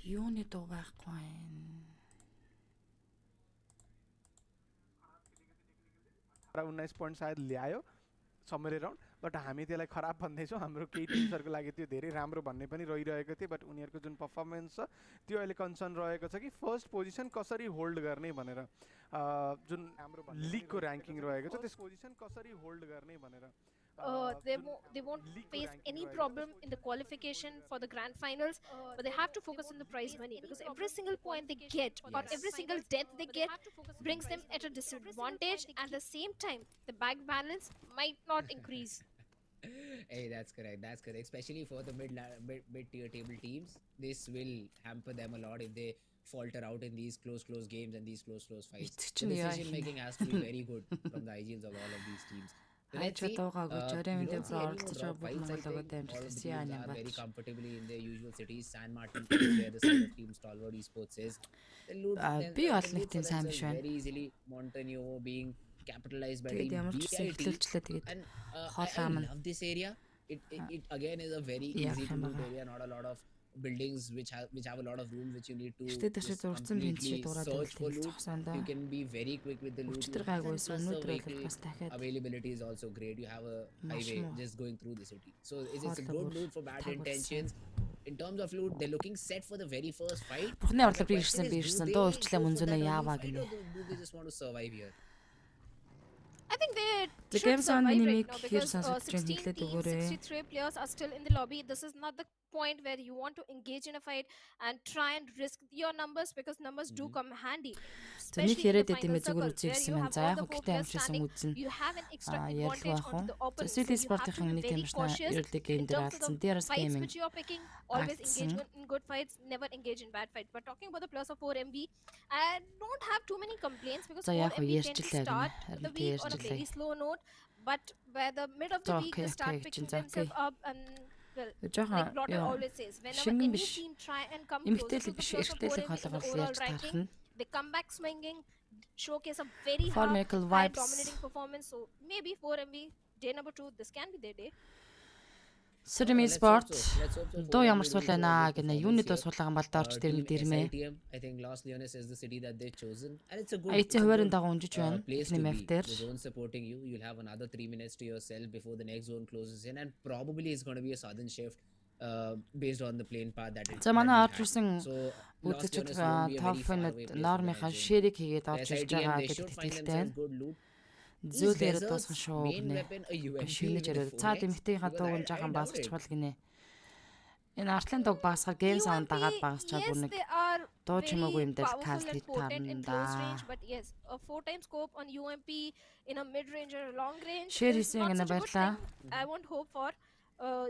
Юуны дуу байхгүй юм. उन्नाइस पॉइंट शायद ल्यायो समर अराउन्ड बट हामी त्यसलाई खराब भन्दैछौँ हाम्रो केही टिम्सहरूको लागि त्यो धेरै राम्रो भन्ने पनि रहिरहेको थियो बट उनीहरूको जुन पर्फर्मेन्स छ त्यो अहिले कन्सर्न रहेको छ कि फर्स्ट पोजिसन कसरी होल्ड गर्ने भनेर जुन हाम्रो लिगको ऱ्याङ्किङ रहेको छ त्यस पोजिसन कसरी होल्ड गर्ने भनेर they won't face any problem in the qualification for the grand finals, but they have to focus on the prize money because every single point they get or every single death they get brings them at a disadvantage. At the same time, the bank balance might not increase. Hey, that's correct. That's correct. Especially for the mid-tier table teams, this will hamper them a lot if they falter out in these close games and these close fights. The decision making has to be very good from the IGLs of all of these teams. So let's see. We don't see any more drop fights. I think all of the teams are very comfortably in their usual cities. San Martin, where the side of Team Stalwart Esports is. They lose very easily. Montenegro being capitalized by Team BIT. And I love this area. It again is a very easy to loot area. Not a lot of buildings which have a lot of rooms which you need to completely search for loot. You can be very quick with the loot. Plus the vehicle availability is also great. You have a highway just going through the city. So it's a good loot for bad intentions. In terms of loot, they're looking set for the very first fight. Do they just want to survive here? I think they should survive right now because 16 teams, 63 players are still in the lobby. This is not the point where you want to engage in a fight and try and risk your numbers because numbers do come handy. Especially in the final circle, where you have all the 4 players standing, you have an extra advantage onto the opponent. So you have to be very cautious in terms of the fights which you are picking. Always engage in good fights, never engage in bad fights. But talking about the players of 4MB, I don't have too many complaints because 4MB tend to start the week on a very slow note, but by the mid of the week they start picking themselves up and well, like Blotter always says, whenever any team try and come closer to the close of 4MB in the overall ranking, they come back swinging, showcase a very high dominating performance. So maybe 4MB, day number 2, this can be their day. Sirmi Sport дуу ямар сул байна гэнэ юуны дуу суулган балдаарч дэрмэ. I think Los Leones is the city that they've chosen and it's a good place to be. The zone supporting you. You'll have another 3 minutes to yourself before the next zone closes in and probably it's going to be a southern shift based on the plane path that it. За манай Archerson үзэгчд тофнод нормынхаа шэрийг хийгээд орж ирж байгаа гэдэгт итгэлтэй. Зүйлээр дуусах шүү гинэ. Шинэж ирээд цаад эмхтийнхаа дууг жаахан басчих бол гинэ. Энэ Артлын дууг басахаар гейм саунд дагаад багасч чад бүр нэг дуу чимээгүй юм дээр каст хийтарна. But yes, a 4-time scope on UMP in a mid-range or long range. Share хийсэн гэнэ баярлаа. I won't hope for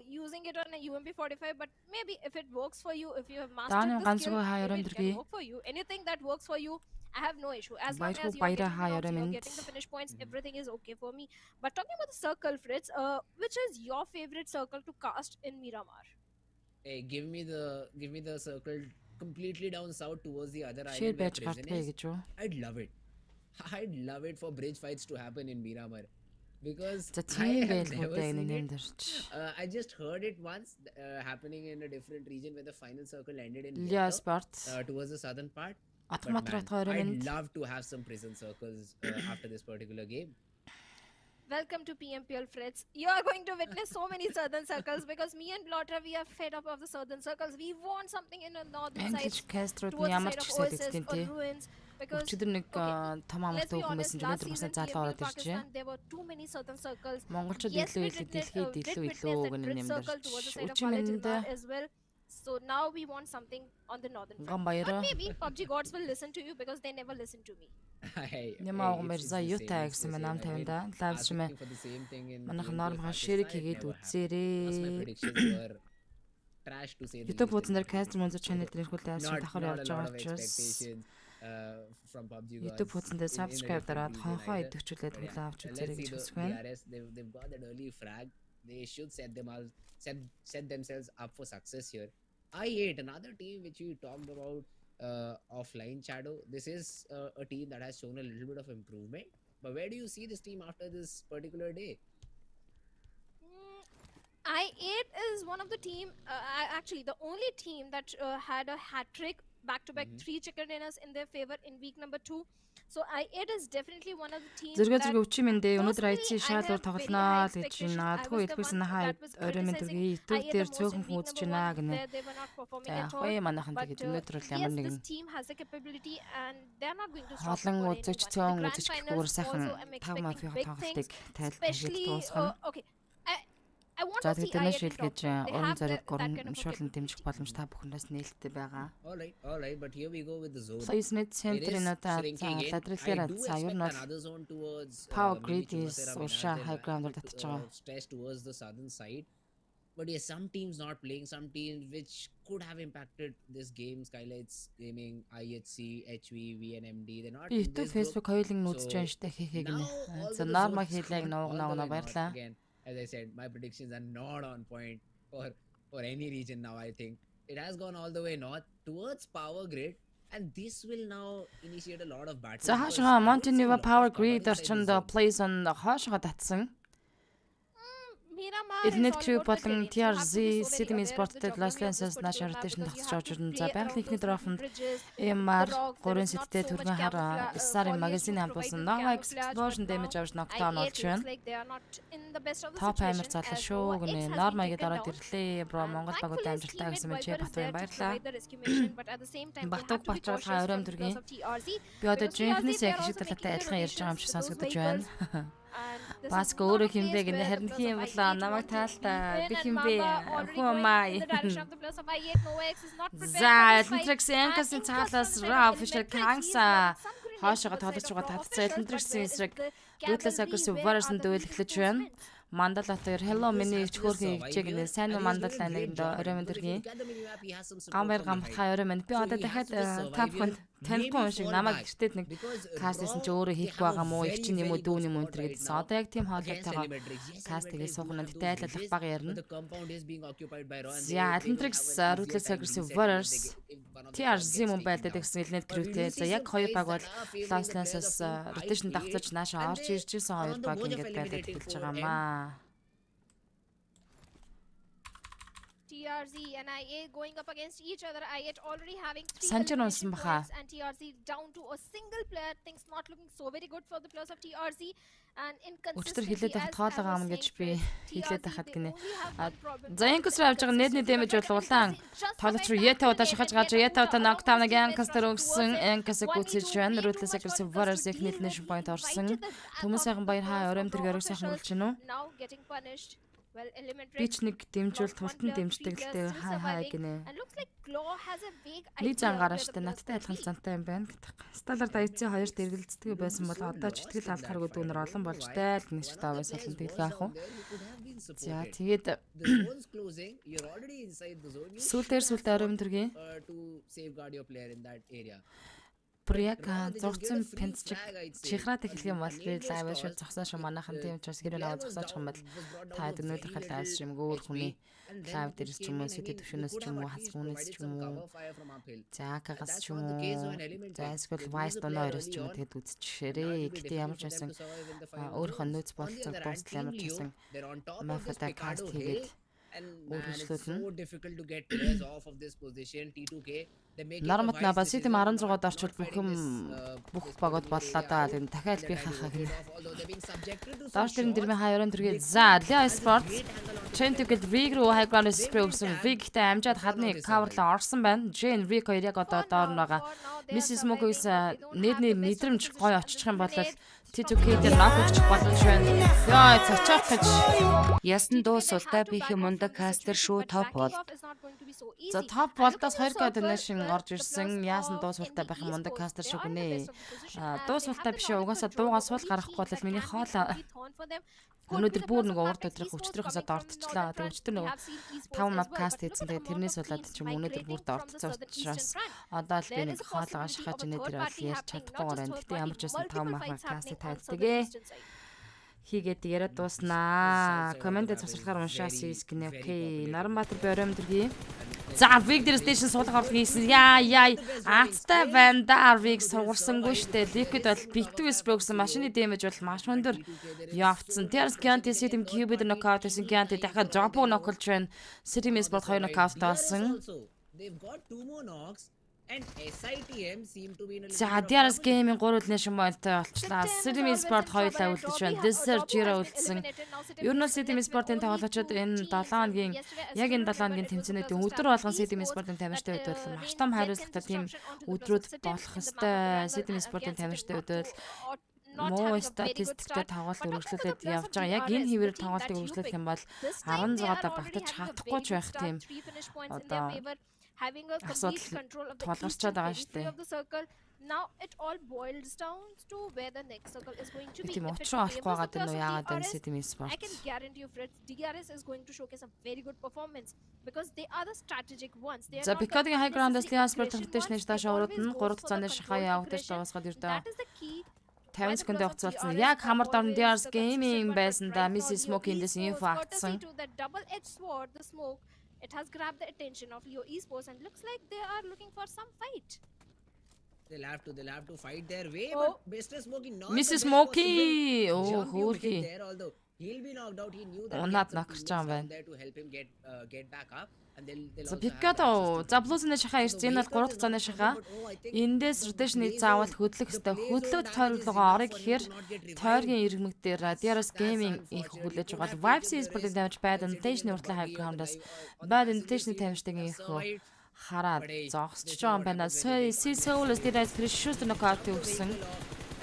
using it on a UMP 45, but maybe if it works for you, if you have mastered the skill, maybe it can work for you. Anything that works for you, I have no issue. As long as you're getting the finish points, everything is okay for me. But talking about the circle, Fritz, which is your favorite circle to cast in Miramar? Hey, give me the circle completely down south towards the other island where prison is. I'd love it. I'd love it for bridge fights to happen in Miramar. Because I have never seen it. I just heard it once happening in a different region where the final circle ended in towards the southern part. But man, I'd love to have some prison circles after this particular game. Welcome to PMPL, Fritz. You are going to witness so many southern circles because me and Blotter, we are fed up of the southern circles. We want something in the northern side, towards the side of oasis or ruins. Because let's be honest, last season PMPL Pakistan, there were too many southern circles. Yes, we did witness that bridge circle towards the side of Palajilmar as well. So now we want something on the northern front. But maybe PUBG gods will listen to you because they never listen to me. Нямаа за Utah гэсэн мань нам тавинда лайв стримээ манайхан нормхон ширик хийгээд үзээрэй. YouTube үзэнээр кастер мунзу channel дээр хөл лайв стрим давхар явж байгаа учраас YouTube үзэндээ subscribe дараад хонхоо идэвхжүүлээд хөл авч үзээрэй гэж хүсэх байна. They've got that early frag. They should set themselves up for success here. I8, another team which we talked about offline, Shadow. This is a team that has shown a little bit of improvement. But where do you see this team after this particular day? I8 is one of the team, actually the only team that had a hat trick back-to-back 3 chicken dinners in their favor in week number 2. So I8 is definitely one of the teams Зэрэг that өчимэндээ өнөөдөр personally IC I шаалуур have very тоглоно high л гэж expectations. байна. I Тэгвэл was the хэлбэрсэн one хаа that was орой мэд criticizing үргээ YouTube I8 дээр the most цөөхөн in week хуудаж number байна 1. гэнэ. They were not performing За at all. хөөе манайхан But тэгээд өнөөдөр л ямар yes, нэгэн this team has the capability and they're not going to stop олон for үзэгч anyone. цөөн The grand үзэгч finals бүр сайхан also I'm тав expecting мафийн big тоглолтыг things, тайлбарлаж especially дуусгана. okay. I want За to see тэгээд энэ I8 in шилгэж top four. They уран have зориг that kind гурван of a шуулан дэмжих capability. боломж та бүхэндээс нээлттэй байгаа. All right, but here we go with the zone. Please net It center is in ата shrinking in. ладраллаар I do за ер нь expect бол another zone towards Power maybe grid Chumacera is Minas. уршаа They'll high ground татж байгаа. stretch towards the southern side. But yes, some teams not playing, some teams which could have impacted this game. Skylights Gaming, IHC, HV, VNMD. They're not Би in YouTube this group. Facebook хоёулын үзэж байна штэ хийхийг нэ. За норма хийлэг ногноо баярлаа. Again, as I said, my predictions are not on point for any region now. I think it has gone all the way north towards Power Grid, and this will now initiate a lot of battles. За because хаашаа I don't see a Mountain lot of Power cover Grid inside орчинд the zone. plays on хаашаа татсан. Miramar Эднэр is all True about the болон terrain, so you have to be TRZ so very City aware of Sports the Ted geography Los of this Angeles particular National map Rotation because you тагсаж have to орж ирнэ. За play байгалийн around ихний those дрофонд bridges, MR the rocks. There 3 is not сэттэй so түргэн much хараа camouflage, Sari foliage магазин to хамтуулсан provide Nova the camouflage, Explosion but damage now авч knockdown I8 болж байна. looks like they are not in the best of the Топ амир situation залах as шүү Nova X гэнэ. has been Нормагийн taken ороод down. ирлээ. Бро And Монгол багууд thankfully his амжилттай teammate гэсэн мэт Viper is Батбаян there to баярлаа. provide the rescue mission, but at the same time we Батуг have to be Батрал cautious оройн from дүргийн. because of TRZ. Би одоо Because Jinx-ээс they яг are шиг also талаатай making адилхан ярьж байгаа юм шиг innovations with сонсогдож those байна. vehicles. And this is Баско not a өөрөө place химдэг where гэнэ the харин plus хим of болоо I8 намайг want to таалтай win, би and хим бэ Mamba already хөө going май in the direction of the plus of I8. Nova X is not prepared за for this fight. Элэнтрекс Энкасын And цаалаас Incas from the Raw side of official Elementrix, Kangsa he's got some grenades хаашаа to the тоглож side of байгаа Pro татцаа officials, but Элэнтрексийн where is эсрэг the Ruthless cavalry? Aggressive Where Warriors are нь the дүүлэхлэж reinforcements? байна. Мандал атгаар hello Incas миний has чөөр to хийж survive гэнэ here, сайн and уу he's мандал doing a нэг great job, орой because if you өндөргийн look at the minimap, he has some support гамбайр from the гамтхай height. орой манд би So одоо he has дахиад to just survive та бүхэнд here, танихгүй юм maybe шиг fall намайг back, гэртээд нэг because кастсэн чи Raw, өөрөө they хийх have a байгаа мó их very, чинь юм уу very good дүүн юм уу spot тэгээд right now одоо яг тийм against хоолойтойгоо Elementrix. Yes, кастыг Elementrix суугнаад do have those дайлалах bridges, бага but ярина. the compound is being occupied by Raw, and За they will Элэнтрекс have an easier Ruthless time Aggressive resetting Warriors if one of the TRZ targets мөн taken байлдаад down. гэсэн Элэнэт But we гэрүүтэй. do За see яг some хоёр fights баг that бол are favoring Los the players Angeles of Team rotation I8, давцаж наашаа and орж they ирж ирсэн хоёр are on the баг verge of ингээд байлдаад eliminating эхэлж 4M. байгаамаа. TRZ and IA going up against each other. I8 already having 3 Санчир elimination унсан баха. points and TRZ down to a single player. Things not looking so very good for the players of TRZ. And Өчтөр inconsistency хилээд as байхад I хоолоо was ам гэж saying би first, хилээд TRZ, байхад they гинэ. only have one problem. За Инкус руу авж байгаа нэдний дэмэж бол улаан тоглогч руу Ята удаа шахаж гарч Ята удаа нокдауныг Энкастер өгсөн. Энкасыг гүйцэж байна. Ruthless Aggressive Warriors их elimination point орсон. Төмөн сайхан баяр хаа оройм тэргээр сайхан болж байна уу? Now getting punished. Well, Elementrix Би ч нэг дэмжүүл тултан дэмждэг л дээ хай гинэ. and looks like Claw has a vague Ли idea зан гараа where the штэ players надтай could адилхан be. зантай юм байна гэдэг. Сталар дайцын хоёрт эргэлздэг байсан бол одоо ч итгэл алхааргүй дүүнэр олон болж тай л гэнэ ч таваас олон тэглэх яах вэ? За тэгээд The zone's closing. You're already inside the zone. You сүүлдээр should сүүлдээ have оройм fought, дэргийн to safeguard your player in that area. бүр яг зурцсан пенцчиг чихраад эхлэх юм бол би лайв шууд зогсоо шүү манайхан тийм учраас гэрээ наваа зогсооч юм бол та өнөөдөр халаас ч юм өөр хүний лайв дээрс ч юм уу сэтэд төвшөнөөс ч юм уу хасгуунаас ч юм уу за кагас ч юм уу за эсвэл вайс доноороос ч юм уу тэгэд үзчихээрээ гэтээ ямар ч байсан өөрийнхөө нөөц болцоод дуустал ямар ч байсан мафата каст хийгээд And man, it's so difficult to get players off of this position. T2K. Нарамт на бас ситем 16-д орчвол бүх багууд боллоо даа. Тэгээд дахиад би хахаа гэнэ. Доош тэрэн дэрмийн хаярын тэргээ за Leo Sports Trent-д Vig руу хайгран спрей өгсөн. Vig-тэй амжаад хадны каверлаа орсон байна. Jane Vig хоёр яг одоо доор нь байгаа. Mrs. Mogo-с нийтний мэдрэмж гоё очих юм бол T2K дээр нок өгчих болж байна. Яа цоцоох гэж. Ясан дуу султаа би хэмүндэ кастер шүү топ бол. За топ болдоос 2K donation орж ирсэн. Яасан дуу суултаа байх юм мундаг кастер шүү гинэ. Дуу суултаа биш угаасаа дуугаа суул гаргахгүй бол миний хоолоо өнөөдөр бүр нэг урд өдрөх өчтөрөөсөө дортчлаа. Тэгээ өчтөр нэг 5 map cast хийсэн. Тэгээ тэрнээс болоод ч юм өнөөдөр бүр дортцсон учраас одоо л би нэг хоолоо шахаж өнөөдөр бол ярьж чадахгүй байна. Гэтэ ямар ч байсан 5 map cast тайлбаргээ хийгээд яриад дууснаа. Коммент завсарлахаар уншаа сийс гинэ. Окей. Наранбаатар бором дэргий. За Arvig дээр station суулгах орлого хийсэн. Яа. Аттай байна да Arvig суурсангүй штэ. Liquid бол битүү спрогсон машины damage бол маш өндөр явцсан. Тэрс Giant City Cube дээр knockout хийсэн. Giant дахиад double knockout байна. City Sport 2 knockout таасан. They've got 2 more knocks and SITM seem to be in a За Diaras Gaming 3 үлнээ шимэлтэй болчлаа. City Sport 2-лаа үлдэж байна. Desert Jira үлдсэн. Ер нь City Sport-ын тоглогчид энэ 7 хоногийн яг энэ 7 хоногийн тэмцээнүүдийн өдөр болгон City Sport-ын тамирчтай өдрөл маш том хариуцлагатай тийм өдрүүд болох ёстой. City Sport-ын тамирчтай өдрөл муу статистиктэй тоглолт үргэлжлүүлээд явж байгаа. Яг энэ хэвээр тоглолтыг үргэлжлүүлэх юм бол 16-аа багтаж чадахгүй ч байх тийм одоо having a complete control of the eastern periphery of the circle. Now it all boils down to where the next circle is going to be. Тийм очроо олохгүй байгаа даа яагаад энэ City Sport. I can guarantee you Fred, DRS is going to showcase a very good performance because they are the strategic ones. They are За Becoming High Ground-аас Lian Sport rotation-ш дааш урууд нь 3 цагааны шахаа явагдаж дуусгаад ирдэ. That is the key. 50 секундын хугацаалцсан. Яг хамар дорн Diaras Gaming байсан да Mrs. Smoke эндээс инфо авсан. The double-edged sword, the smoke, it has grabbed the attention of Leo Esports and looks like they are looking for some fight. They'll have to fight their way, Oh. but Mr. Smokey not Mrs. the best Smokey! possible Oh, jump you хөөрхий. hit there, although he'll be knocked out. He knew that he Унаад had some нокч teammates байгаа down байна. there to help him get back up, and they'll За also have Picado the access to за him. Blues-ны шахаа ирж энэ бол 3 цагааны шахаа. Эндээс rotation-ыг заавал хөдлөх ёстой. Хөдлөд тойролгоо орё гэхээр тойргийн иргэмэг дээр Diaras Gaming их хүлээж байгаа. Vibes Sport-ын дамж Bad Intention уртлын high ground-аас Bad Intention тамирчдын их хараад зогсож байгаа юм байна. Soul-с Diaras Precious knockout өгсөн.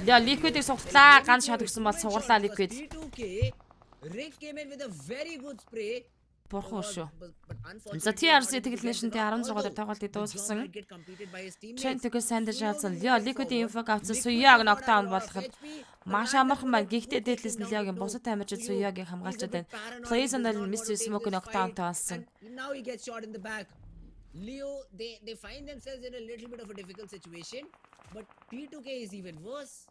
Liquid-ийг суглаа. Ганц шат өгсөн бол сугарлаа Liquid. D2K, Rick came in with a very good spray. Бурхан шүү. But unfortunately, За TRC Technician-тэй 16-аар тоглолтыг дуусгасан. get completed by his teammates. Trent-ийг сандж шаацсан. Liquid-ийн инфог авсан. Suyag knockdown болоход маш амархан байна. Гэхдээ дээдлээс нь Liog-ийн бусад тамирчид Suyag-ийг хамгаалчаад байна. Plays and Mr. Smoke knockdown таасан. Now he gets shot in the back. Leo, they find themselves in a little bit of a difficult situation, but T2K is even worse.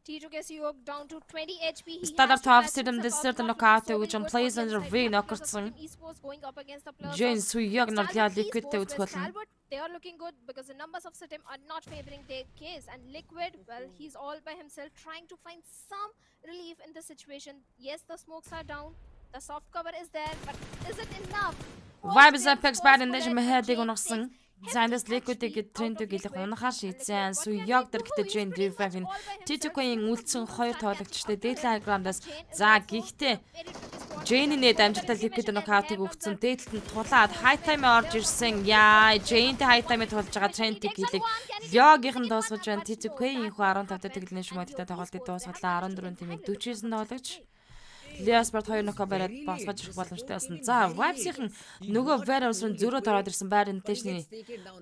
T2K Siog down to 20 HP. He Start has up to top match sit him this this up certain outcome. knockout So which very on good plays from and their side. V Captain of the knockerson. team Esports going up against the players Jane of Suyag Stalwart knockdown Liquid Esports тэй with үзүүлсэн. Stalwart. They are looking good because the numbers of Sitim are not favoring their case, and Liquid, well, he's all by himself trying to find some relief in the situation. Yes, the smokes are down, the soft cover is there, but is it enough? Vibes Apex Bad Intention мэхэдийг унагсан. Зайнаас Liquid-ийг Trent-ийг илэх унахаар шийдсэн. Suyag дэрхтээ Jane Drive-ийн T2K-ийн үлдсэн 2 тоглогчтой Deadline Ground-аас за гэхдээ Jane-ийн дамжтай Liquid knockout-ыг өгсөн. Дээдлэлт нь тулаад high time орж ирсэн. Яа, Jane-тэй high time-ыг тулж байгаа Trent-ийг илэх. Liog-ийн дуусгаж байна. T2K-ийн 15-тай тэглэний шүмэттэй тоглолтыг дуусгадлаа. 14 тэмийг 49 тоглогч. Lian Sport 2 нокоо бариад босгож ирэх боломжтой байсан. За, Vibes-ийн нөгөө Varus-ын зөрөө ороод ирсэн Bad Intention-ийн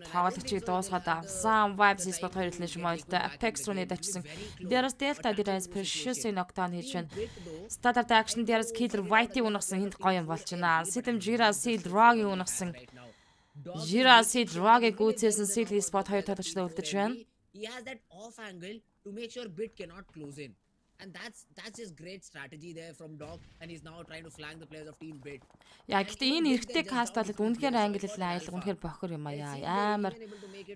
тоглогчийг дуусгаад авсан. Vibes Sport 2 хэлний шумaalтай Apex руу нэдачсан. Diaras Delta Diaras Precious-ийн knockdown хийж байна. Standard action Diaras Killer White-ийг унагсан хинт гоё юм болж байна. Sitem Jira Seal Drag-ийг унагсан. Jira Seal Drag-ийг гүйцээсэн Seal Sport 2 тоглогчтой үлдэж байна. He has that off angle to make sure Bit cannot close in. And that's just great strategy there from Doc, and he's now trying to flank the players of Team Bit. Яа, гэхдээ энэ эргэтэй каст болоод үнэхээр англи хэлээ аялга үнэхээр бохор юм аа. Амар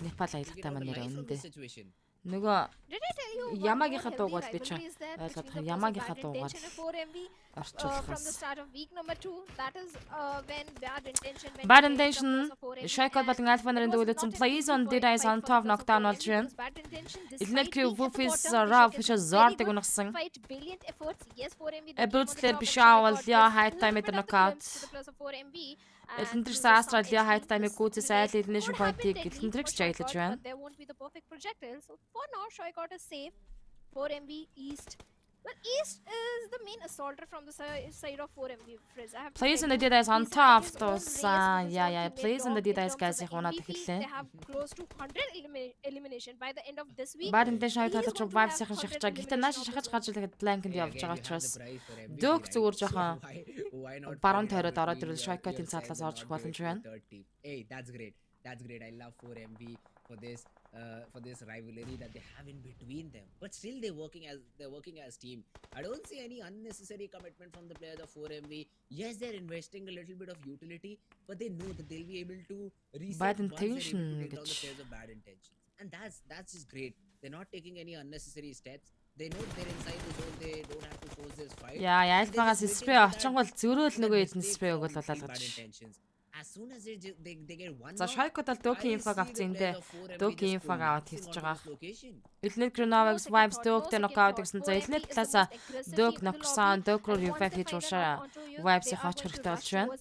Непал аялгатай маань нэрээ үнэндээ. Нөгөө Did I tell you one Ямагийнхаа more дууг бол heavy би ч rivalry is there ойлгоод between the Ямагийнхаа Bad дуугаар Intention and 4MV from the орчуулахаас. start of week number 2? That is when Bad Intention went Bad to face the Intention players of 4MV Shaikot болон and Alpha нарын it was дүүлсэн not an Plays easy on fight Dida's on for top the knockdown players болж of байна. 4MV because Bad Intention, Ilnet despite Q being at the Wolfis bottom, they Rav showcased Fisher very Zart-ыг good унагсан. fight, brilliant efforts. Yes, 4MV they came on the Эбүцлэр top, but бишаавал Shaikot Лиа just хайт little таймд bit of the knockout. glimpse to the players of 4MV. Элэнтрс Астрал Лиа хайт таймыг гүйцээс айл элний шимпонтыг Элэнтрикс жаялж байна. There won't be the perfect projectile. So for now, Shaikot is safe. 4MV East. Well, East is the main assaulter from the side of 4MV. Frizz. I have to Plays tell on the you, Dida's on he's had top his own race туусан. with his Яа own яа, teammate Plays on the Dog. In Dida's terms of guys the их унаад MVPs, эхэллээ. they have close to 100 elimination by the end of this week. Bad Intention He's хоёрт going to Vibes-ийн have шахаж 100 байгаа. Гэхдээ нааш elimination шахаж of гарч ирэхэд Blank-д явж Again, байгаа you have учраас the prize for MVP, Дөөг right? зүгээр So жоохон why not баруун fire тойроод our ороод team ирвэл there Shaikot-ийн alongside цаатлаас the орж not болох great боломж байна. third team? Hey, that's great. That's great. I love 4MV for this. for this rivalry that they have in between them. But still they're working as team. I don't see any unnecessary commitment from the players of 4MV. Yes, they're investing a little bit of utility, but they know that they'll be able to reset Bad once they're able to intention take down the гэж. players of bad intentions. And that's just great. They're not taking any unnecessary steps. They know they're inside the zone. They don't have to force this fight. Яа, And яаль they're багаас just спрей waiting for очсон that бол зөрөөл нөгөө that эдэн mistake спрей from өгөл bad болоолгож. intentions. As soon as they get one За knock, шайкод бол Дөөкийн I инфаг see авсан the тэ. players of 4MV Дөөкийн just инфаг аваад collapsing хийсэж onto байгаа. this location. Элнет Грновакс Vibes Дөөктэй нокаут гэсэн. За элнет талаасаа Дөөк ноксан, Дөөк руу revive хийж уушаа. Vibes-ийг хооч хэрэгтэй болж байна.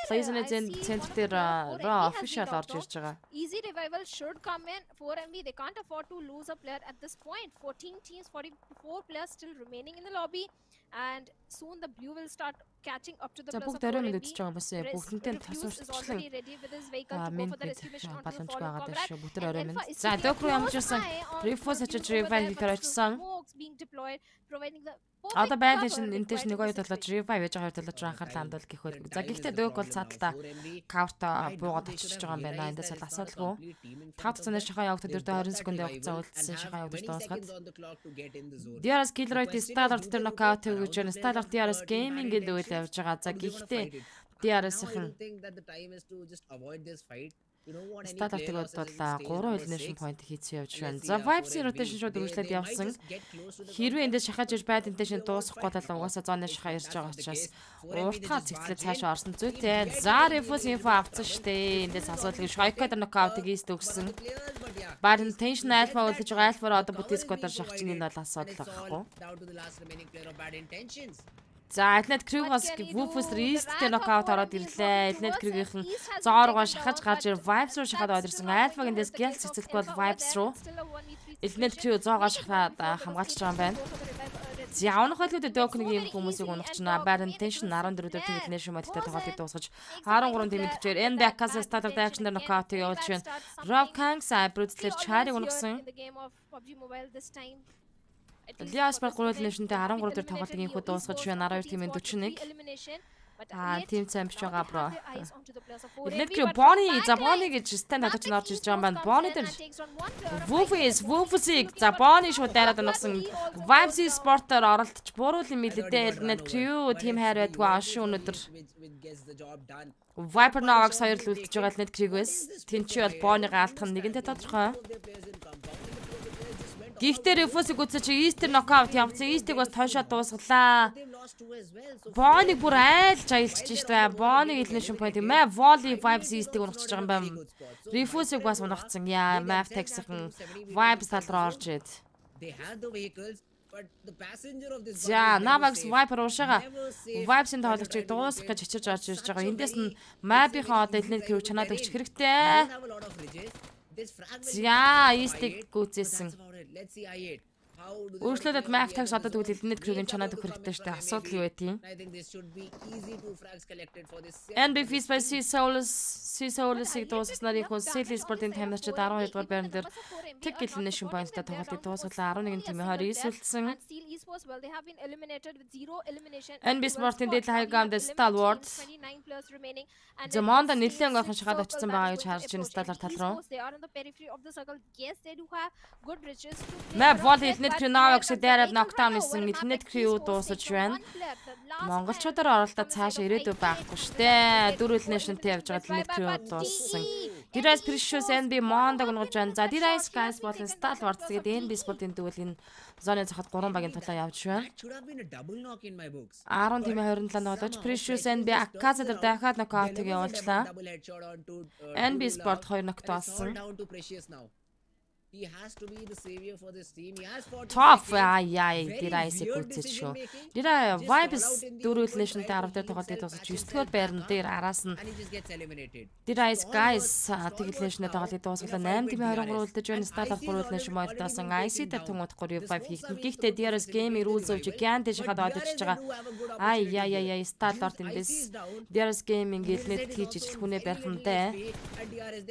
Plays-ын центр дээр raw official орж ирж байгаа. Easy revival should come in. 4MV, they can't afford to lose a player at this point. 14 teams, 44 players still remaining in the lobby. And soon the blue will start catching up to the За plus of бүгд оройн 4MV. үзэж байгаа бас бүгдэнтэй Refuse is тасуулчлан already ready with his vehicle to go for the rescue mission onto the боломж fallen байгаа comrade. дэш бүтэр And оройн. Alpha is За keeping a Дөөк руу close ямжсан eye on Refuse the очиж blue over revive there, хийхээр but очсон. smokes being deployed, providing the Одоо perfect байл cover шин энтэш required нэг in хоёр this талаач situation. revive хийж байгаа хоёр талаач анхаарал хандуул гэх хөл. За гэхдээ Дөөк бол цаадлаа кавта буугаад очиж байгаа юм байна. Эндээс бол асуудалгүй. 5 цанаа шахаа явагдаад ердөө 20 секундын хугацаа үлдсэн шахаа явагдаж дуусгаад. DRS Killer Style дээр нокаут хийж байна. Style DRS Gaming гэдэг үйл явж байгаа. За гэхдээ DRS-ийн Стадартыг бол 3 elimination point хийсэн явж байна. За Vibes-ийн rotation шууд үргэлжлээд явсан. Хэрвээ эндээс шахаж иж байд intention дуусахгүй бол угаасаа зооны шахаа ирж байгаа учраас уртгаа цэгцлээ цаашаа орсон зүйтэй. За Refuse info авсан штэ. Эндээс асуудал Shoyko дээр knockout-ыг ийст өгсөн. Bad intention alpha үлдэж байгаа. Alpha одоо Butisco-дор шахчихын энэ бол асуудал байхгүй. За Элнет Крюгоос Wufus Reest-тэй нокаут ороод ирлээ. Элнет Крюгийнхэн зооргоо шахаж гарч ир Vibes руу шахаад ороод ирсэн. Alpha эндээс гял цэцэлгүй бол Vibes руу. Элнет Крюг зоогоо шахаад хамгаалж байгаа юм байна. За унах байлгүй Дөөкний юм хүмүүсийг унах чана. Bad intention 14 дээр elimination модтой тоглолтыг дуусгаж 13 дэмэдчээр NBAK-аас Starter Action дээр нокаутыг явуулж байна. Rob Kang Cyber-длэр Chari унагсан. Lias баг 3 elimination-тэй 13 дээр тоглолтыг инхүү дуусгаж байна. 12 тимийн 41. Тим цам биш байгаа бро. Электро Bonnie за Bonnie гэж stand хатаж орж ирж байгаа юм байна. Bonnie дээр Wufus-ийг за Bonnie шууд дайраад оногсон. Vibes Sport-оор оролдож буруу юм илээ. Элнет Crew тим хайр байдгүй ашиг өнөдөр. Viper Nox 2 л үлдэж байгаа Элнет Crew-гээс. Тэнчи бол Bonnie-га алдах нь нэгэнтээ тодорхой. Гэхдээ Refuse-ийг үзэж Easter knockout явцсан. Easter-ийг бас тойшоо дуусглаа. Bonnie бүр айлж аялчих штэ. Bonnie elimination point юм аа. Volley Vibes Easter-ийг унагчиж байгаа юм байна. Refuse-ийг бас унагцсан. Яа, Map Tex-ийн Vibes тал руу орж ид. За, Navax Viper уушаага. Vibes-ийн тоглогчийг дуусгах гэж хичээж орж ирж байгаа. Эндээс нь Map-ийнхаа одоо Elnет Crew чанаад өгч хэрэгтэй. За, East-ийг гүйцээсэн. Өөрчлөлтөд Map Tags одоо тэгвэл Elnет Crew-ийн чанаад өгөх хэрэгтэй шүү дээ. Асуудал юу вэ тийм? NB Feast by C-Souls-ийг дуусгаснаар их Silly Sport-ийн таймнарчид 12 дугаар байран дээр тэг elimination point-тай тоглолтыг дуусгалаа. 11 тимийн 29 үлдсэн. NB Sport-ийн дээд хайгаамд Stalwart Замонда нэлээд ойрхон шахаад очсон байгаа гэж харж байна Stalwart тал руу. Map Volley Elnет Crew Navax дээрээ knockdown хийсэн. Elnet Crew дуусаж байна. Монголчуудаар оролдоод цаашаа ирээдүй байхгүй штэ. 4 elimination-тэй явж байгаа Elnet Crew дууссан. Dirais Precious NB Mondag унгаж байна. За Dirais Guys болон Stalwart тэгээд NB Sport-ийн дүүл энэ зоны цахад 3 багийн тулаа явж байна. 10 тимээ 27 тоглож Precious NB Akaza дээр дахиад нокаутыг явуулчлаа. NB Sport 2 нокт болсон. He has to be the savior for this team. He has fought Tough Dirais-ийг үзэж шүү. Dirais Vibes 4 elimination-тэй 10 дээр тоглолтыг дуусгаж 9 дугаар байран дээр араас нь Dirais Guys elimination-тэй тоглолтыг дуусгалаа 8 тимээ 23 үлдэж байна. Start 3 elimination модтойсон IC дээр тунуудахгүй revive хийх. Гэхдээ Dirais Gaming rules өвж Gant шахаад одож байгаа. Start эндээс Dirais Gaming Elnет хийж ижил хүнээ барих нь дээ.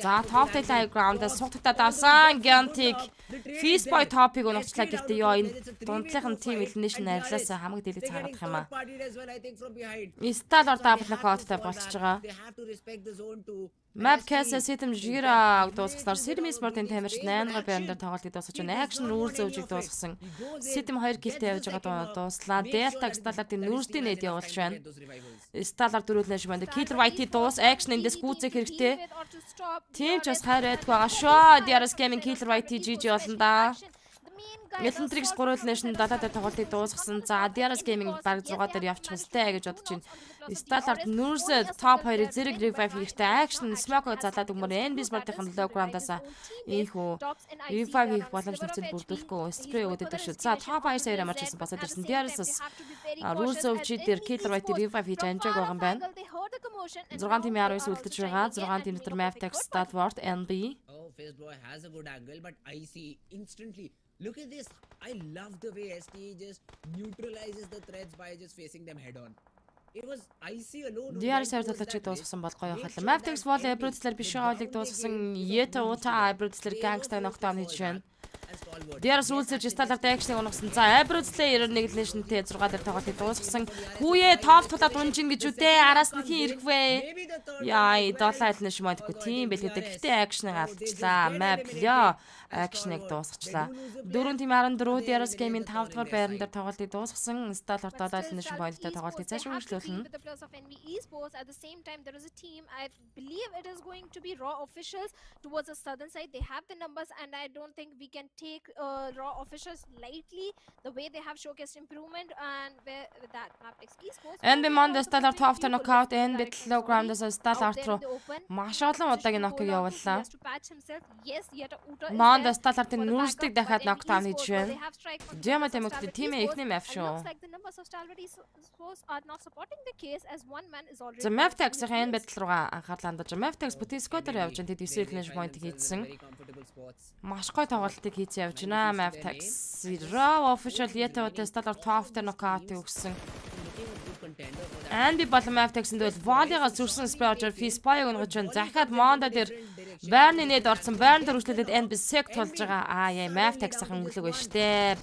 За top high ground-аас сугтагдаад авсан Gant Feast Boy Top-ыг унагчлаа гэхдээ ёо энэ дундлынхын team elimination арилаасаа хамаг дэлгэц харагдах юм аа. Stalwart double knockout-тай болчихж байгаа. Map Case System Jira дуусгасаар Sydney Sport-ын тамирчид 8 байран дээр тоглолтыг дуусгаж байна. Action Rules зөөжийг дуусгасан. Sydney 2 киллтэй явж байгаа дууслаа. Delta Starlight-ийн нүрсний нэт явуулж байна. Starlight дөрүүлнэ шиг байна. Killer White дуус Action эндээс гүйцэх хэрэгтэй. Тим ч бас хайр байдг байгаа шүү. DRS Gaming Killer White GG болно да. Metrix 3 Nation дата дээр тоглолтыг дуусгасан. За DRS Gaming баг 6 дээр явчих хэвээр гэж бодож байна. Starlight нүүрсээ топ 2-ыг зэрэг revive хийхдээ Action Smoke залаад өгмөр NB Sport-ын low ground-аас ийхүү revive хийх боломж нөхцөл бүрдүүлэхгүй spray өгдөг шүү. За топ 2 сая ямар ч гэсэн басаад ирсэн. DRS Rules of G дээр Killer White revive хийж амжааг байгаа юм байна. 6 тимийн 19 үлдэж байгаа. 6 тим дотор Mavtex, Stalwart, NB. Oh, Facebook has a good angle, but I see instantly. Look at this. I love the way ST just neutralizes the threats by just facing them head on. It was icy alone. DRS талчиг дуусгасан бол гоё хаа. Mavtex бол Abroad-лэр биш хоолыг дуусгасан. Yeta Uta Abroad-лэр Gangster ногтоон хийж байна. DRS Rules-ээр Starlight Action-ыг унагсан. За Abroad-лэр 91 Nation-тэй 6 дээр тоглолтыг дуусгасан. Хүүе топ тулаад унжин гэж үтэй. Араас нь хин ирэх вэ? Яа, 7 Nation мэдгүй тийм байлгүй. Гэхдээ Action-ыг алдчихлаа. Map ёо. Action-ыг дуусгачлаа. 4 тим 14 DRS Gaming 5 дахь байран дээр тоглолтыг дуусгасан. Starlight 7 Nation point-тэй тоглолтыг цааш үргэлжлүүлнэ. At the same time, there is a team. I believe it is going to be Raw officials towards the southern side. They have the numbers, and I don't think we can take Raw officials lightly. The way they have showcased improvement, and with that Mavtex esports. NB Monday Starlight top knockout NB low ground-аас Starlight руу маш олон удаагийн нокыг явууллаа. Monday Starlight-ын нүрсдэг дахиад нокдаун хийж байна. Диама тэмэгтэй тимээ ихний map шүү. За Mavtex-ийн NB руугаа анхаарлаа хандаж Mavtex Boutique-оор явж байгаа. Тэд 9 finish point хийсэн. Маш гоё тоглолтыг хийж явж байна. Mavtex Raw official Yeta Uta Starlight top knockout өгсөн. NB болон Mavtex-энд бол volley-гаас зүрсэн Spire Fist-Boy өгнөж байна. Захаад Monday дээр Burn-ийн нэд орсон. Burn дээр үргэлжлүүлээд NB sec тулж байгаа. Яа Mavtex-ийн өнгөлөг байна штэ.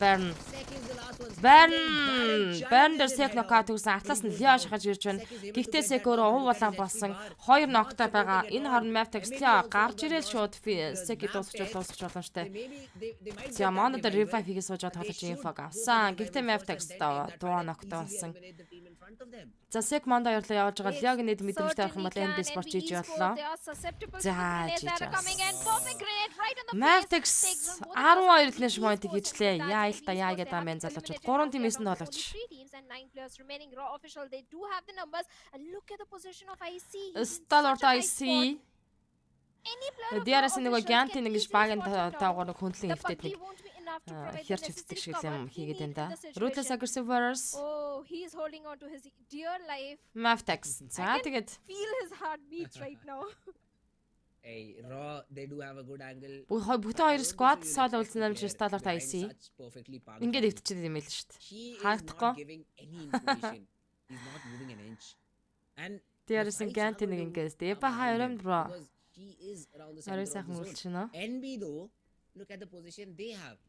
Burn дээр sec knockout өгсөн. Атлаас нь Leo шахаж ирж байна. Гэхдээ sec өөрөө ув улаан болсон. 2 knockтай байгаа. Энэ хооронд Mavtex Leo гарч ирээл шууд sec-ийг дуусгаж боломжтой. За Monday дээр revive хийгээс сууж тоглож info авсан. Гэхдээ Mavtex дуу knockтай болсон. За sec Monday явуулаа явж байгаа. Leo-гийн нэд мэдрэмжтэй авах юм бол NB Sport GG боллоо. За Mavtex 12 Nation point хийжлээ. Яа ил та яа гэдэг юм залуучууд 3 тимээс нь тоглож. Starlight IC DRS нэг Gant нэг багийн таагаар нэг хөндлөн эвтэд нэг хярч хөвтдөг шиг юм хийгээд байна да. Ruthless Aggressive Warriors. Oh, he is holding on to his dear life. Mavtex. За тэгээд feel his heartbeats right now. Hey, Raw, they do have a good angle. Бүтэн хоёр squad solo үлдсэн амжилт Starlight IC. Ингээд өвтчихэд юм л шүү дээ. Хаагдахгүй. He's not moving an inch. And DRS-ийн Gant нэг ингээд Epa хайрам bro. He is around the Арай center сайхан of the үлдсэн zone. нөө. NB though, look at the position they have.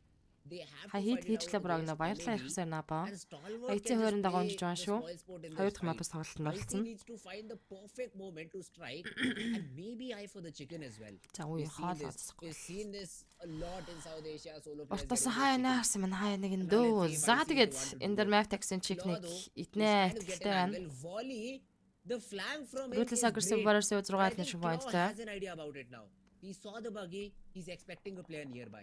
They have to Хит fight it хийчлээ out брог with нөө the баярлалаа base их хэсээр набаа. and Stalwart Айцын can хойронд just байгаа play унжиж байгаа the шүү. spoil sport in Хоёр this дахь мапас fight. тоглолт нь Now болсон. he needs to find the perfect moment to strike and maybe eye for the chicken as well. За үе хаалгац. We've seen this a lot in South Asia solo players. Ортос getting хаяа the chicken. наарсан мань хаяа нэг нь дөө. За тэгээд энэ дэр Mavtex-ийн чикник итнэ ихтэй байна. Volley, the flank from him Ruthless is Aggressive great. Warriors 6 I think Nation Raw point-тэй. has an idea about it now. He saw the buggy, he's expecting a player nearby.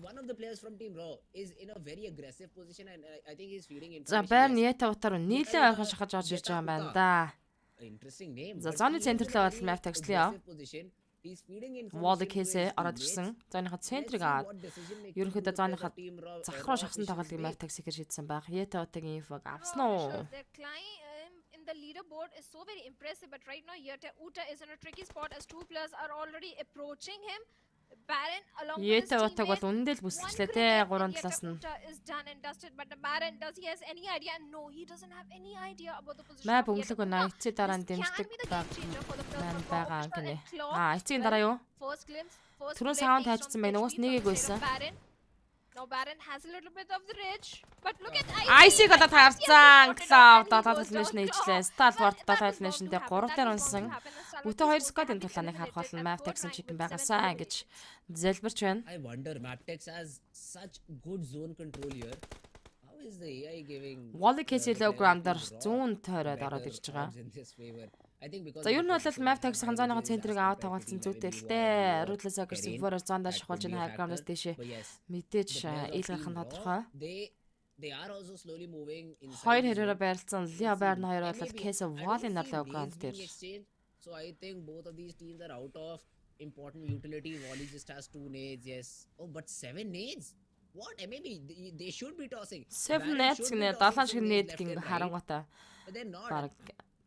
One of the players from Team Raw is in a very aggressive position and I think he's feeding За information. Burn Yeta Uta руу нийлээ ойрхон шахаж орж ирж байгаа юм байна да. Interesting name. За but зоны he is центр in a руу very бол Mavtex Leo. aggressive position. He's feeding information Wall to case his ороод teammates. ирсэн. Зооныхаа Let's центрийг see аваад what decision-making ерөнхийдөө will зооныхаа the Team Raw- зах Raw руу шахсан officials тоглолтыг make. Mavtex-ийг шийдсэн баг. Yeta Uta-гийн info авсан Raw уу? officials, their climb in the leaderboard is so very impressive, but right now Yeta Uta is in a tricky spot as two players are already approaching him. Baron along with his Yeta Uta бол teammates. үндэл One бүсчлээ grenade те and гурван Yeta талаас нь. Uta is done and dusted, but the Baron, does he has any idea? No, he doesn't have any idea about the position Map of Yeta өнгөлөг Uta. 80 дараа нь This can дэмждэг be the баг game changer for the players маань from Raw байгаа official гинэ. and Claw. Эцгийн дараа юу? First glimpse, first Түрүүн play sound takes хайчсан from байна. the Уус HP from нэгийг the байсан. Baron. Now Now Baron has a little bit of the ridge, but look at IC IC. одоо тавцсан Cloud датаад хэлнэш нээжлээ. Stalwart датаад хэлнэшэндээ 3 дээр унсан. Бүтэн 2 сквадын тулааныг харах бол Mavtex-ын chicken байгаасаа гэж зэлбэрч байна. I wonder Mavtex has such good zone control here. How is the AI giving Wally Casey low ground-аар 100 тойроод ороод ирж байгаа. За ер нь бол Mavtex-ын зооныхоо центрийг аваад тоглолцсон зүйтэй л дээ. Ruthless гэсэн фороор зоондоо шахуулж байгаа high ground-аас дэшээ мэдээж ил гарах нь тодорхой. They are also slowly moving inside. Хоёр хэрээрээ байрлцсан Leo Baron хоёр бол Casey Wally-ын low ground дээр. So I think both of these teams are out of important utility. Wally just has 2 nades, yes. Oh, but 7 nades? What? Maybe they should be tossing. 7 nades гэнэ 7 шиг нээдгэн харангуйтай. But they're not. Бараг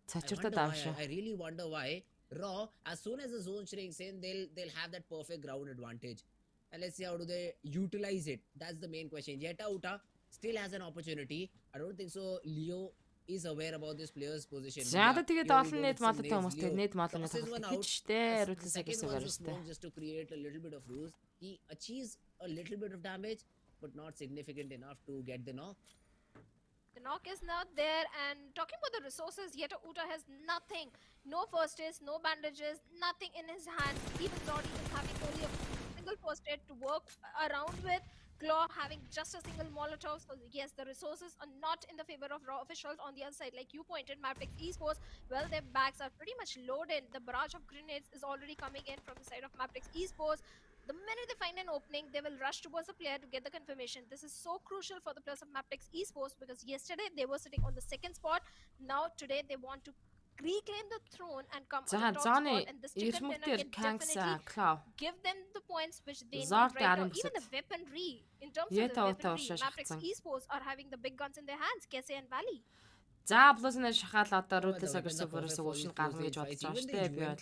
цачиртаа даавш. I really wonder why. Raw, as soon as the zone shrinks in, they'll have that perfect ground advantage. And let's see how do they utilize it. That's the main question. Jetta Uta still has an opportunity. I don't think so. Leo is aware about this player's position. Зяада тэгээд олон нийт малтай хүмүүстэй нийт малны тоглолт хийжтэй Ruthless гэсэн гарстай. Just to create a little bit of ruse, he achieves a little bit of damage, but not significant enough to get the knock. The knock is not there, and talking about the resources, Yeta Uta has nothing. No first aid, no bandages, nothing in his hand. Even Zodi is having only a single first aid to work around with. Claw having just a single Molotov. So yes, the resources are not in the favor of Raw officials. On the other side, like you pointed, Mavtex Esports, well, their backs are pretty much loaded. The barrage of grenades is already coming in from the side of Mavtex Esports. The minute they find an opening, they will rush towards the player to get the confirmation. This is so crucial for the players of Mavtex Esports because yesterday they were sitting on the 2nd spot. Now today they want to reclaim the throne and come on the top spot, and this chicken dinner can definitely give them the points which they need right now. Even the weaponry, in terms of the weaponry, Mavtex Esports are having the big guns in their hands, Kese and Valley. За плюс-ны шахаад одоо Ruthless гэсэн форс уушин гарна гэж бодож байгаа шүү дээ би бол.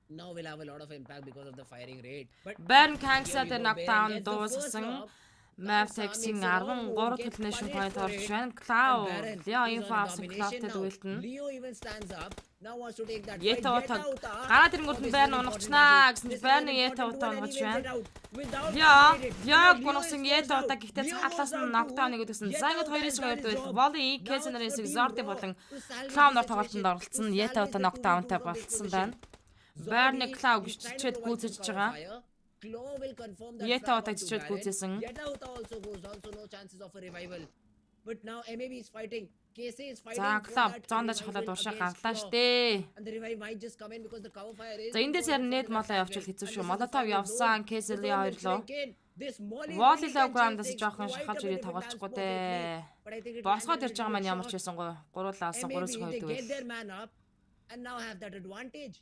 Now will have a lot of impact because of the firing rate. But Baron Kangsa the knockdown дууссан. Mavtex-ийн 13 elimination point орж байна. Cloud Leo info авсан Cloud-тэй дуэлтэн. Leo even stands up. Now wants to take that. Yeta утаа гараад ирэнгүүт нь Baron унагчнаа гэсэн Baron Yeta утаа унгаж байна. Leo гонсон Yeta утаа гэхдээ цаалаас нь knockdown нэгдсэн. За ингээд 2-2 дуэл. Volley Casey нарын Zordi болон Cloud нар тоглолтод оролцсон. Yeta утаа knockdown-тай болцсон байна. Baron Cloud гिचчээд гүйцэж байгаа. Claw will confirm that. Yeta утаа гिचчээд гүйцээсэн. Yeta also goes down, so no chances of a revival. But now MAB is fighting. Casey is fighting. За Cloud зоондаж хахалаад уушаа гарлаа штэ. And the revive might just come in because the cover fire is. За эндээс харин нэт молоо явуул хэцүү шүү. Molotov явсан Casey Leo хоёрлоо. Volley low ground-аас жоохон шахаж ирээ тоглолцохгүй дээ. Босгоод ирж байгаа маань ямар ч байсан гоо. Гуруулаа алсан 3-2 They дуэл. get their man up and now have that advantage.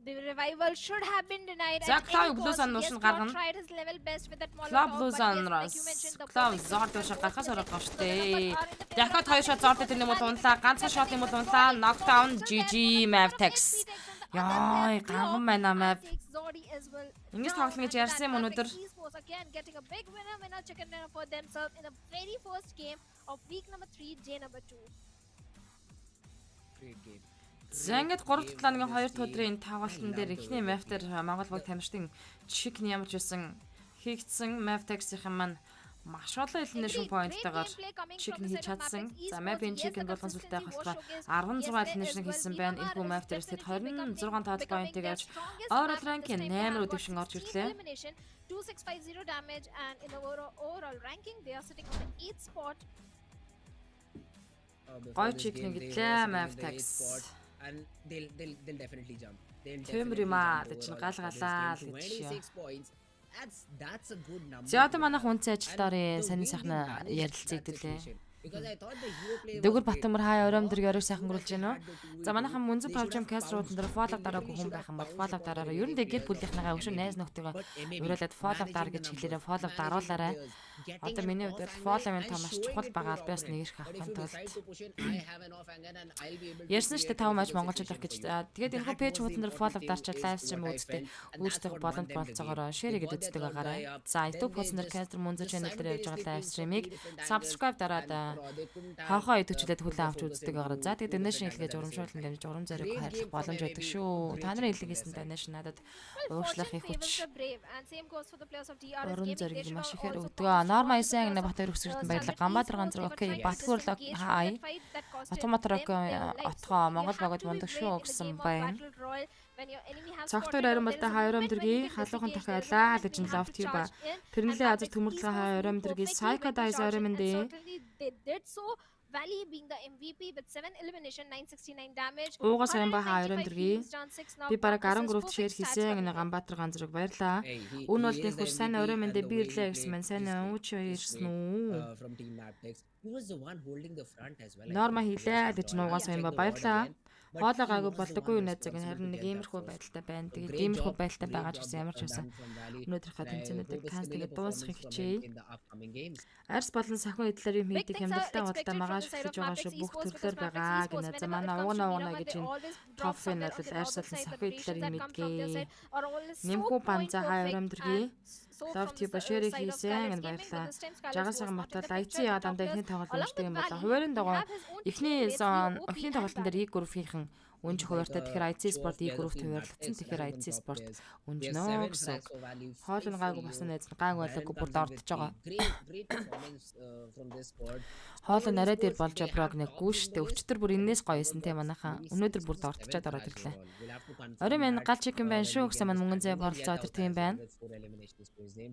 The revival should have been denied. За Cloud Blues-ан нуушин гаргана. Tried his level best with that Cloud Molotov, Blues-ан but yes, like you mentioned, the Cloud perfect Zord system уушаа гарахаас was орох set. штэ. Дахиад 2 шот Zord тэр юм бол унлаа. Ганцхан шот юм бол унлаа. Knockdown GG Mavtex. Яа, ганган байна Mav. Ингэж тоглоно гэж ярьсан юм өнөөдөр. Again getting a big winner chicken dinner for themselves in the very first game of week number 3, day number 2. Great game. За ингээд 3-7-ны 2 өдрийн тоглолтын дээр эхний map дээр Монгол баг тамирчдын жишг нь ямарч байсан хийгдсэн Mavtex-ийн маань маш олон elimination point-тайгаар chicken хийж чадсан. За map-ийн chicken болгон сүлтэй болохоор 16 elimination хийсэн байна. Энэ хүн map дээр 26 total point-ийг авч overall rank-ийн 8 дэвшин орж ирлээ. 2650 damage, and in the overall ranking they are sitting on the 8th spot. Гой chicken гэтлээ Mavtex. And they'll definitely jump. Тэмрэмаа чинь галгалаа л гэж яа. That's a good number. За одоо манайх үнцэн ажилтнаар сонин сайхна ярилцагдэлээ. Дөгөр Батмар хай өрөөмдөр яруу сайхан гөрүүлж байна уу? За манайхан MUNZU PUBG cast руу дээр follow дараагүй хүн байх юм бол follow дараараа. Ер нь гэр бүлийнхнийгаа өшөө найз нөхдөйгөө уриалаад follow дараа гэж хэлээрээ follow даруулаарай. Одоо миний хувьд фолловын тоо маш чухал байгаа албаас нэг их авахын тулд ярьсан шүү дээ 5 матч монголчууд авах гэж. Тэгээд энэ пэйж хуудсан дээр фоллов дарчаад лайв стрим үзтээ өөрсдөө боломж болцоогоор шеэр гэдэг үздэг байгаарай. За YouTube хуудсан дээр Cancer MUNZU channel дээр явж байгаа лайв стримийг subscribe дараад хонхоо идэвхжүүлээд хүлээн авч үздэг байгаарай. За тэгээд donation хэлгээж урамшуулсан дэмж урам зориг хайрлах боломж байдаг шүү. Та нарын хэлгээсэн donation надад уучлахын хүч урам зориг маш ихээр өгдөг. Норма исэн нэг Батбаяр өсгөртөн баярлалаа. Гамбатар ганцраг окей. Батгуурлаг хай. Автоматрак отгоо Монгол багад мундаг шүү гэсэн байна. Цогтор арималтай хаярам дэргийн халуухан дахиалаа гэж нь лофт юу ба. Тэрнэлээ азар төмөрлөгийн хаярам дэргийн Psychodize аримэндээ Valley being the MVP with 7 elimination 969 damage. Ууга сайн ба хаярам дэргийн би бараг 13-т шеэр хийсэн энэ Гамбатар ганцраг баярлаа. Үн бол их хүч сайн аримэндээ би ирлээ гэсэн мэн сайн ууч ирсэн үү. Норма хийлээ гэж нуугаа сайн ба баярлаа. Хоолоо гайгүй болдоггүй найзаг харин нэг иймэрхүү байдалтай байна. Тэгээд иймэрхүү байдалтай байгаа ч гэсэн ямар ч байсан өнөөдрийнхөө тэмцээнүүдийг кастинг дуусгахыг хичээе. Арс болон сахин эдлэр юм хийдэг хямдалтай бодолтой магааш хэлж байгаа шүү бүх төрлөөр байгаа гэнэ. За манай угна гэж энэ тофын бол арс болон сахин эдлэр юм мэдгээ. Нэмхүү банза хаярам дэргийн лофт башэрийг хийсэн энэ баярлаа. Жагасаа мотол IC яа дандаа ихний тоглолт өмчтэй юм болоо. Хуваарийн дагуу эхний тоглолтын дээр E group-ийнхэн үнж хуваартай тэгэхээр IC Sport E group-т хуваарлагдсан. Тэгэхээр IC Sport үнжнөө гэсэн. Хоолн гайгүй басан найз гайг байлаагүй бүр дордож байгаа. Хоолн нарай дээр болж прог нэггүй штэ. Өчтөр бүр энэс гоёсэн те манайхаа. Өнөөдөр бүр дордчаад ороод ирлээ. Орой минь гал чик юм байна шүү гэсэн маань мөнгөн зэ болцоо тэр тийм байна.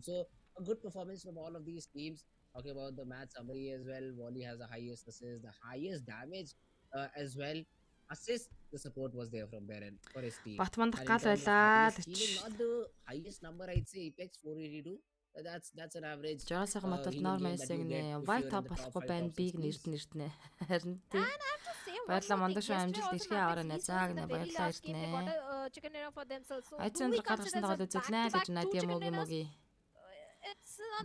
So a good performance from all of these teams. Talking about the match summary as well, Wally has the highest assist, the highest damage as well. Assist, the support was there from their end for his team. Батманд гал байлаа. Not the highest number, I'd say. Apex 482. That's an average. Жагасаа мотод нормалсыг нэ white top болохгүй байна. Биг нэртнэ. Харин тийм. Баярлалаа мандаш амжилт ирхээ аваарай найзаа гэнэ баярлалаа иртнэ. Айцэн гал гарсан дагал үзүүлнэ гэж Надя моги.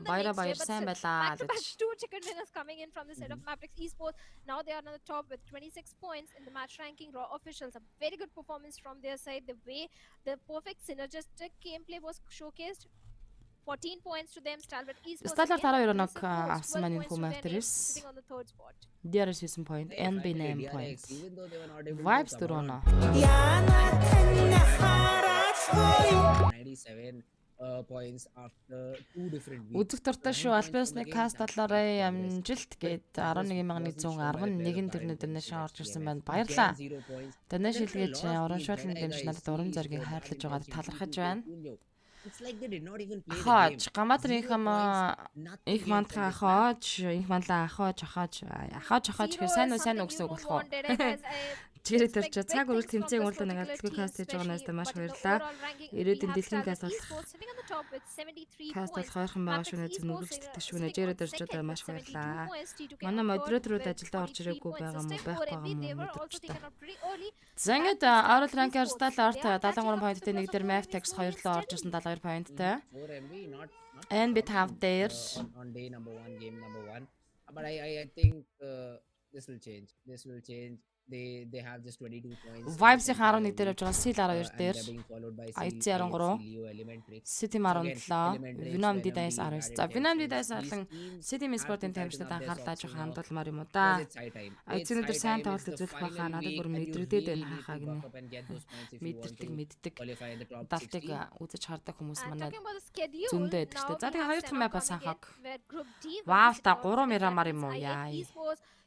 Баяра сайн байлаа гэж. Two chicken dinners coming in from the set of Mavericks Esports. Now they are on the top with 26 points in the match ranking. Raw officials, a very good performance from their side. The way the perfect synergistic gameplay was showcased. 14 points to them. Stalwart Esports. Stalwart тараа өрнөг авсан маань энэ хүмүүст DRS 9 point, NB 8 points. Vibes дөрөөнө. 97 points after two different weeks. Үзэг дуртай шүү. Альбиусны каст талаараа амжилт гээд 11111 төрнөд дэрэшээ орж ирсэн байна. Баярлалаа. Дэнэ шилгээж урамшуулсан дэмж надад урам зориг хайрлаж байгаад талархаж байна. It's like they did not even play Хаач гаматрын их мандха хаач их манлаа хаач гэхээр сайн уу гэсэн үг болох уу? Чигээр төрч цаг үрэл тэмцээн урлаа нэг алдлгүй каст хийж байгаа наастай маш баярлалаа. Ирээдүйн дэлхийн каст болох каст болох ойрхон байгаа шүү нэ зүнүүлждэг шүү нэ жигээр төрч одоо маш баярлалаа. Манай модераторууд ажилдаа орж ирээгүй байгаа мó мэдэрчтэй. За ингээд Oral Ranker Stalwart 73 поинттэй нэг дээр Mavtex 2 лөө орж ирсэн 72 поинттэй. And bit half there on day number 1, game number 1. But I think this will change. They have just 22 points. Vibes-ийн 11 дээр явж байгаа Seal 12 дээр IC 13 City 17 Venom Dice 19. За Venom Dice болон City Sport-ын тамирчдад анхаарлаа жоох хандуулмаар юм уу да. IC-нэр дээр сайн тоглолт үзүүлэх байхаа надад бүр мэдрэгдээд байна хахаа гинэ. Мэддэг. Далтыг үзэж хардаг хүмүүс манай зөндөө байдаг шүү дээ. За тэгээ хоёр дахь мap бас анхаг. Вау та 3 мирамаар юм уу яа.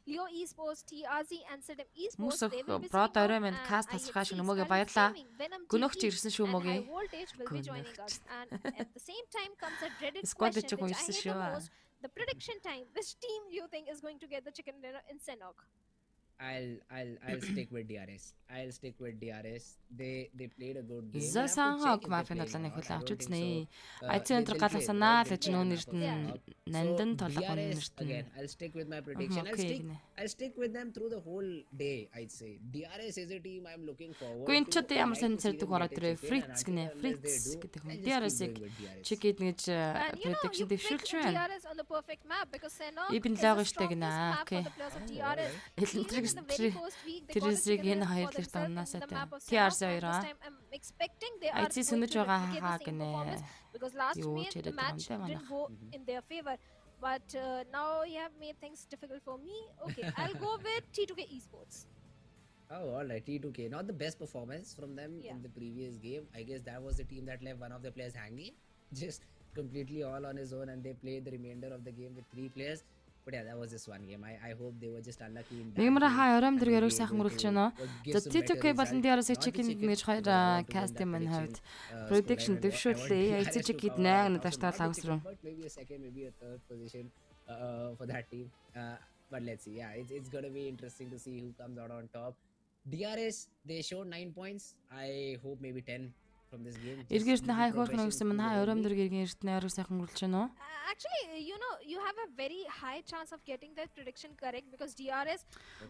Leo Esports, TRZ and Sedem Esports. Мусах брод орой минь каст тасрахаа шиг нөмөөгөө баярлаа. Гөнөгч ирсэн шүү мөгийн. And at the same time comes a dreaded Squad question чиг which I ирсэн hate шүү. the most. The prediction time. Which team do you think is going to get the chicken dinner in Senok? I'll stick with DRS. They played a good game. Засанхаг мафинал нэг хөл авч үзнэ. Айцэн өндөр галасанаа л гэж нүүн эрдэн Нандан So толгон DRS нэртэн. again. I'll stick with my prediction. Okay. I'll stick with them through the whole day. I'd say DRS is a team I'm looking forward Гүн to. чод I ямар like сайн to see зэрдэг them ороод get a ирээ. chip in, and Fritz until гинэ. and unless they Fritz do, гэдэг хүн. I'll just keep DRS-ыг going with DRS. чигээд нэгж And you know, prediction you picked дэвшүүлж байна. DRS on the perfect map because Senok Ibn is the Lagos strongest гинэ. map for Okay. the players of DRS. Элэн Even in the very first week, they got a Тэрсийг chicken энэ win хоёр for лэрт themselves унасаа in the map of TRS Senok. And хоёроо. this time, I'm expecting they are Айцыг going сүнэж to байгаа replicate хаа the same гинэ. performance because last Юу May ч the яриад match байгаа юм didn't даа go in their favor. But now you have made things difficult for me. Okay, I'll go with T2K Esports. Oh, all right, T2K. Not the best performance from them Yeah. in the previous game. I guess that was the team that left one of the players hanging, just completely all on his own, and they played the remainder of the game with 3 players. But yeah, that was just one game. I hope they were just unlucky in that Мигмара game, хаа ором and дэр they'll яриг be сайхан able мөрөлж to, байна. give За some better TTK болон result. DRS Not the chicken chicken, гэж хоёр because I want to win кастим that мань prediction, хувьд scoreline, prediction and I want дэвшүүлээ. DRS Айцыг to чигэд cover найг that надаш also. та Not the лагсруу. chicken, but maybe a second, maybe a third position for that team. But let's see. Yeah, it's gonna be interesting to see who comes out on top. DRS, they showed 9 points. I hope maybe 10 from this game. Just Эргээрт нь good хай хөөх progression гэсэн мань through the хай whole ором week. дэр гэргийн эрт найруу сайхан мөрөлж байна уу? Actually, you know, you have a very high chance of getting that prediction correct because DRS,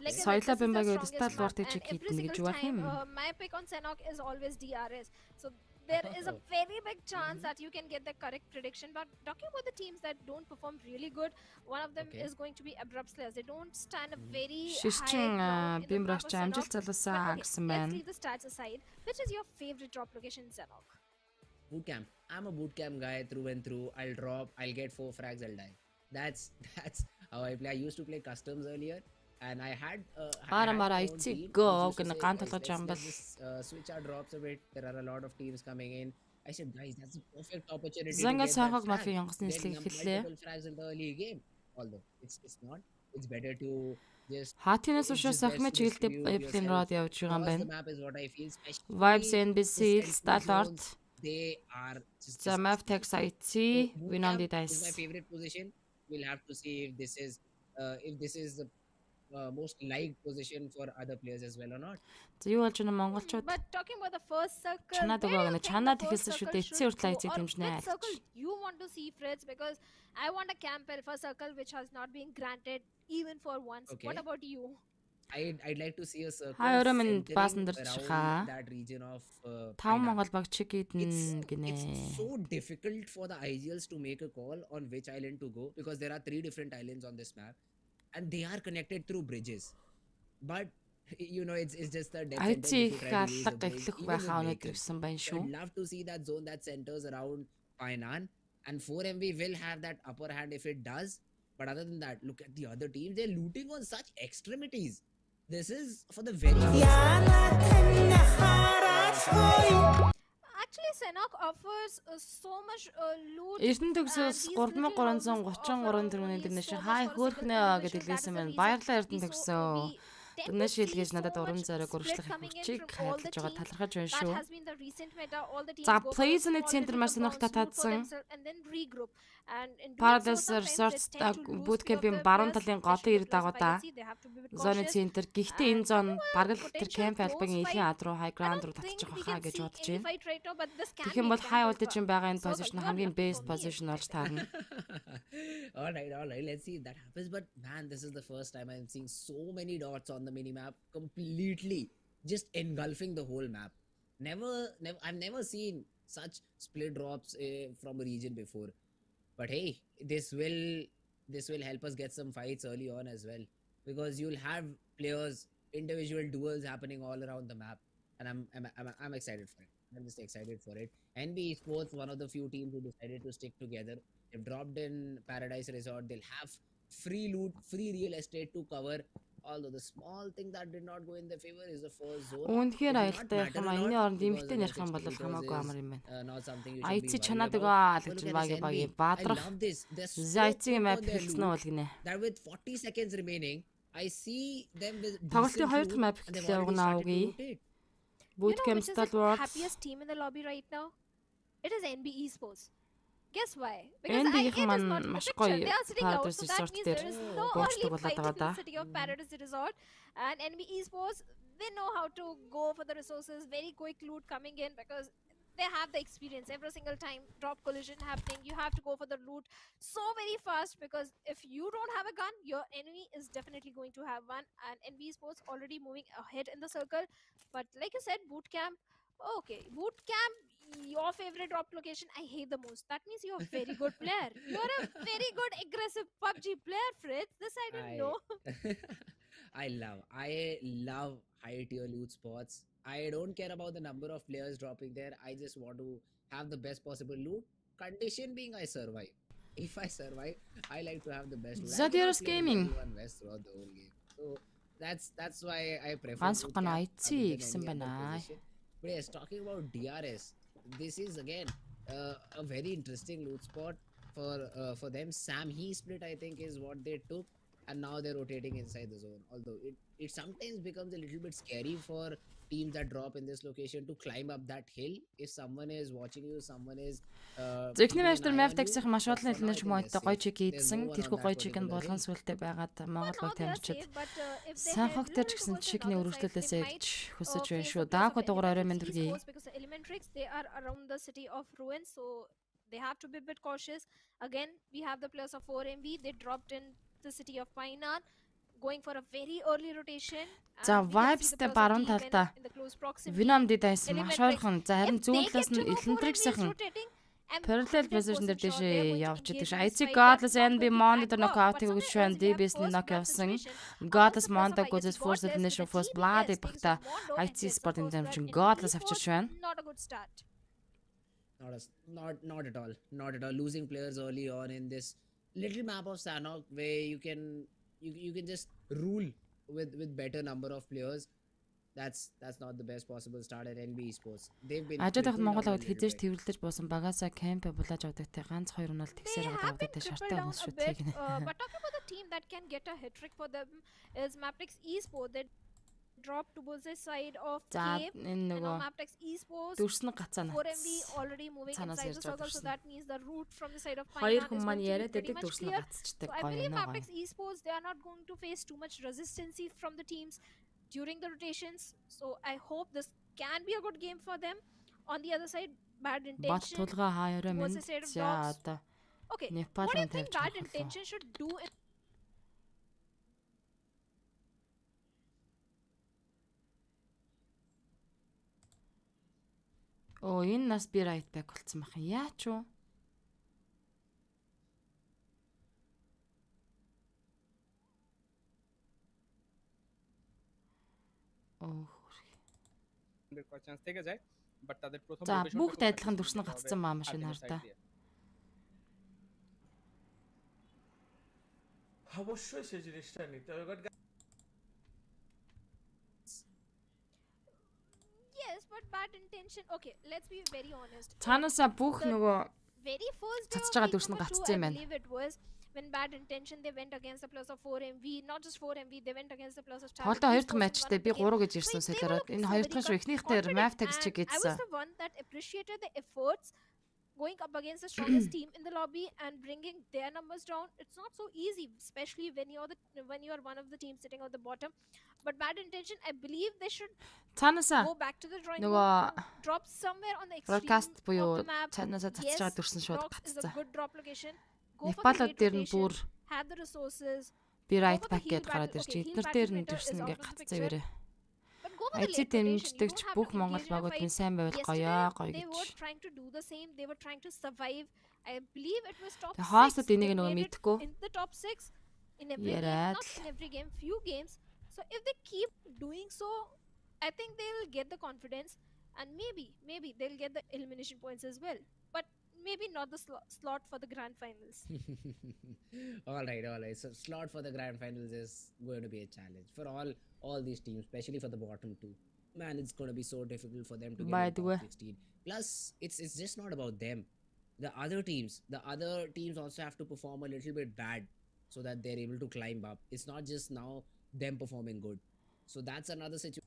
like I said, Соёлоо this is the бэмбэгээ strongest дистал map, дууртай and чиг every хийднэ гэж single байх юм. time, my pick on Senok is always DRS. So there is a very big chance that you can get the correct prediction. But talking about the teams that don't perform really good, one of them Okay. is going to be Abrupt Slayers. They don't stand a very high Шишчин ground in the map бимрагч of Senok. амжилт залуусаа But okay, гэсэн let's байна. leave the stats aside. Which is your favorite drop location in Senok? Bootcamp. I'm a bootcamp guy through and through. I'll drop. I'll get 4 frags. I'll die. That's how I play. I used to play customs earlier, and I had. Para my mara own айцыг team, go which used to гэнэ say, гаан "Guys, толгож юм бол let's just switch our drops a bit. There are a lot of teams coming in." I said, guys, that's a perfect opportunity to Зангад get that сайхаг frag. мафи янгасны Get эслэг эхэллээ. multiple frags in the early game. Although it's not. It's better to just. Хатинаас It's уушаа just best сахмын to чиглэлтэй distribute Эплин yourself род явж байгаа юм across the байна. map is what I feel. Vibes Especially NBC, the central Stalart. zones, they are just За Map Tech IC, so win on the bootcamp is my dice. favorite position. We'll have to see if this is the most liked position for other players as well or not. За юу болж байна монголчууд? But talking about the first circle, Чанаад where do you өгөөгнө. think Чанаад the first ихэлсэн шүү circle дээ. should Эцсийн уртлаа go? эцэг Or дэмжнэ. which circle you want to see, Fritz? Because I want a Campbell first circle which has not been granted even for once. Okay. What about you? I'd like to see a circle Хай өрөө минь centering баасан дэрч around хаа. that region of 5 Painan. монгол баг чиг хийдэн It's гинэ. so difficult for the IGLs to make a call on which island to go because there are 3 different islands on this map and they are connected through bridges. But you know, it's just a dead sentence Айцыг if you try to use a аллах bridge, эхлэх even байх with өнөдөр vehicles. гэсэн байна So шүү. I'd love to see that zone that centers around Painan, and 4MV will have that upper hand if it does. But other than that, look at the other teams. They're looting on such extremities. This is for the very Actually, Senok offers so much loot. Эрдэнэ and төгсөөс these little houses 3333 төгрөгийн offer дэрнэш so much хай for a хөөхнө single гэж position. хэлсэн That байна. is the Баярлалаа reason Эрдэнэ we төгсөө. tend Өнөө to see шилгээж so надад уран much зориг split урагшлах coming in хүчийг from all the хайрлаж байгаа teams. талархаж байна That шүү. has been the recent meta. All the teams За, go for a Plays-ны small центр little маш сонирхолтой compounds, loot for таацсан. themselves, and then regroup. And in doing so, Paradise sometimes they Resorts tend to lose few of bootcamp-ийн their баруун players, талын especially голын the ир players of дагуудаа IGC. They have to be a bit зоны cautious. центр. Гэхдээ энэ And зон talking about бараг л тэр potential кемп албагийн close эхийн fight, ад руу хай I граунд don't руу татчих think we хаа can гэж see бодож any байна. fight right now, but this can Тэгэх юм be бол хай example удаж for байгаа энэ Circle. позишн You are хамгийн lucky best for me, position болж especially. таарна. all right. Let's see if that happens. But man, this is the first time I'm seeing so many dots on the minimap completely just engulfing the whole map. I've never seen such split drops from a region before. But hey, this will help us get some fights early on as well because you'll have players, individual duels happening all around the map, and I'm excited for it. I'm just excited for it. NB Esports, one of the few teams who decided to stick together. They've dropped in Paradise Resort. They'll have free loot, free real estate to cover. Although the small thing that did not go in their favor is the first zone. Үнэхээр It will not аюултай matter юм a аа. lot Энэний оронд because эмхтэй the ярих юм бол message хамаагүй creators амар юм is, байна. not something you should Айцыг be worried чанаад about. байгаа л But гэж look at багийн this багийн NB. I баадрах. love this. They're so Зайцыг quick мап on their хэлсэн үү loot гинэ. that with 40 seconds remaining, I see them with Тоглолтын decent хоёр loot дахь map and they've хэлээ already угнаа started to үгүй. rotate. Bootcamp Which is the Stalwarts. happiest team in the lobby right now? It is NB Esports. Guess why? Because NB-ийн it is маань not in the маш picture. гоё They are sitting out, Paradise so that Resort means дээр there is no буучдаг early болоод fight байгаа in да. the city of Paradise Resort. And NB Esports, they know how to go for the resources, very quick loot coming in because they have the experience. Every single time drop collision happening, you have to go for the loot so very fast, because if you don't have a gun, your enemy is definitely going to have one. And NB Sports already moving ahead in the circle. But like you said, boot camp. Okay, boot camp, your favorite drop location, I hate the most. That means you're a very good player. You're a very good aggressive PUBG player, Fritz. This I didn't know. I love high tier loot spots. I don't care about the number of players dropping there. I just want to have the best possible loot. Condition being I survive. If I survive, I like to have the best loot. Zadios Gaming. West throughout the whole game. So that's why I prefer Ганц boot гана camp айци other than гэсэн any other байна. position. But yes, talking about DRS, this is again a very interesting loot spot for them. Sam he split, I think, is what they took, and now they're rotating inside the zone. Although it sometimes becomes a little bit scary for teams that drop in this location to climb up that hill. If someone is watching you, someone is Зөвхөн keeping an мэштер eye map on tagсах you, маш but олон for now, I хэлнэж think модтой they're гоё safe. чиг There's хийдсэн. no one on Тэрхүү that гоё чиг нь particular болгон hill. сүлтэй байгаад For Монгол now баг they are тамирчид safe, but if they сайн head хогтой ч little гэсэн towards the чигний northern side, they өргөжлөлөөсэй might гэж хүсэж байна face шүү. the place Даахгүй of дугаараараа Elementrix мэндэргий. esports, because the Elementrix, they are around the city of ruins, so they have to be a bit cautious. Again, we have the players of 4MV. They dropped in the city of Painan, going for a very early rotation. За And we can see vibes the та players of баруун T-Ven талдаа in the close proximity. Venom дайсан маш Elementrix. ойрхон. За харин If зүүн they талаас get to нь know 4MV is Элэнтриксийн rotating, I'm parallel 100% position дээр sure they're дэшээ going to явж engage идэж. in this IC fight. Godless They're not NB going to Mondo back дээр off, knock but out somewhere гэж else байна. we have DBS-ний first knock blood явсан. situation amongst Godless the players Mondo of гүзэс IGT force Godless, elimination with the force TBS блаад takes ипахта Mondo and IC takes the Sport-ын first blood дамжин in Godless esports. авчирч байна. Not a good start. Not at all. Not at all. Losing players early on in this little map of Sanhok, where you can just rule with better number of players. That's not the best possible start at NB Esports. They've been Ажид crippled ахад Монгол down a аваад little хизээж bit. тэрвэрлэж буусан багаасаа кемп булааж авдагтай ганц хоёр нь бол They тэгсээр have аваад been авдагтай crippled шартай down хүмүүс a шүү bit, тийм. but talking about the team that can get a hat-trick for them is Maptex Esports. They dropped towards the side of За Cave, энэ and now нөгөө Maptex Esports, дүрснэг гацаа 4MV нац. already moving Цаанаас inside the ярьж байгаа circle, so дүрснэг. that means the route from the side of Хоёр Painan хүн is маань going to be яриад pretty байдаг much дүрснэг clear. гацчдаг So I гоё believe нэ гоё. Maptex Esports, they are not going to face too much resistance from the teams during the rotations. So I hope this can be a good game for them. On the other side, Bad Бат Intention тулгаа хаяараа was минь. a set of За dogs. одоо Okay, Непал what do you руу think тавьж Bad байгаа. Intention should do in Оо энэ нас би right back болцсон байх юм. Яач вэ? Оо. চান্স থেকে যায় বাট তাদের প্রথম За রোটেশনটা бүгд адилхан дүрснэг гацсан маа машин хартаа. অবশ্যই সেই জিনিসটা নিতে হবে but Yes, but Bad Intention. Okay, let's be very honest. Цаанаасаа бүх нөгөө Very first day Цацж of байгаа week дүрснэг number 2, гацсан юм I байна. believe it was, when Bad Intention they went against the players of 4MV, not just 4MV, they went against the players of Charlie. Хоолтой хоёр дахь матчтай би 3 гэж ирсэн солиороод энэ хоёр дахь шүү эхнийхтэр map text чиг I was хийсэн. the one that appreciated the efforts going up against the strongest team in the lobby and bringing their numbers down. It's not so easy, especially when you are one of the teams sitting at the bottom. But Bad Intention, I believe they should Цаанаасаа go back to the drawing нөгөө board, drop somewhere on the extreme broadcast of буюу the map. цаанаасаа цацж Yes, байгаа дүрсэн шууд Rocks is a гацсан. good drop location. Go for the Непалууд late дээр нь rotation, бүр have the resources. би right for the back heal гэдээ гараад battle. ирж Okay, heal эднэр дээр нь battle дүрсэн is ингээ out of the гацсан picture. өрөө. But go for the IC late rotation. You дэмждэгч don't have бүх to Монгол engage in a багууд fight. нь сайн байвал гоё Yesterday, гоё they were гэж. trying to do the same. They were trying to survive. I believe it was top 6. Хоостод энийг They нөгөө made it мэдгүй. in the top 6 in every game, Яриад not in every game, few games. So if they keep doing so, I think they'll get the confidence, and maybe they'll get the elimination points as well. But maybe not the slot for the grand finals. all right. So slot for the grand finals is going to be a challenge for all these teams, especially for the bottom two. Man, it's going to be so difficult for them to get By in the top way. 16. Plus, it's just not about them. The other teams also have to perform a little bit bad so that they're able to climb up. It's not just now them performing good. So that's another situation.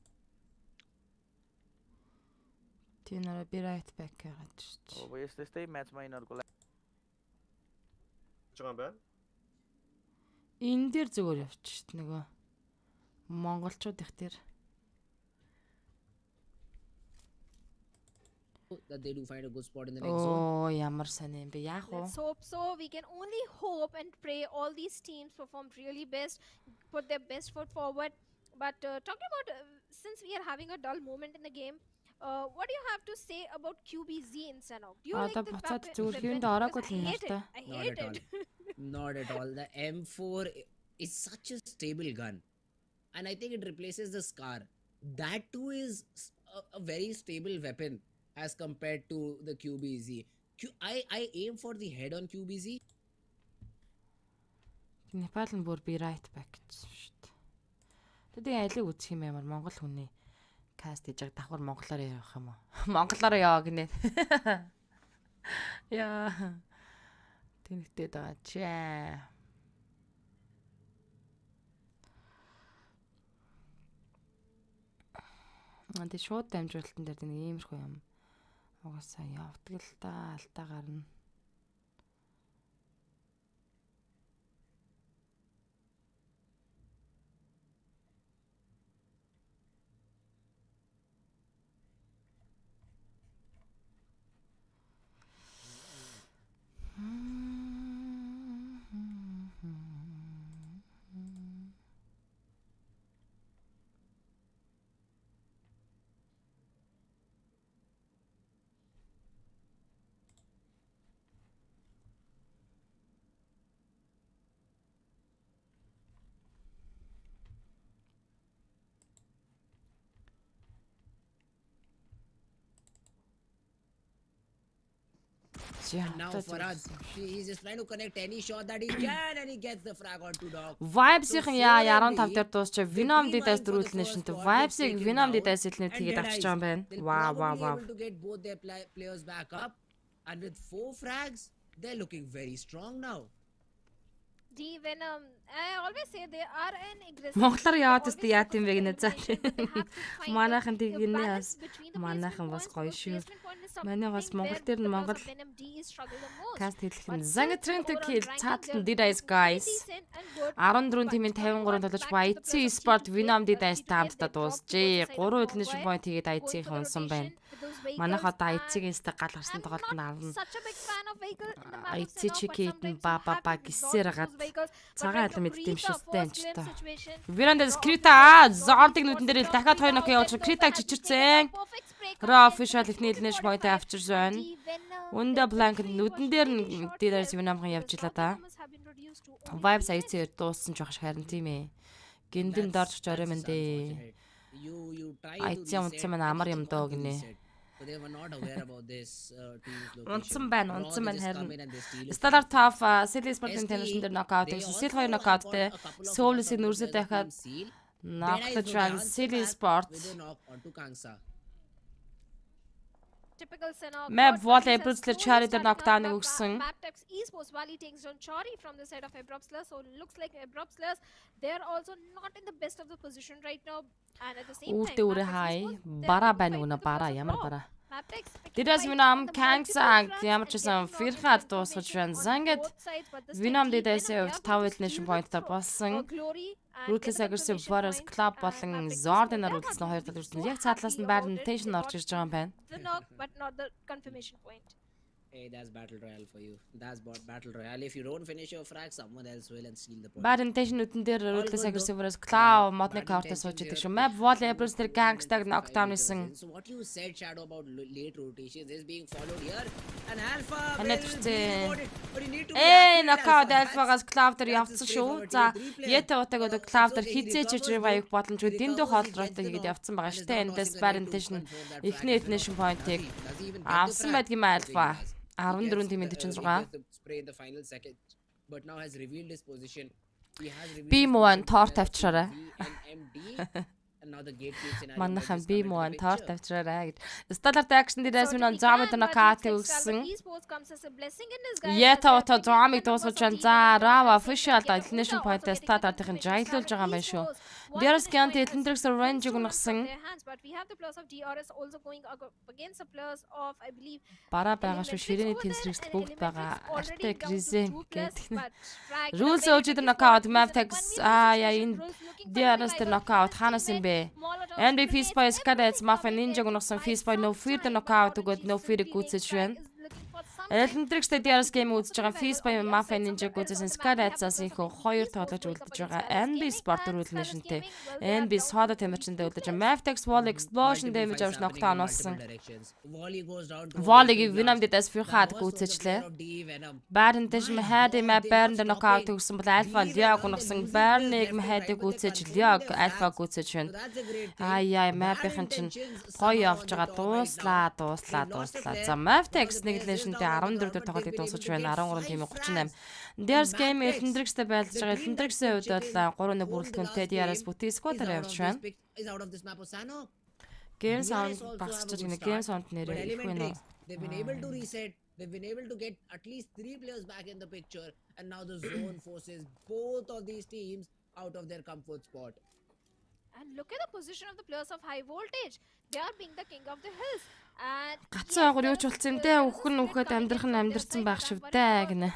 Тинараа би right back гэж. अब यस्तै म्याचमा यिनीहरूको लागि байгаа юм байна. Энэ дээр зүгээр явчих нөгөө монголчууд их тэр that they do find a good spot in the next zone. Оо ямар сайн юм бэ яах вэ? Let's hope so. We can only hope and pray all these teams perform really best, put their best foot forward. But talking about, since we are having a dull moment in the game, what do you have to say about QBZ in Senok? Do you like Одоо the буцаад weapon? зүрхийн Because дорог I бол hate it. нартай. I Not hate at all. it. Not at all. The M4 is such a stable gun, and I think it replaces the Scar. That too is a very stable weapon as compared to the QBZ. I aim for the head on QBZ. Непал нь бүр би right back гэсэн шүү дээ. Тэгээд алиг үзэх юм ямар Монгол хүний каст хийж байгаа давхар монголоор явах юм уу? Монголоор яваа гинэ. Яа. Тэнэгтэй байгаа чи. Тэ шууд дамжуулалтан дээр нэг иймэрхүү юм. Угаасаа явдаг л та алтаа гарна. And now Farad, he's just trying to connect any shot that he can, and he gets the frag onto dog. Vibes-ийн яа 15 дээр дуусчаа Venom D-дээс дөрүүлнэ шинтэй. Vibes-ийг Venom D-дээс илнэ тэгээд авчиж байгаа юм байна. Wow wow wow. Able to get both their players back up, and with 4 frags, they're looking very strong now. Venom, I always say they are an aggressive. Монголоор яваад тест яат юм бэ гэнэ заа. Манайхан тэгнэ бас манайхан бас гоё шүү. Манай бас Монгол дээр нь Монгол каст хэлэх нь Zangatrent kill цааталт did ice guys 14 тимийн 53 толож IC Sport Venom D-дээс таамттай дуусжээ. 3 elimination point хийгээд IC-ийн унсан байна. Манайх одоо IC-ийн сте гал гарсан тоглолт нь авна. IC чекэт нь ба гисээр гад цагаан аль мэддэм шистэй энэ ч та. Venom-дээс Krita зордыг нүдэн дээр л дахиад 2 нок явуулж Krita чичирсэн. Ра official ихний elimination point авчирсан. Үндэ blank нүдэн дээр нь дээрээс Venom-хан явж илаа та. Vibes IC-ээр дууссан ч багш харин тийм ээ. Гиндэн дорч жорой мэн дээ. IC унцсан мань амар юм доо гинэ. They were not aware about this team's Унцсан байна харин. Stellar Top City Sport-ын тэнэсэн дээр knockout гэсэн. Сэл 2 knockout-тэй. Soul-ийг нүрсэд дахиад knock the Dragon City Sport. Typical Senok. Map volley Bruce Chari дээр knockdown өгсөн. Maptex Esports Valley takes down Chari from the side of Abruptslur. So looks like Abruptslur, they're also not in the best of the position right now. And at the same time, Үүртээ үрэ хай. Бара байна уу бара ямар бара. Maptex Дээрээс Venom Kangsa ямар ч гэсэн Firhad дуусгаж байна. Zanged Venom D-дээс 5 elimination point-аар болсон. Ruthless Aggressive Warriors Club болон Zord-аар үлдсэн 2 талд үрсэн. Яг цаатлаас нь байрны tension орж ирж байгаа юм байна. the knock, but not the confirmation point. Hey, that's battle royale for you. That's battle royale. If you don't finish your frag, someone else will and steal the point. Байрны tension нүдэн дээр Ruthless Aggressive Warriors Club модны картаа сууж идэг шүү. Map volley Bruce тэр Gangstag knockdown исэн. So what you said, Shadow, about late rotations is being followed here. And Alpha Анаа will тэгтээ. be rewarded, but you need to Knockout Alpha-гаас Club дээр явцсан шүү. За, Yeta утаг одоо Club дээр хизээж иж баяг боломжгүй дэндүү хоолроотой хийгээд явцсан байгаа шүү. Эндээс байрны tension эхний elimination point-ыг авсан байдгийн Alpha 14 тимийн 46. But now has revealed his position. He has revealed Би муун тоор тавьчаарай. and now the gate keeps in Манайхан би муун тоор тавьчаарай гэж. Stellar Action дээрээс минь Zomid knockout өгсөн. Esports comes as a blessing in disguise. Yeta утаа Zomid дуусгаж байна. За, Rava official elimination point-ээс Stellar-ийн жайлуулж байгаа юм байна шүү. DRS can take Intrix range гонсон. But we have the players of DRS also going against the players of, I believe, Бараа байгаа шүү ширээний тэнцрэгт бүгд байгаа. Artec Rizem гэдэг. Rules өөж идэр knockout map tags яа энэ DRS дээр knockout ханаас юм бэ? MVP Spice Cadets Mafia Ninja гонсон Feast by No Fear дээр knockout өгөөд No Fear гүйцэж байна. Электриктэй DRS game үзэж байгаа Feast by Mafia Ninja гүйцсэн Cadets-аас их хоёр тоглож үлдэж байгаа. NB Sport рүүлнэшнтэй. NB Soda тэмэрчэндээ үлдэж байгаа. Maftex Wall Explosion damage авч knockdown болсон. Volley Venom дэс фюхад гүйцэжлээ. Baron-дэш Mahadi map Baron дээр knockout өгсөн бол Alpha Liag гонсон Baron-ыг Mahadi гүйцэж Liag Alpha гүйцэж байна. Яа map-ийн чинь гоё явж байгаа. Дууслаа. За Maftex нэг лэшнтэй 14 дэх тоглолтыг дуусгаж байна. 13-38. DRS game Electrix-тэй байлж байгаа. Electrix-ийн хувьд бол 3-1 бүрэлдэхүүнтэй DRS бүтээ squad-аар явж байна. Game sound багсаж байгаа. Game sound нэрээ их байна уу? They've been able to reset. They've been able to get at least 3 players back in the picture, and now the zone forces both of these teams out of their comfort spot. And look at the position of the players of high voltage. They are being the king of the hills. Гацсан агуур юу ч болцсон те үхэхэд амьдрсан байх шүү дээ гинэ.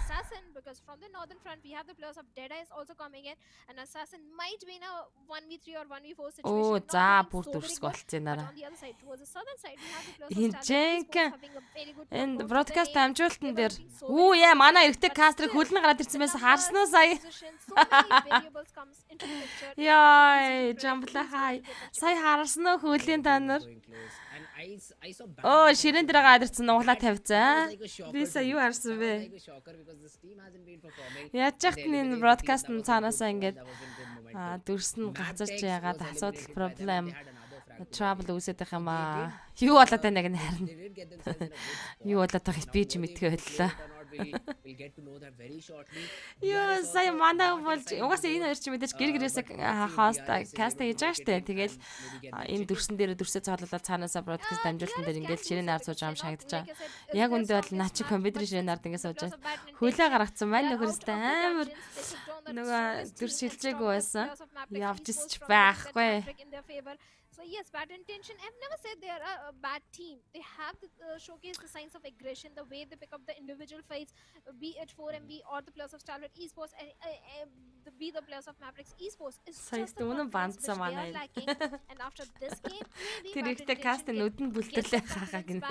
Because from the northern front we have the players of Deadeye is also coming in, and Assassin might be in a 1v3 or 1v4 situation. Оо за бүр дүрсг болцсон нараа. On the other side, towards the southern side, we have the players of Talent having a very good and broadcast амжилтан дээр үү яа манай эрэгтэй кастрыг хөлн гараад ирсэн байсан харсан уу сая? Яа жамбла хай. Сая харсан уу хөлийн та нар? Оо ширээн дээр гадарсан нуглаа тавьцаа. Би сая юу харсан бэ? Яаж ч энэ broadcast нь цаанаасаа ингээд дүрс нь гацарч яагаад асуудал проблем trouble үүсэж байгаа юм аа. Юу болоод байна гэнэ харин. Юу болоод байгааг би ч мэдгүй байлаа. Яа сая манай болж угаасаа энэ хоёр ч мэдээж гэр гэрээсээ хост каст хийж байгаа штэ. Тэгэл энэ дүрсэн дээр дүрсээ цоололоо цаанаасаа broadcast дамжуулалтан дээр ингээд ширээн нар сууж байгаа юм шагнаж байгаа. Яг үндэ бол наа чи компьютерийн ширээн нард ингээд сууж байгаа. Хөлөө гаргацсан маань нөхөрстэй амар нөгөө дүрс шилжээгүй байсан. Явж исч байхгүй. So yes, bad intention. I've never said they are a bad team. They have showcased the signs of aggression, the way they pick up the individual fights, be it 4MV or the players of Starlight Esports, be the players of Mavericks Esports. It's just the confidence which they are lacking. And after this game, maybe bad intention gets back and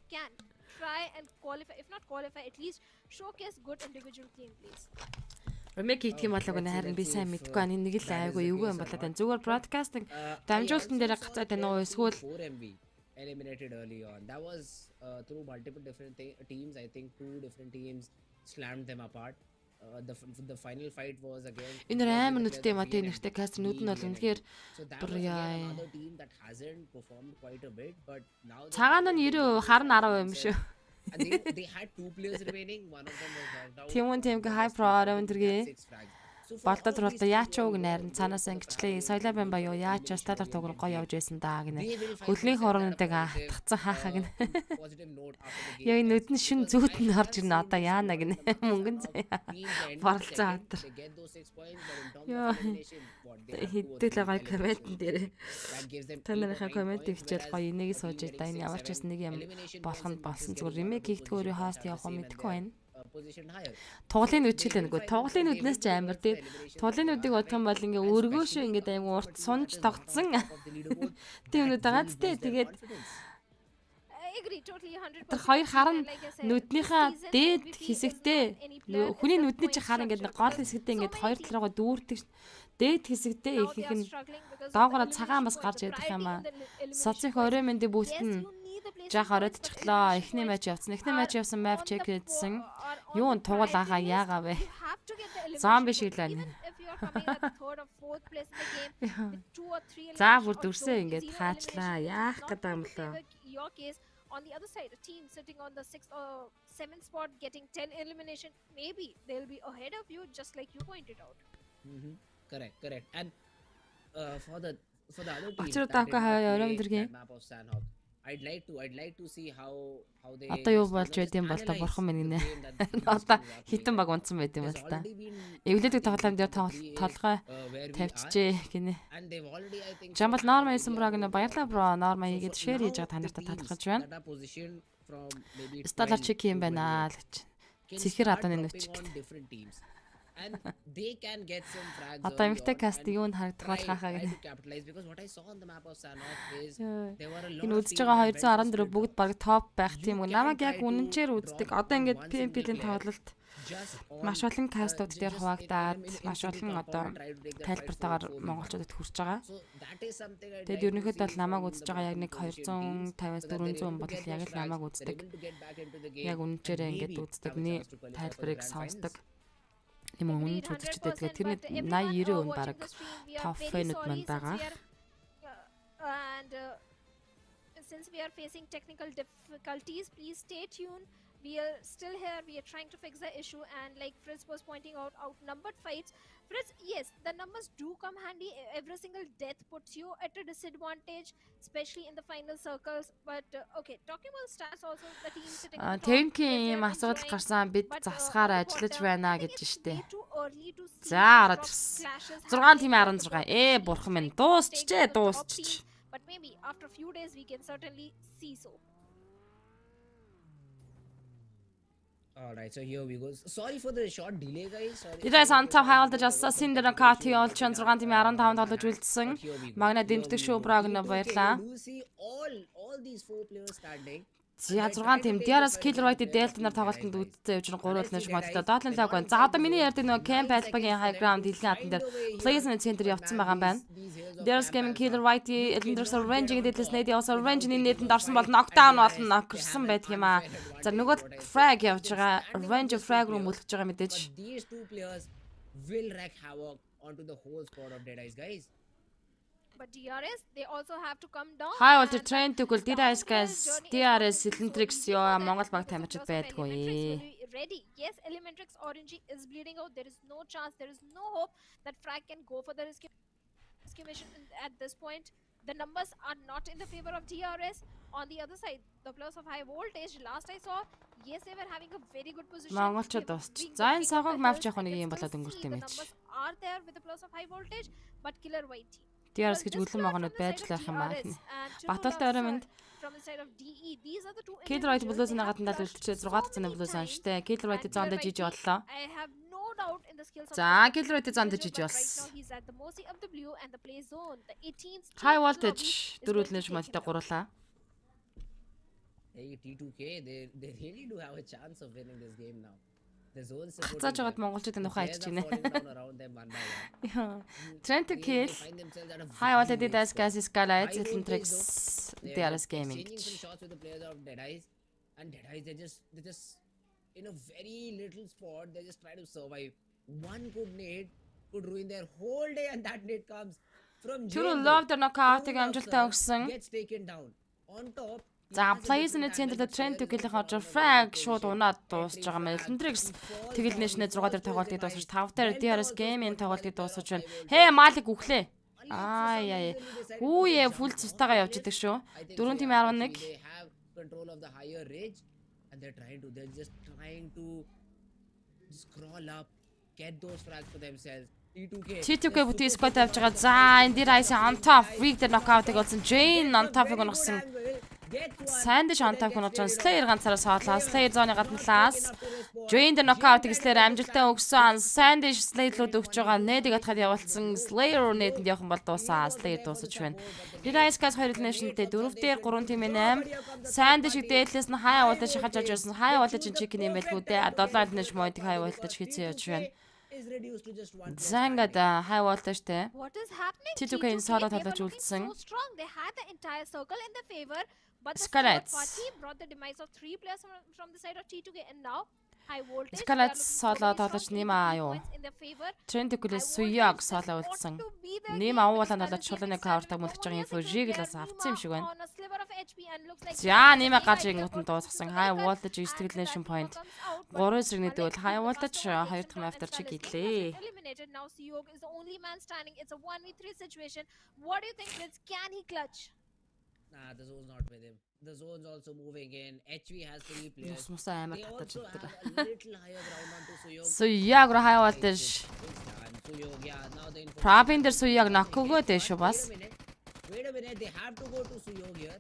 can try and qualify, if not qualify, at least showcase good individual gameplays. Ремек хийх юм болоог нэ харин би сайн мэдгүй байна. Нэг л айгүй юу юм болоод байна. Зүгээр broadcasting дамжуулалтан дээр гацаад байна уу эсвэл 4MV eliminated early on. That was through multiple different teams. I think 2 different teams slammed them apart. The final fight was again. Энэ амар нүдтэй юм а тий нэртэй каст нүд нь бол үнэхээр бүр яа. Цагаан нь 90% харн 10% юм шүү. They had 2 players remaining. One of them was knocked out. Team high pro өнтергээ. Болдод руу яач ууг найран цаанаас ингэчлээ. Соёлоо байн ба юу яач сталар тугрын гоё явж байсан даа гинэ. Хөлний хоорондыг атгцсан хаахаа гинэ. Яа нүд нь шин зүүт нь орж ирнэ одоо яана гинэ. Мөнгөн заяа. Борлцоо хатар. Яа. Хэддэл гоё коммент дээр. Та нарын коммент хичээл гоё энийг сууж да энэ ямар ч гэсэн нэг юм болох нь болсон. Зүгээр ремейк хийхдээ өөрөө хаст явах юм мэдэхгүй байна. Тоглын үчил нэгүй. Тоглын үднээс ч амар тий. Тоглын үдийг бодох юм бол ингээ өргөөшөө ингээ аймаг урт сунж тогтсон. Тийм нүд байгаа тий. Тэгээд тэр хоёр харан нүднийхээ дээд хэсэгтээ хүний нүдний чи харан ингээ гол хэсэгтээ ингээ хоёр талраагаа дүүрдэг. Дээд хэсэгтээ ихэнх нь доогоороо цагаан бас гарч ядах юм аа. Социх орой мэндэ бүтэн жах ороодчихлоо. Эхний матч явсан. Эхний матч явсан map check хийсэн. Юу н тугал ахаа яагаа вэ? Зомби шиг л байна. За бүр дүрсээ ингээд хаачлаа. Яах гэдэг юм лөө. On the other side, a team sitting on the 6th or 7th spot getting 10 elimination, maybe they'll be ahead of you, just like you pointed out. Correct. And for the other team, Очроо така хаяа өрөөмдөргийн. I'd like to see how they Одоо юу just болж байд юм бол та analyze бурхан минь the нэ. game that the team is Одоо still not хитэн playing баг right унтсан now. байт юм There's бол та. already been Эвлэдэг 15 тоглоом дээр games in толгой where we are, тавьчихжээ гинэ. and they've already I think Жамбал shot норма an хийсэн area бро goal гинэ for баярлаа us. бро норма So хийгээд for шеэр хийж now, байгаа та the нартай teams талархаж байна. that are positioned from maybe Стала 12 чек юм to байна 28 л гэж. can Цэхэр start одоо нэг dropping нүчиг. on different teams, and they can get some frags Одоо early эмхтэй on каст and юунд харагдах try болохаа гинэ. to capitalize, because what I saw on the map of Sanoff is Яа. there were a lot Энэ of үзэж teams байгаа that went for 214 split бүгд drops. баг топ байх You тийм үү. can Намайг try яг to үнэнчээр drop үздэг. on Одоо ингээд one PMP-ийн single player тоглолт just on маш олон кастууд дээр just хуваагдаад in маш single олон одоо compound try to take that fight тайлбартаагаар forward 4v1. монголчуудад хүрч байгаа. So that is something I'd Тэгэд like to ерөнхийдөө see л намайг from үзэж the байгаа яг bottom нэг position teams, 250-аас so that they're 400 able to бол get яг those л frags, намайг they're үздэг. able to get back into the Яг game, үнэнчээр and ингээд maybe үздэг. have a Миний chance to qualify for the тайлбарыг grand сонсдог. finals. Юм Agreed үнэнч үзэгчтэй. 100%, Тэгэхээр but тэрний everyone 80-90 өн watching бараг the stream, we are топ very фэнүүд sorry манд since байгаа. we are and since we are facing technical difficulties, please stay tuned. We are still here. We are trying to fix the issue, and like Fritz was pointing out, outnumbered fights. Fritz, yes, the numbers do come handy. Every single death puts you at a disadvantage, especially in the final circles. But okay, talking about stats, also the team sitting at the top. Тэмки Yes, юм they are асуудал enjoying, гарсан бид but засахаар on the ажиллаж bottom, байна I think гэж it's штэ. way too early to see За those хараад drop ирсэн. clashes 6 happening тийм across the 16. board. Ээ Teams бурхан minь trying to take дуусчихжээ down the top дуусчих. teams, but maybe after a few days we can certainly see so. Alright, so here we go. Sorry for the short delay, guys. Sorry. Дээрээс sorry анцаа for хаалдаж the ассан technical дээр кати issue олч 6 тийм 15 тоглож үлдсэн. But here we go. Магна Here дэмждэг we шүү go. браг нэ T2K, баярлаа. you do see all these four players standing. За 6 тийм Диарас Killer White Delta нар тоглолтод үзсэн учраас 3 л нэж модтой доотлон лаг байна. За одоо миний ярьдаг нөгөө Camp Alpha-гийн high ground дэлхийн хатан дээр Plays-ийн центр явцсан байгаа юм байна. Diarras Gaming Killer White Elenders Revenge гэдэг дэс нэди явсан Revenge-ний нэтэнд орсон бол knockdown болно knockерсан байдаг юм аа. За нөгөө frag явж байгаа. Revenge frag руу мөлөж байгаа мэдээж. But these two players will wreak havoc onto the whole squad of Dead Eyes, guys. But DRS, they also have to come down. Хай бол and тренд тэгвэл DRS guys DRS Elentrix ёо Монгол баг тамирчид байдгүй. Ready. Yes, Elementrix Orangey is bleeding out. There is no chance, there is no hope that Frag can go for the rescue mission at this point. The numbers are not in the favor of DRS. On the other side, the players of high voltage, last I saw, yes, they were having a very good position. Монголчууд устж. За энэ сагог мавч явах нэг юм болоод өнгөрт юм The байж. numbers are there with the players of high voltage, but Killer White team. DRS гэж үлэн могонод байж л байх юм аа. Баталтай орой минь Killer White блузын гадандаа л үлдчихээ 6 цааны блуз анштай. Killer White зоонд жиж боллоо. За Killer White зоонд жиж болсон. High voltage дөрүүлнэж модтой гурлаа. Hey, T2K, they really do have a chance of winning this game now. The zone support. Цааж жагаад монголчууд энэ ухаан ичж гинэ. Around them one by one. Trent to kill. They find themselves at a High very voltage late DRS stage. guys Skylight High Elentrix voltage, they're DRS just Gaming. exchanging some shots with the players of Dead Eyes, and Dead Eyes they're just in a very little spot. They're just trying to survive. One good nade could ruin their whole day, and that nade comes from True Jail. love the knockout-ыг амжилттай өгсөн. Gets taken down. On top. За Plays-ийн центр Trent to kill-ийн хожор frag шууд унаад дуусж байгаа мэл. Elentrix тэгэл нэшнээ 6 дээр тоглолтыг дуусгаж 5 дээр DRS Gaming тоглолтыг дуусгаж байна. Хээ Малик үхлээ. Яа. Хүүе full цустайгаа явж идэг шүү. 4 тийм 11. They have control of the higher ridge, and they're just trying to just crawl up, get those frags for themselves. T2K бүтэн squad авч байгаа. За энэ дээр Ice on top week дээр knockout-ыг олсон. Jane on top-ыг унагсан. Сайн дэш on top унагсан. Slayer ганцаараа соодлоо. Slayer зооны гадналаас Jane дээр knockout-ыг Slayer амжилттай өгсөн. Сайн дэш Slayer-лууд өгч байгаа. Нэдэг атахад явуулсан. Slayer нэдэнд явах бол дуусаа. Slayer дуусаж байна. Ice guys 2 elimination-тэй 4 дээр 3 тийм 8. Сайн дэш дээдлээс нь хаяа уулаж шахаж ирсэн. Хаяа уулаж чик юм байлгүй дээ. 7 elimination модыг хаяа уулаж хийцэн явж байна. Зангад high voltage те. T2K энэ сolo тоглож үлдсэн. Skylights brought the demise of 3 players from the side of T2K, and now high voltage. Skylights solo тоглож нэмаа юу. Trend Equal-с Suyog solo үлдсэн. Нэм авуулаад болоод шулууны cover-таг мөлөж байгаа info жиг л авцсан юм шиг байна. За нэмээ гарч ирэнгүүт нь дуусгасан. High voltage installation point 3 эсрэг нэдэг бол high voltage 2 дахь after check хийлээ. Eliminated now. Suyog is the only man standing. It's a 1v3 situation. What do you think, Fritz? Can he clutch? Nah, the zone's not with him. The zone's also moving in. HV has 3 players. Нус мусаа амар They татаж also өгдөг. have a little higher ground onto Suyog. Суяг руу хаяа болдож. It's done. Suyog, yeah. Now the information. Probin дээр суяг нокгоо дэш шүү бас. Wait a minute. They have to go to Suyog here.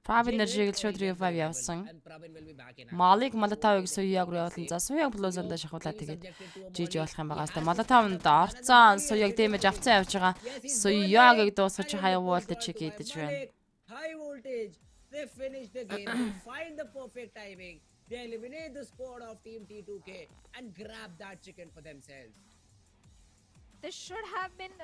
Probin дээр жиглэл шууд revive явсан. And Probin will be back in. Молыг Молотовыг суяг руу явуулсан. За суяг блузонд шахуулаад тэгээд жиж болох юм байгаа. Тэ Молотовд орцсон суяг дэмэж авцсан явж байгаа. Суягийг дуусгаж хаяа voltage check хийдэж байна. High voltage. They finish the game. They find the perfect timing. They eliminate the squad of Team T2K and grab that chicken for themselves. This should have been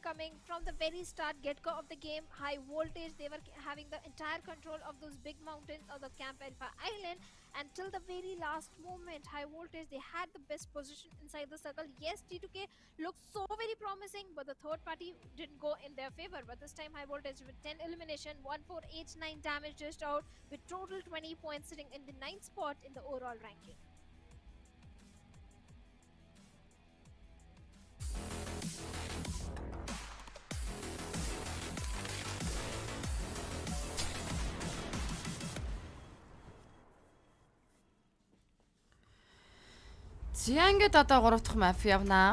coming from the very start, get-go of the game. High voltage, they were having the entire control of those big mountains of the Camp Alpha Island until the very last moment. High voltage, they had the best position inside the circle. Yes, T2K looked so very promising, but the third party didn't go in their favor. But this time, high voltage with 10 elimination, 1489 damage dished out with total 20 points, sitting in the 9th spot in the overall ranking. За ингээд одоо 3 дахь map явнаа.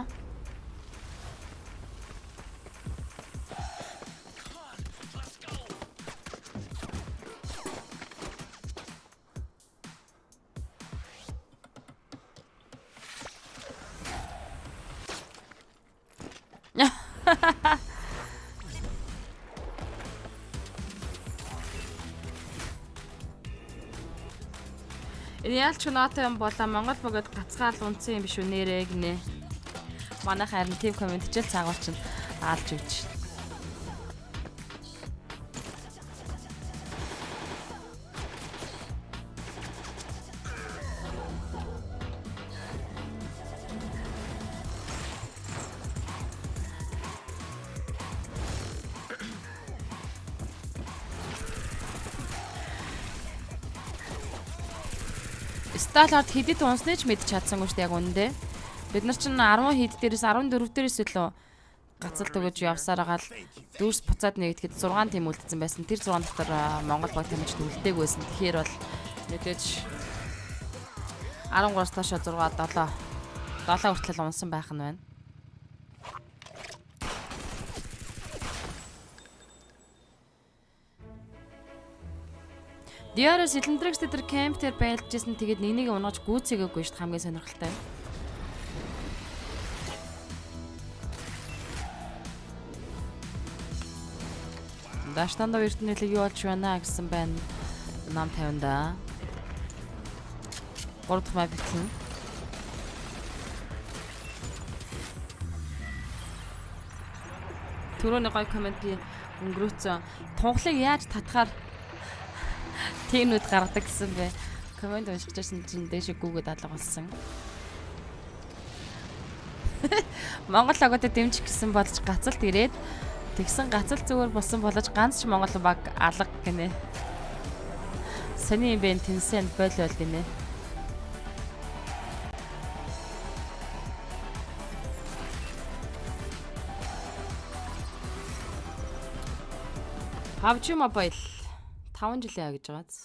Ялч наатай юм болоо Монгол богод гацгаал унцсан юм биш үү нэрээ гинэ. Манайх харин team comment ч л цаагуул чинь аалж өгч. Сталард хидэд унсны ч мэдчих чадсангүй шүү дээ яг үнэндээ. Бид нар чинь 10 хид дээрээс 14 дээрээс илүү гацалт өгөж явсараа гал дүүрс буцаад нэгтгэхэд 6 тим үлдсэн байсан. Тэр 6 дотор Монгол баг тамирчид үлдээг байсан. Тэгэхээр бол мэдээж 13-аас цаашаа 6 7 хүртэл унсан байх нь байна. Диарас Элэндрэгс дээр camp дээр байлжсэн тэгээд нэг унгаж гүйцээгээгүй шүү дээ хамгийн сонирхолтой. Даштанда эрдэнэлэг юу болж байна гэсэн байна. Нам 50-да. 3 дахь map битлэн. Түрүүний гой комент би өнгөрөөцөн. Тунхлыг яаж татахаар тэнүүд гаргадаг гэсэн бэ. Комент уншиж байсан чинь дэше гүүгээд алга болсон. Монгол логотой дэмжих гэсэн болж гацалт ирээд тэгсэн гацалт зүгээр болсон болж ганц ч Монгол баг алга гинэ. Сони юм бэ тэнсэн бойл гинэ. PUBG Mobile 5 жилийн гэж байгааз.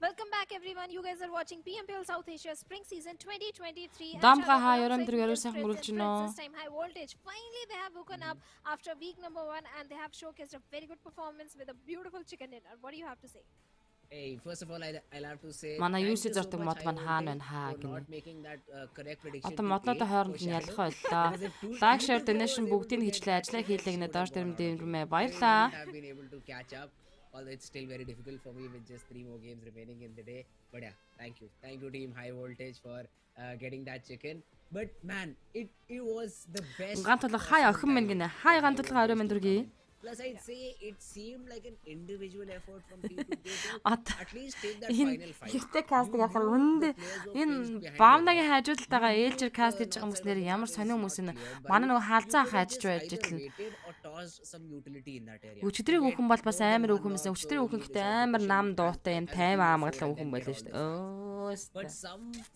Welcome back everyone. You guys are watching PMPL South Asia Spring Season 2023. Дамга хаярам дэргээр сайхан мөрүүлж гинөө. This time high voltage. Finally they have woken up after week number 1 and they have showcased a very good performance with a beautiful chicken dinner. What do you have to say? Hey, first of all, I'll have to say Манай thank юуси you so зордог much, мод маань High хаана Voltage, байна хаа for not гинэ. making that correct prediction Одоо to моднуудын A хооронд for нь Shadow. ялах байлаа. Because if two- Like, two share, of them donation was able бүгдийг to хичлээ get ажлаа that хийлэгнэ shot доош for дэрм one дэмрмэ round, баярлаа. I have been able to catch up. Although it's still very difficult for me with just 3 more games remaining in the day. But yeah, thank you team High Voltage for getting that chicken. But man, it was the best. Ганц толго хай охин мэн гинэ. Хай ганц толго орой мэн дүргий. Plus, I'd say it seemed like an individual effort from Team 2K to От at least take that энэ final fight. ихтэй кастыг ахал үнэндээ The players were энэ placed behind баамнагийн the хажуудалтайгаа ээлжир каст хийж байгаа хүмүүс нэр ямар сонио хүмүүс нь манай нөгөө халзаа хайж байж итэл өчигдрийн хүүхэн бол бас амар хүүхэн юмсан өчигдрийн хүүхэн гэхдээ амар нам дуутай юм тайм аамгаглан хүүхэн байлаа шүү дээ. Өө But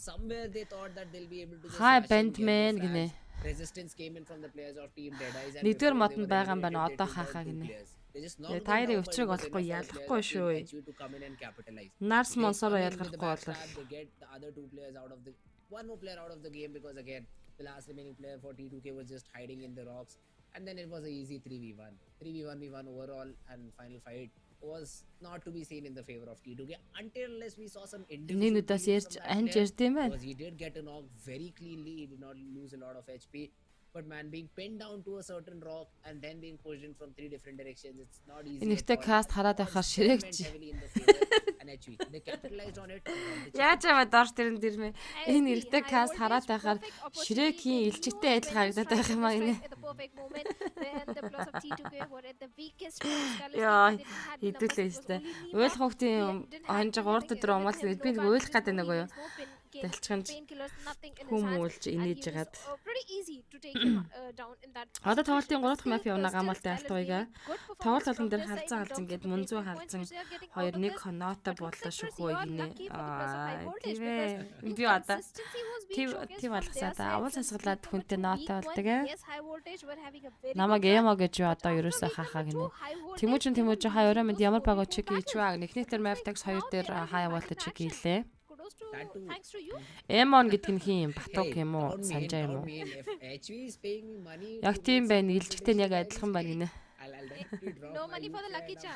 somewhere they thought that they'll be able to just хай rush in, get the бэндмен frags, гинэ. resistance came in from the players of Team Dead Eyes, and Нэгдүгээр before мод they нь were байгаа юм байна. eliminated, Одоо they хаахаа burned 2 гинэ. players. They just knocked Тэгээ them таарын down, but өчрөг it was олохгүй enough for the ялахгүй players of Team шүү. HU to come in and capitalize. Нарс They монсороо come in with the ялгахгүй болов. backstab, they get the other 2 players out of the one more player out of the game, because again the last remaining player for T2K was just hiding in the rocks, and then it was a easy 3v1 3v1v1 overall, and final fight was not to be seen in the favor of T2K until unless we saw some individual Нинүүдээс brilliance ярьж from that анж player, ярьд юм байна. because he did get a knock very cleanly. He did not lose a lot of HP, but man, being pinned down to a certain rock and then being pushed in from 3 different directions, it's not easy at Энэхтэй all. каст хараад All байхаар still went ширээч. heavily in the favor, and HV, they capitalized on it and got the chip. Яаж аваад доош тэрэн дэрмэ. I Энэ agree. нэртэй High каст voltage, хараад байхаар perfect opportunity. ширээкийн They илчигтэй knew адилхан when to харагдаад strike байх юм аа the гинэ. strike at the perfect moment, when the players of T2K were at the weakest point. Carelessly, Яа, they didn't have the numbers. хэдүүлээ It was өстэй. only Nima. Уйл хоогтын He didn't have онж урд anything өдөр with умаас him, би no нэг bandages, уйлах no гэдэг нэг юу. healings, no Дэлчгэнж painkillers, nothing in his хүм hands, үүлж and инээж he was ягаад. pretty easy to take him down in that Одоо situation. тоглолтын 3 дахь Still, мафи явна still гамалтай Stylus алтгойга. giving good performance Тоглолт from болгон дээр their side халзан in халзан terms гээд of the мунзүү breaking points халзан which they are getting out хоёр of нэг this. хоноотой But looks боллоо like шүү Chris, you are гинэ. lucky for the players of high voltage, Тэвэ. because Би одоо inconsistency was being showcased тийм from алгасаа their да side авал since сасгалаад week number хүнтэй 2, ноотой week 1. болдог. Yes, high voltage were having a very Намаг good run, эмо гэж юу but одоо after ерөөсөө week хахаа number гинэ. 2, high voltage, Тэмүүчин they were тэмүүч хаа losing өрөөмөнд those ямар баг 4v4 чек хийж battles. баг. Эхнийх дээр Looks Mavtex like хоёр now дээр they are хаяа back болтой in чек action. хийлээ. Kudos to That too. thanks to you. Эмон гэдэг нь хин батуг Hey, юм уу? don't mean, Санжаа юм don't уу? mean. If HV is paying me money Яг to тийм make байна. some Илжигтэй нь яг predictions, адилхан байна гинэ. I'll definitely drop No my money for the UPI lucky number.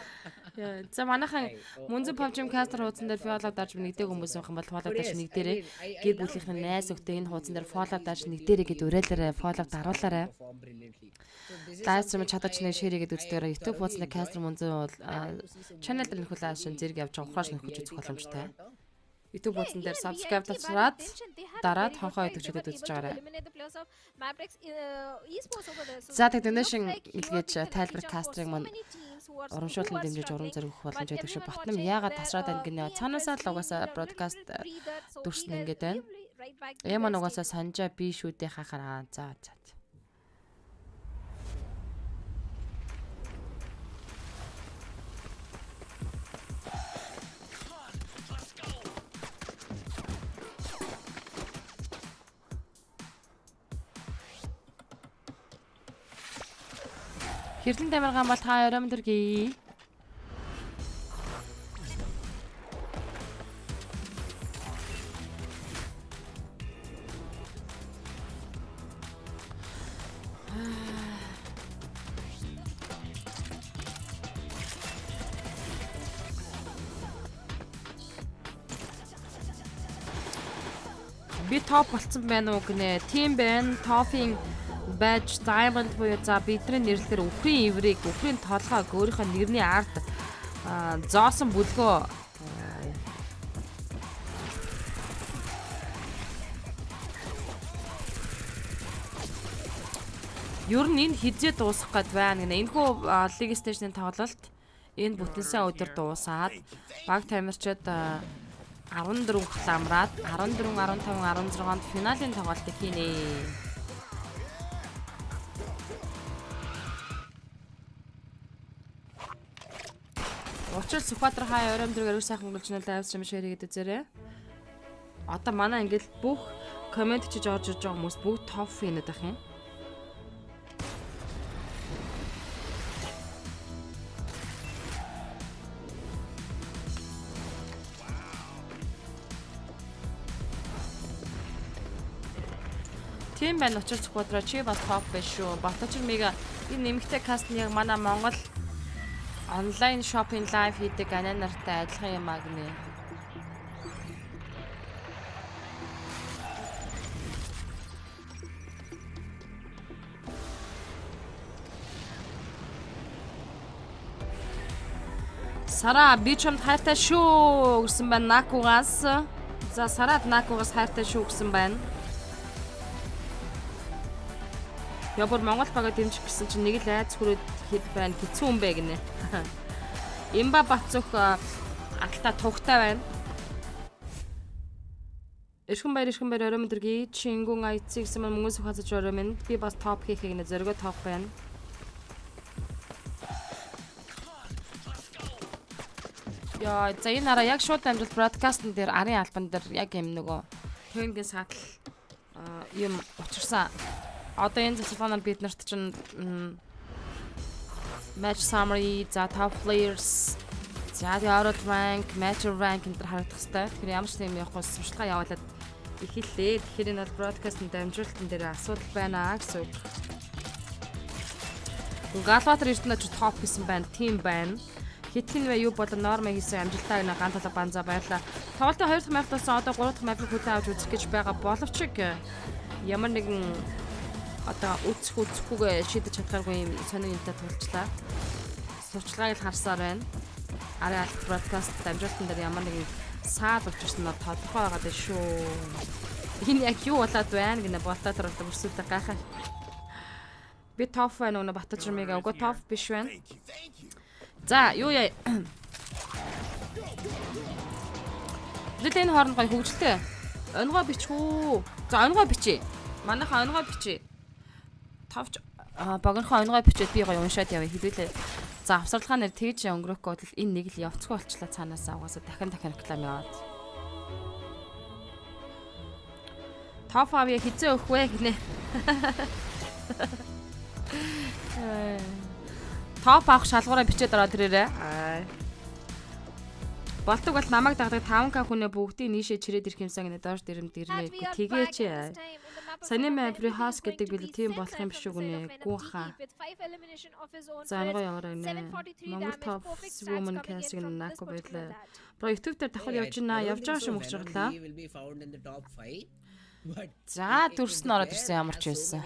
charm. За манайхан Hey, Мунзу okay, PUBG okay, кастер that- хуудсан дээр that's фоллоу also дааж fair, нэгдэг that's хүмүүс also юм бол fair. фоллоу But дааж yes, нэгдэрээ I mean, I гэр love бүлийнхэн when найз teams өгтөө энэ win, хуудсан дээр when фоллоу these дааж big нэгдэрээ team гэд teams уриалаарай, really фоллоу start to даруулаарай. perform brilliantly. So this is Лайв стрим something чадаач нэг ширээгээд үздэг. YouTube thoroughly хуудасны enjoy. кастер Мунзу бол I like to see some channel really дээр нөхөл аашин really зэрэг явж teams ухааш like нөхөж VIT үзэх coming out боломжтой. on top. YouTube Yeah, хуудсан дээр even subscribe VIT by татсараад attention, they had a дараад very good хонхоо fight. They идэвчүүдэд were үзэж able to байгаарай. eliminate the players of Mavericks esports over there. So За it тэг donation looks like you are илгээж being the lucky тайлбар charm for кастрыг so мань many teams who are урамшуулсан дэмжиж урам struggling. зориг өгөх боломж But байдаг шүү. everyone Батнам watching яагаад their, тасраад байна гинэ. me and Цаанаасаа Chris, л we угаасаа need a little broadcast bit breather, so дүрснэ we'll ингээд байна. leave right back to Эмон the угаасаа stage. санжаа би шүү дээ хахаа. За за. Хэрлэн тамиргаан бол та өрөөмдөр гээ. Би топ болцсон байна уу гинэ. Тим байна. Тофийн badge diamond буюу за бидний нэрлэлээр өвхрийн иврийг, өвхрийн толгойг өөрийнхөө нэрний ард зоосон бүлгөө Ер нь энэ хизээ дуусах гээд байна гинэ. Энэхүү League Station-ын тоглолт энэ бүтэнсээ өдөр дуусаад баг тамирчид 14 хламраад 14, 15, 16-нд финалийн тоглолтыг хийнэ. Учир Сүхбаатар хаа өрөөмдрөөр өрөө сайхан өнгөрчнөл лайв стрим шеэрэгээд үзээрэй. Одоо манай ингээл бүх комент чиж орж ирж байгаа хүмүүс бүгд топ фэнүүд ах юм. Тийм байна учир Сүхбаатар чи бас топ биш шүү. Батчир мега энэ нэмэгтэй каст нь яг манай Монгол онлайн шопинг лайв хийдэг анаа нартай адилхан юм аа гинэ. Сара би чамд хайртай шүү гэсэн байна Накугаас. За Сарад Накугаас хайртай шүү гэсэн байна. Ябор Монгол багаа дэмжих гэсэн чинь нэг л айц хүрээд хэд байна хэцүү юм бэ гинэ. Имба Бацөх агта тугтай байна. Эрхэн баяр өрөөмдөр гээ чингүн айцыг гэсэн мөнгөс хазаж өрөөмөнд би бас топ хийх гинэ зөргөө топ байна. Яа, за энэ араа яг шууд амжилт бродкастн дээр арын албан дээр яг юм нөгөө тойнгийн саатал юм учирсан Одоо энэ засвараар бид нарт чинь match summary, за top players, за overall rank, match rank энэ харагдах хэрэгтэй. Тэгэхээр ямар ч тийм явахгүй сурчлагаа явуулаад эхэллээ. Тэгэхээр энэ бол broadcast-ын дамжуулалтын дээр асуудал байна гэсэн үг. Галбатар Эрдэнэч топ гэсэн байна, team байна. Хитгэн вэ юу болон норма хийсэн амжилтаа гэнэ ганц талаа банзаа баярлаа. Тоглолтын 2 дахь мапаас одоо 3 дахь мапыг хүлээн авч үзэх гэж байгаа боловч ямар нэгэн одоо үзэхгүйгээ шийдэж чадхааргүй юм сонир юмтай тулчлаа. Сурчлагыг л харсаар байна. Арай алт broadcast дамжуулалтын дээр ямар нэгэн саад учирсан нь тодорхой байгаа даа шүү. Энэ яг юу болоод байна гэнэ болтоо төрөлтөд өрсөлдөө гайхаа. Би топ байна уу Батчирмыг уг топ биш байна. За юу яа. Бид энэ хооронд гоё хөгжилтэй. Онгоо бичгүү. За онгоо бичээ. Манайха онгоо бичээ. Товч багынхаа онгоо бичээд би гоё уншаад явъя хэдүүлээ. За авсарлага нэр тэгж өнгөрөхгүй бол энэ нэг л явцгүй болчлаа цаанаас авгаасаа дахин реклам яваад. Топ авъя хизээ өгөх вэ гинэ. Топ авах шалгуураа бичээд ороод ирээрээ. Болтог бол намайг дагдаг 5k хүнээ бүгдийг нийшээ чирээд ирэх юмсан гэнэ доош дэрэмд ирмээгүй тэгээч. Саний мапри хас гэдэг билүү тийм болох юм биш үгүнэ. Гүнхаа. За нөгөө яваарай нэ. Монгол топ woman casting нако байлаа. Бро YouTube дээр давхар явж байна. Явж байгаа шүү мөгч жаглаа. За дүрс нь ороод ирсэн ямар ч байсан.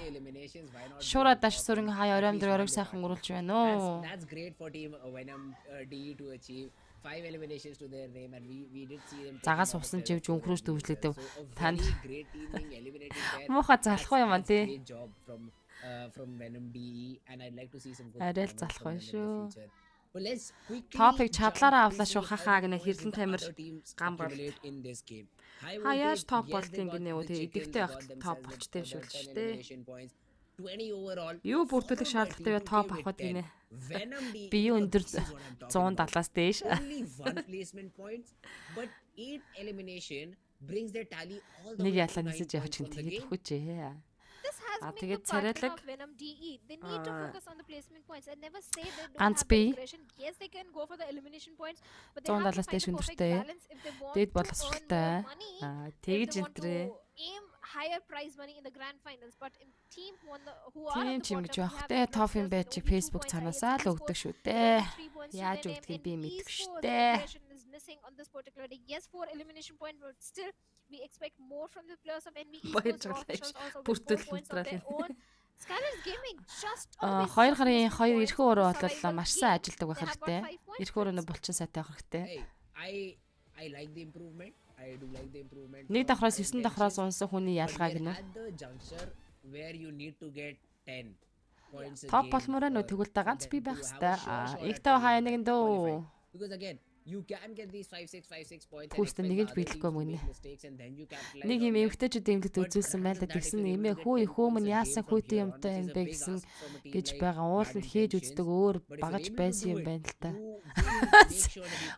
Шуура даш сүрэн хаяа оройм дээр оройг сайхан гөрүүлж байна оо. That's great for team Venom DE to achieve 5 eliminations to their name and we did see them. Загаас усан живж өнхрөөж дөвжлэгдэв. Танд муухай залах юм аа тий. From Venom DE and I'd like to see some good. Арай л залах байна шүү. But let's quickly топик чадлаараа авлаа шүү хахаа гэнэ хэрлэн тамир гам бол. Хаяаш топ болтын гинэ үү тий идэвхтэй байх топ болчтой шүү л шүү дээ. 20 overall. Юу бүртгүүлэх шаардлагатай топ авах гинэ. Би өндөр 170-аас дээш. Only one placement points but 8 elimination brings their tally all the Нэг way ялаа to нисэж 9 явж points for the тэгээд game. хүчээ. This has been тэгээд the pattern царайлаг. of Venom DE. They need to focus on the placement points and never say they don't Ганц have the бий. aggression. Yes, they can go for the elimination points, but they have to 170-аас find дээш the perfect өндөртэй. balance if they want Дээд to боловсролтой. earn more money. If Тэгж they want to энтрээ. aim higher prize money in the grand finals, but in team who are Тийм at the ч юм гэж bottom, байх we have те the топ юм players байж with only 2 Facebook points цаанаасаа л highest өгдөг score, шүү дээ. 3 points to Яаж their өгдгийг name. би In мэдэх esports, шүү the дээ. aggression is missing on this particular day. Yes, 4 elimination point, but still we expect more from the players of NB Баяр esports. Raw жаргалаа officials also with бүртэл 4 points of нутрал their юм. own. Skylar's Gaming just 2 гарын 2 эрхүү өрөө бодлоо маш сайн ажилдаг байх хэрэгтэй. Эрхүү өрөөний булчин сайтай байх хэрэгтэй. Hey, I like the improvement. I do like the improvement. Нэг давхраас 9 давхраас унсан хүний ялгаа But we гинэ. are at the juncture where you need to get 10 points a Топ game, болмороо нөө тэгвэл ганц би to байх have a хэрэгтэй. sure Их shot тав at хаяа нэгэн дөө. qualifying. Because again, you can get these 5-6 points and Пүүстэ expect нэгэж the other биелэхгүй teams to мөн. make mistakes and then you capitalize Нэг on юм them. эмгтэйчүүд эмгэлд үзүүлсэн байл да тэгсэн нэмээ хүү мөн яасан хүйтэй юмтай юм бэ гэсэн гэж байгаа ууланд хийж үздэг өөр багаж байсан юм байна л та.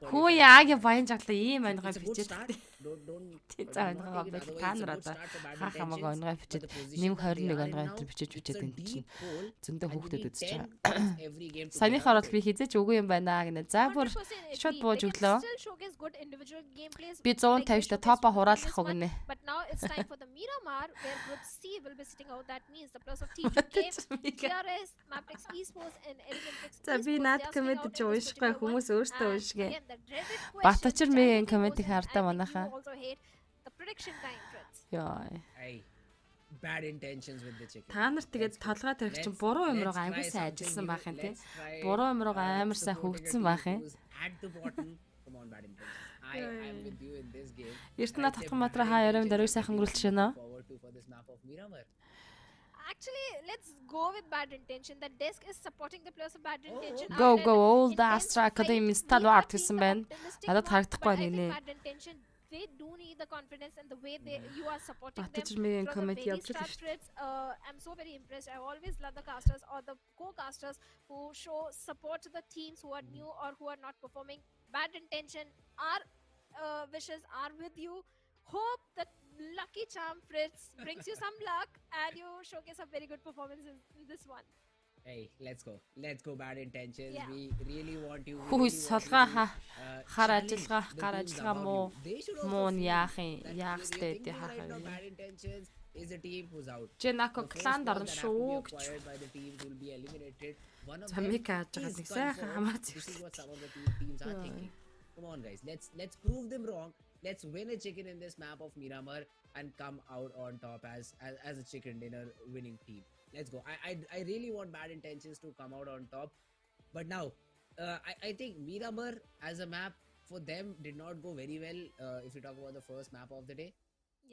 Хүү яаг баян жаглаа ийм онгой бичээд тий цаа онгой байл та нар одоо хаа хамаг онгой бичээд нэм 21 онгой энэ бичээд энэ чинь зөндөө хүүхдэд үзэж байгаа. Санийх орол би хизээч үгүй юм байна гэнэ. За бүр шууд бууж өглөө. Би 150 та топа хураалгах уу гинэ. But now it's time for the Miramar where Group C will be sitting out. That means the plus of TGK, TRS, Maptex Esports and Elementex За би Esports, наад they are комент sitting out чи in this уншихгүй particular хүмүүс one. өөртөө And уншгээ. again, the dreaded question, Батчир which I мигийн think комментиг goes in, хартаа I think манайхаа. you also hate the prediction time threads. Яа. Hey, bad intentions with the chicken. Та нар тэгээд толгой тарих чинь буруу юм руугаа англи сайн ажилласан байх юм тий. Буруу юм руугаа амар сайн хөгжсөн байх юм. At the bottom, come on, bad intentions. I am with you in this game. Эртнэ татхан матраа хаа ярим дөрөв сайхан гөрүүлж байна. Forward to for this map of Miramar. Actually, let's go with bad intention. The desk is supporting the players of bad intention. Go After go all the intense Astra fight, Academy we install are art being гэсэн the байна. optimistic Надад one, харагдахгүй but I байна think нэ. bad intention, they do need the confidence and the way you are supporting them. Батчир мигийн It was a коммент very явж л start шүү. threads. I'm so very impressed. I always love the casters or the co-casters who show support to the teams who are new or who are not performing. Bad intention, our wishes are with you. Hope that lucky lucky charm, Fritz. Brings you some luck, and you showcase a very good performance in this one. Hey, let's go. Let's go, bad intentions. Yeah. We really want you. We Хүү really want you салгааха to хар challenge ажиллагаа the гар teams ажиллагаа above муу you. They should also муу feel яах that яах you're стэйт thinking right яхаа. now, bad intentions is a team who's out. Женако The first клан spot дарна that have to be шүү гэж. acquired by the teams will be eliminated. One of За them мик хааж байгаа is нэг сайхан confirmed. хамаач. This is what some of the teams are thinking. Come on, guys. Let's prove them wrong. Let's win a chicken in this map of Miramar and come out on top as a chicken dinner winning team. Let's go. I really want bad intentions to come out on top. But now, I think Miramar as a map for them did not go very well. If you talk about the first map of the day,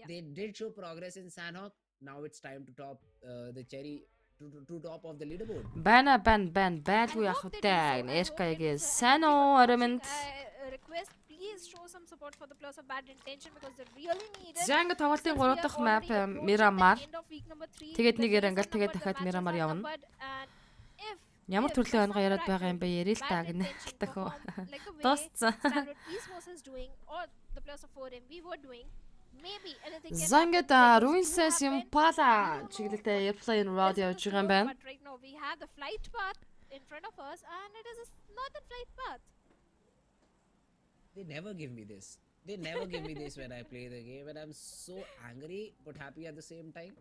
Yeah. they did show progress in Sanhok. Now it's time to top the cherry to top of the leaderboard. Байна байлгүй явах үү? Эркагийн сайн уу арамд. Request please show some support for the players of bad intention because they really need it. Зянга тоглолтын 3 дахь map Miramar. Тэгээд нэгээр ингээл тэгээд дахиад Miramar явна. Ямар төрлийн онгоо яриад байгаа юм бэ? Ярил та гэнэ. Дахиад. Дууссан. Зангад Ruins-с юм пала чиглэлтэй airplane in road явж байгаа юм байна. But right now we have the flight path in front of us and it is a northern flight path. They never give me this. They never give me this when I play the game, and I'm so angry but happy at the same time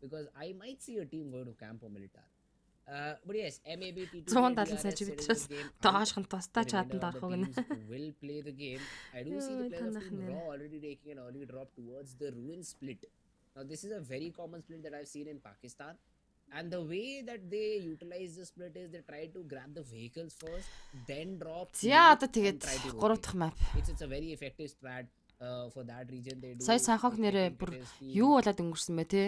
because I might see a team going to camp or Militar. But yes, MAB T2 таашхан тустай чаданд орох гэнэ. will play the game. I do see the players of Team Raw already taking an early drop towards the ruin split. Now this is a very common split that I've seen in Pakistan. And the way that they utilize the split is they try to grab the vehicles first, then drop. За одоо тэгээд 3 дахь map. It's a very effective strat for that region. They do. Сая Санхок нэрээ бүр юу болоод өнгөрсөн бэ те?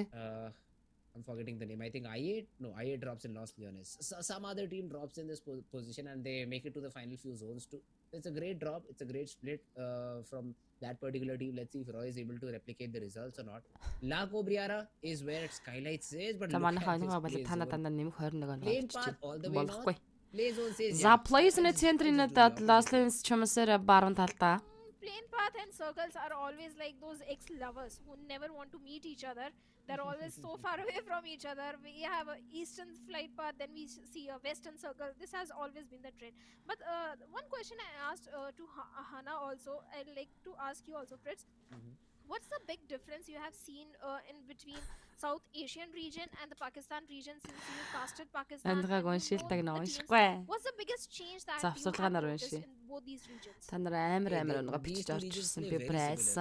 I'm forgetting the name. I think I8. No, I8 drops in Los Leones. Some other team drops in this position and they make it to the final few zones too. It's a great drop. It's a great split from that particular team. Let's see if Roy is able to replicate the results or not. La Cobriara is where Skylight says, but look at this play zone. Lane path all the way north. Play zone says За place-ны центрын Los Leones чамсаар баруун талдаа. Plain path and circles are always like those ex-lovers who never want to meet each other. They're always so far away from each other. We have a eastern flight path, then we see a western circle. This has always been the trend. But one question I asked to Hana also, I'd like to ask you also, Fritz. What's the big difference you have seen in between South Asian region and the Pakistan region since you casted Pakistan? What's the biggest change that you have noticed in both these regions? Та нар амар онго бичиж орж ирсэн би прайс.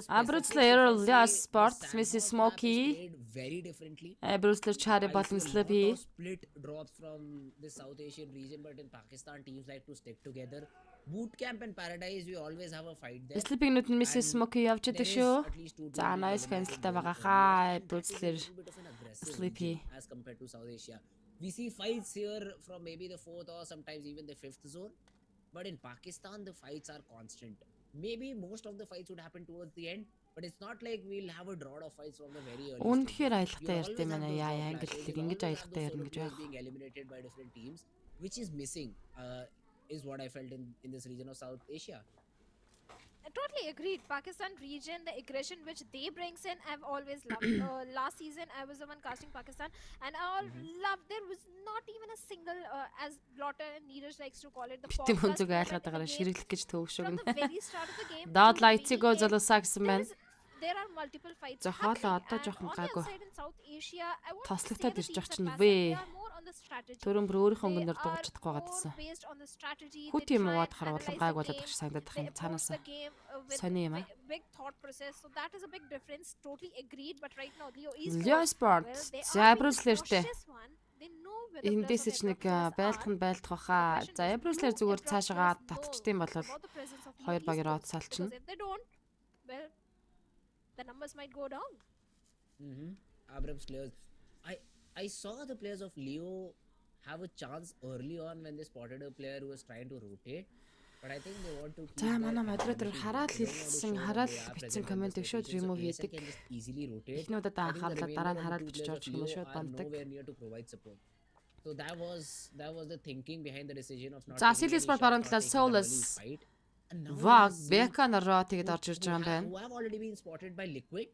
Abruzzler Lias Sport, Mrs. Smokey. Very differently. Abruzzler Chari Bottom Slippy. Split drops from the South Asian region, but in Pakistan teams like to stick together. Boot camp and Paradise, we always have a fight there. Slipping with Mrs. Smokey явж байгаа шүү. За nice cancel-тай байгаа хаа. Abruzzler Slippy. As compared to South Asia. We see fights here from maybe the 4th or sometimes even the 5th zone. But in Pakistan, the fights are constant. Maybe most of the fights would happen towards the end, but it's not like we'll have a drought of fights from the very early. Үнэхээр аялахтай ярьтай мэнэ яа ангиллэг ингэж аялахтай ярина гэж байна. Being eliminated by different teams, which is missing, is what I felt in this region of South Asia. I totally agreed. Pakistan region, the aggression which they brings in, I've always loved. Last season, I was the one casting Pakistan, and I loved. There was not even a single, as Blotter and Neeraj likes to call it, the podcast MUNZU moment айлгаад in байгаа the ширэглэх гэж game. төвшөг From нь. the very start of the game, Доод to лайцыг very end, золоосаа гэсэн байна. there are multiple fights За хоолоо happening. одоо And жоохон on the гайгүй. other side in South Asia, I want to say Тослогтоод the ирж teams байгаа that чинь pass, вэ? they are more on the strategy. Төрөн бүр өөрийнхөө They өнгөнөр дуугаж are чадахгүй more гадсан. based on the strategy. Хүүт They юм try уугаад and хараа analyze гайг the болоод game. гэж санагдаад They байгаа юм approach цаанаасаа. the game with Сони юм аа. big thought process. So that is a big difference. Totally agreed. But right now, Leo Leo Sport. they За are being Abruzzler-тэй. cautious one. They know where the Эндээс players ч нэг of байлдах баха. За Abruzzler зүгээр цаашаа татчдсан бол хоёр баг роод салчна. If they don't, well, the numbers might go down. Abrams players. I saw the players of Leo have a chance early on when they spotted a player who was trying to rotate. But I think they want to keep За манай that модератор advantage. хараад They don't want to хэлсэн, show хараад that they are бичсэн present in комментиг this шууд location. So remove KSI хийдэг. can just easily rotate. Эхнүүдэд I think the анхаарлаа remainder дараа one нь or хараад two бичиж players орж of юм Leo шууд are банддаг. nowhere near to provide support. So that was the thinking behind the decision of not За taking any Silly Sport shots, баруун not талаас taking an early Soulless. fight. And now Ваг we see Бека нароо тэгээд орж ирж байгаа юм байна. who have already been spotted by Liquid.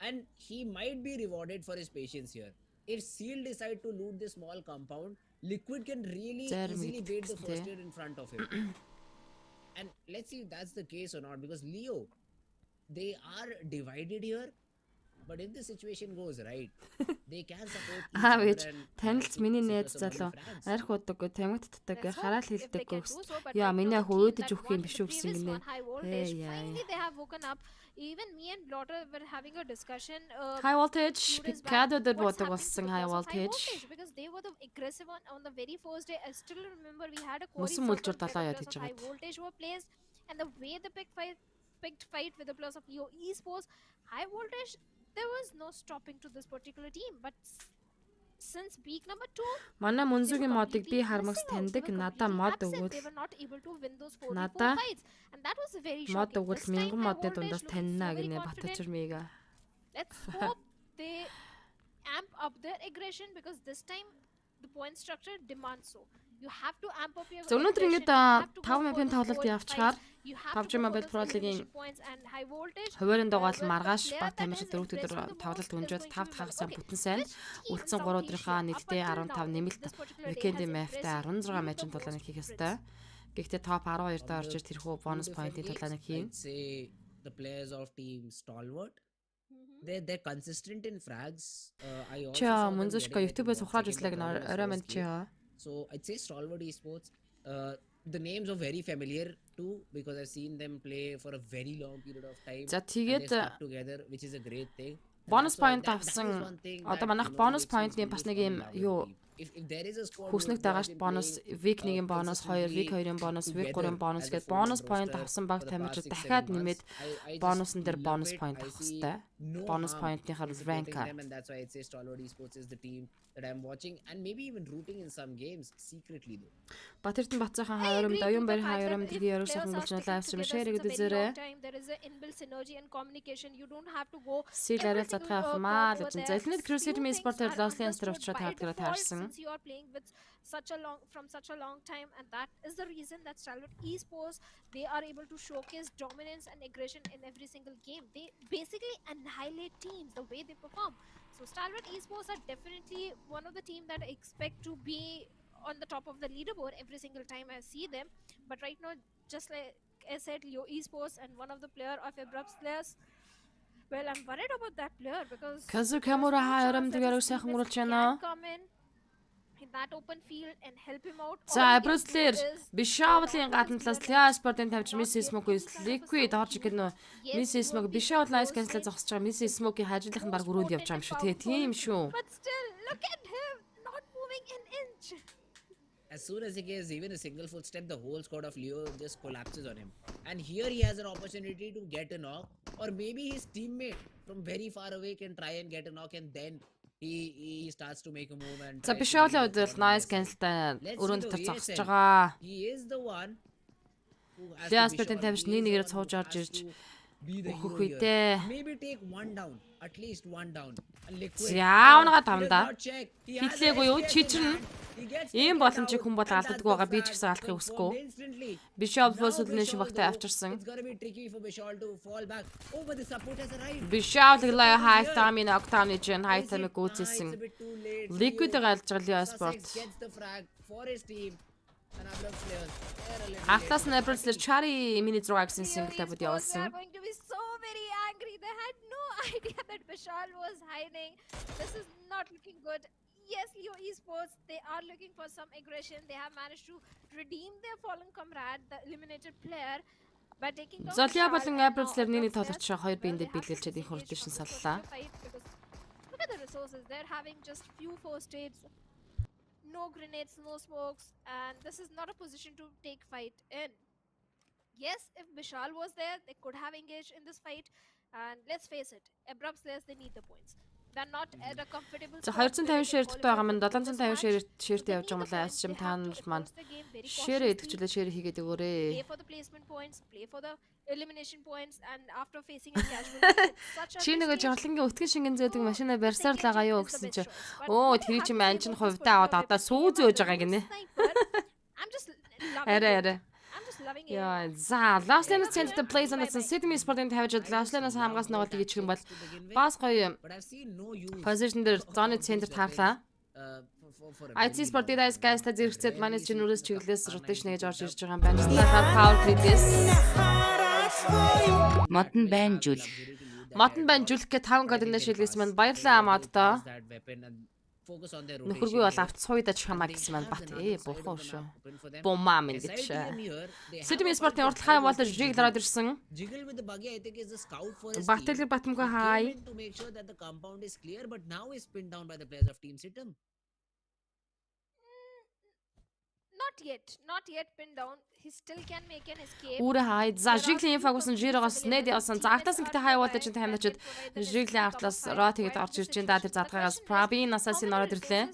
And he might be rewarded for his patience here. If Seal decide to loot this small compound, Liquid can really easily bait the first aid in front of him. And let's see if that's the case or not, because Leo, they are divided here. But if the situation goes right, they can support each other and танилц миний найз залуу арх удаггүй тамигддаг хараал хэлдэггүй яа миний хөөдөж өгөх юм биш үү гэсэн гинэ. Finally they have woken up. Even me and Blotter were having a discussion. High voltage Picado-д бодог болсон high voltage. Because they were the aggressive on the very first day. I still remember we had a Мөсөн мөлжөр далаа яа гэж high voltage were placed, and the way they picked fight with the plus of Leo Esports, high voltage, there was no stopping to this particular team. But since week number 2, манай MUNZU-гийн модыг би хармагс таньдаг надаа мод өгвөл they were not able to win those 4 надаа fights, and that was very мод shocking. өгвөл мянган модны дундаас таньна гинэ Батчир мига. Let's hope they amp up their aggression, because this time the point structure demands so. You have to amp up your Өнөөдөр aggression, ингээд you have to 5 go мапын for the тоглолт forward явчихаар fight, you have PUBG to go for Mobile those Pro-гийн elimination points and high voltage. хуваарийн дугаал But маргааш the бат player тамирчид that is 4 өдөр impressing the тоглолт most өнжөөд is 5 the хагасаа winner. бүтэн сайн Which team үлдсэн in 3 South өдрийнхаа Asia нэгдээ up until 15 now нэмэлт this particular day weekend has мэфтэй impressed 16 you матчын the тулааныг most хийх difference? ёстой. Гэхдээ топ 12 доор орж тэрхүү бонус поинтын тулааныг хийн. I'd say the players of team Stalwart, they're consistent in frags. I also Чи saw them MUNZU-шка getting, I YouTube-ээс think, ухрааж second үзлэг or third in his орой first манд чи game. So I'd say Stalwart Esports. The names are very familiar too, because I've seen them play for a very long period of time. За And they've тэгээд stuck together, which is a great thing. And бонус that's why point that is авсан one thing одоо that, манайх you know, бонус makes me point-ийн feel бас fall нэг in юм love with юу the team. If there is a squad хүснэг who has дагаж been бонус playing, week 1-ийн бонус 2 week 2-ийн бонус week 3-ийн бонус as a гээд full бонус roster point авсан баг for the тамирчид past 6-7 дахиад months, нэмээд I just бонусын дээр love бонус it. point I авах see хэрэгтэй. no Бонус harm point-ийнхаар in supporting rank-а. them, and that's why I'd say Stalwart Esports is the team that I'm watching, and maybe even rooting in some games secretly though. Батэрдэн Бацаахан I agree хаярамд to оюун the барь fact that хаярамд if гээ players яруусан are болж sticking лайв стрим together шеэр since a гэдэг very зэрэг long time, there is an inbuilt synergy and communication. You don't have to go сил every арай single задгаа авах call маа over л гэж. there. За эхлээд Crusader Few Sport things are Losley Answer understood авчраад by таадгараа default таарсан. since you are playing with from such a long time, and that is the reason that Stalwart Esports, they are able to showcase dominance and aggression in every single game. They basically annihilate teams the way they perform. So Stalwart Esports are definitely one of the team that I expect to be on the top of the leaderboard every single time I see them. But right now, just like I said, Leo Esports and one of the player of Abrupt's players, well, I'm worried about that player because Казу there's Камура no хаярамд chance that his яруу сайхан teammates оруулж байна. can come in that open field and help him out. За All he can Абруслэр do is Бишавлын hold on to гадна his талаас player Лиа and Спортын тавьж not Мисс give Смок any kind of a Liquid sign. орж ирэх нөө Yes, Мисс he Смок won't be Бишавл the лайс most канцлаад like зогсож байгаа. Мисс Смокийн хажуулах нь баг most өрөөнд явж potent байгаа юм and шүү. Тэгээ тийм powerful, шүү. but still, look at him not moving an inch. As soon as he gives even a single footstep, the whole squad of Leo just collapses on him. And here he has an opportunity to get a knock, or maybe his teammate from very far away can try and get a knock, and then he starts to make a move and За tries to Бишавлын lead the хувьд squad бол on nice their side. cancel-тай өрөөнд дотор зогсож VSL. байгаа. He is the one who has Лиа to be Спортын shot. тавьж He is the нэгээр one цууж who орж has ирж to be the өгөх hero here. үедээ Maybe take one down, at least one down. And Liquid. Заавнага He does тамда. not check. He has Хитлээгүй юу? the Чи SPS in чинь hand. He gets ийм taken боломжийг out, хүн бол and that's алддаггүй байгаа. the Би ч flag гэсэн алдахыг хүсэхгүй. confirmed instantly. Бишавл Now фос үлнэ Vishal шивхтэй though, авчирсан. it's gonna be tricky for Vishal to fall back. Oh, but the support has arrived. Бишавл лай Support is хай here. тамын октамны жин хай Is it- тамыг it's гүйцэлсэн. a bit too late for Liquid Leo. галж байгаа Лиа Спорт. Sussex gets the frag for his team. And Abrupt players, they're a little Ахлаас late. нь Абруслэр Чари мини 6 гэсэн Leo single тавьд Esports, they явуулсан. are going to be so very angry. They had no idea that Vishal was hiding. This is not looking good. Yes, Leo Esports, they are looking for some aggression. They have managed to redeem their fallen comrade, the eliminated player, by taking down За Лиа Vishal, болон and now Абруслэр нэг Abrupt's тоглогч хоёр well, биендээ they have to биелүүлчихэд их disengage хурдшин from this саллаа. particular fight because look at the resources. They're having just few first aids, no grenades, no smokes, and this is not a position to take fight in. Yes, if Vishal was there, they could have engaged in this fight. And let's face it, Abrupt players, they need the points. They're not at a comfortable За spot where 250 they шеэр can дутаа байгаа маань qualify for this 750 match. шеэртэй They явж need байгаа the мөлий points. асчим They have таанал to маань approach the game very шеэр cautiously, идэвчлээ шеэр хийгээд өгөөрэй. play for the placement points, play for the elimination points, and after facing a casual team, it's such a Чи нөгөө big stage. жонглонгийн өтгөн шингэн зөөдөг машина барьсаар л байгаа юу гэсэн чи But оо what I тэр have чи to маань say чинь about this хувьдаа аваад particular одоо weapon, сүү зөөж байгаа the гинэ. sniper, I'm just loving Арай it. арай. I'm just Яа, за Last-ын центр plays on the Sydney Sporting тавьж Last-ынаас хамгаас ногоолт гэж юм бол бас гоё position дээр зоны центрт хаглаа. IT Sport Data guys та зэрэгцээд манай чинүүрээс чиглэлээс rotation гэж орж ирж байгаа юм байна. Стахаар power grid-ээс Модон байнжул. Мотон банжуулах гэ 5 гол энэ шилгээс маань баярлаа моддоо. Нөхөргүй бол авт цуйдаж хамаа гэсэн маань бат бурхан шүү. Бумаа минь гэж. Sydney Sport-ын урт хай болож жиг дараад ирсэн. Баттэлэр Батмгүй хай. Not yet pinned down. He still can make an escape. Үрэ хай. За жиглийн фокусын жирогоос нэд явсан. За автаас ингээд хай болоод чинь таймначд жиглийн автлаас рот хийгээд орж ирж байна. Да тэр задгаагаас Probin Assassin ороод ирлээ.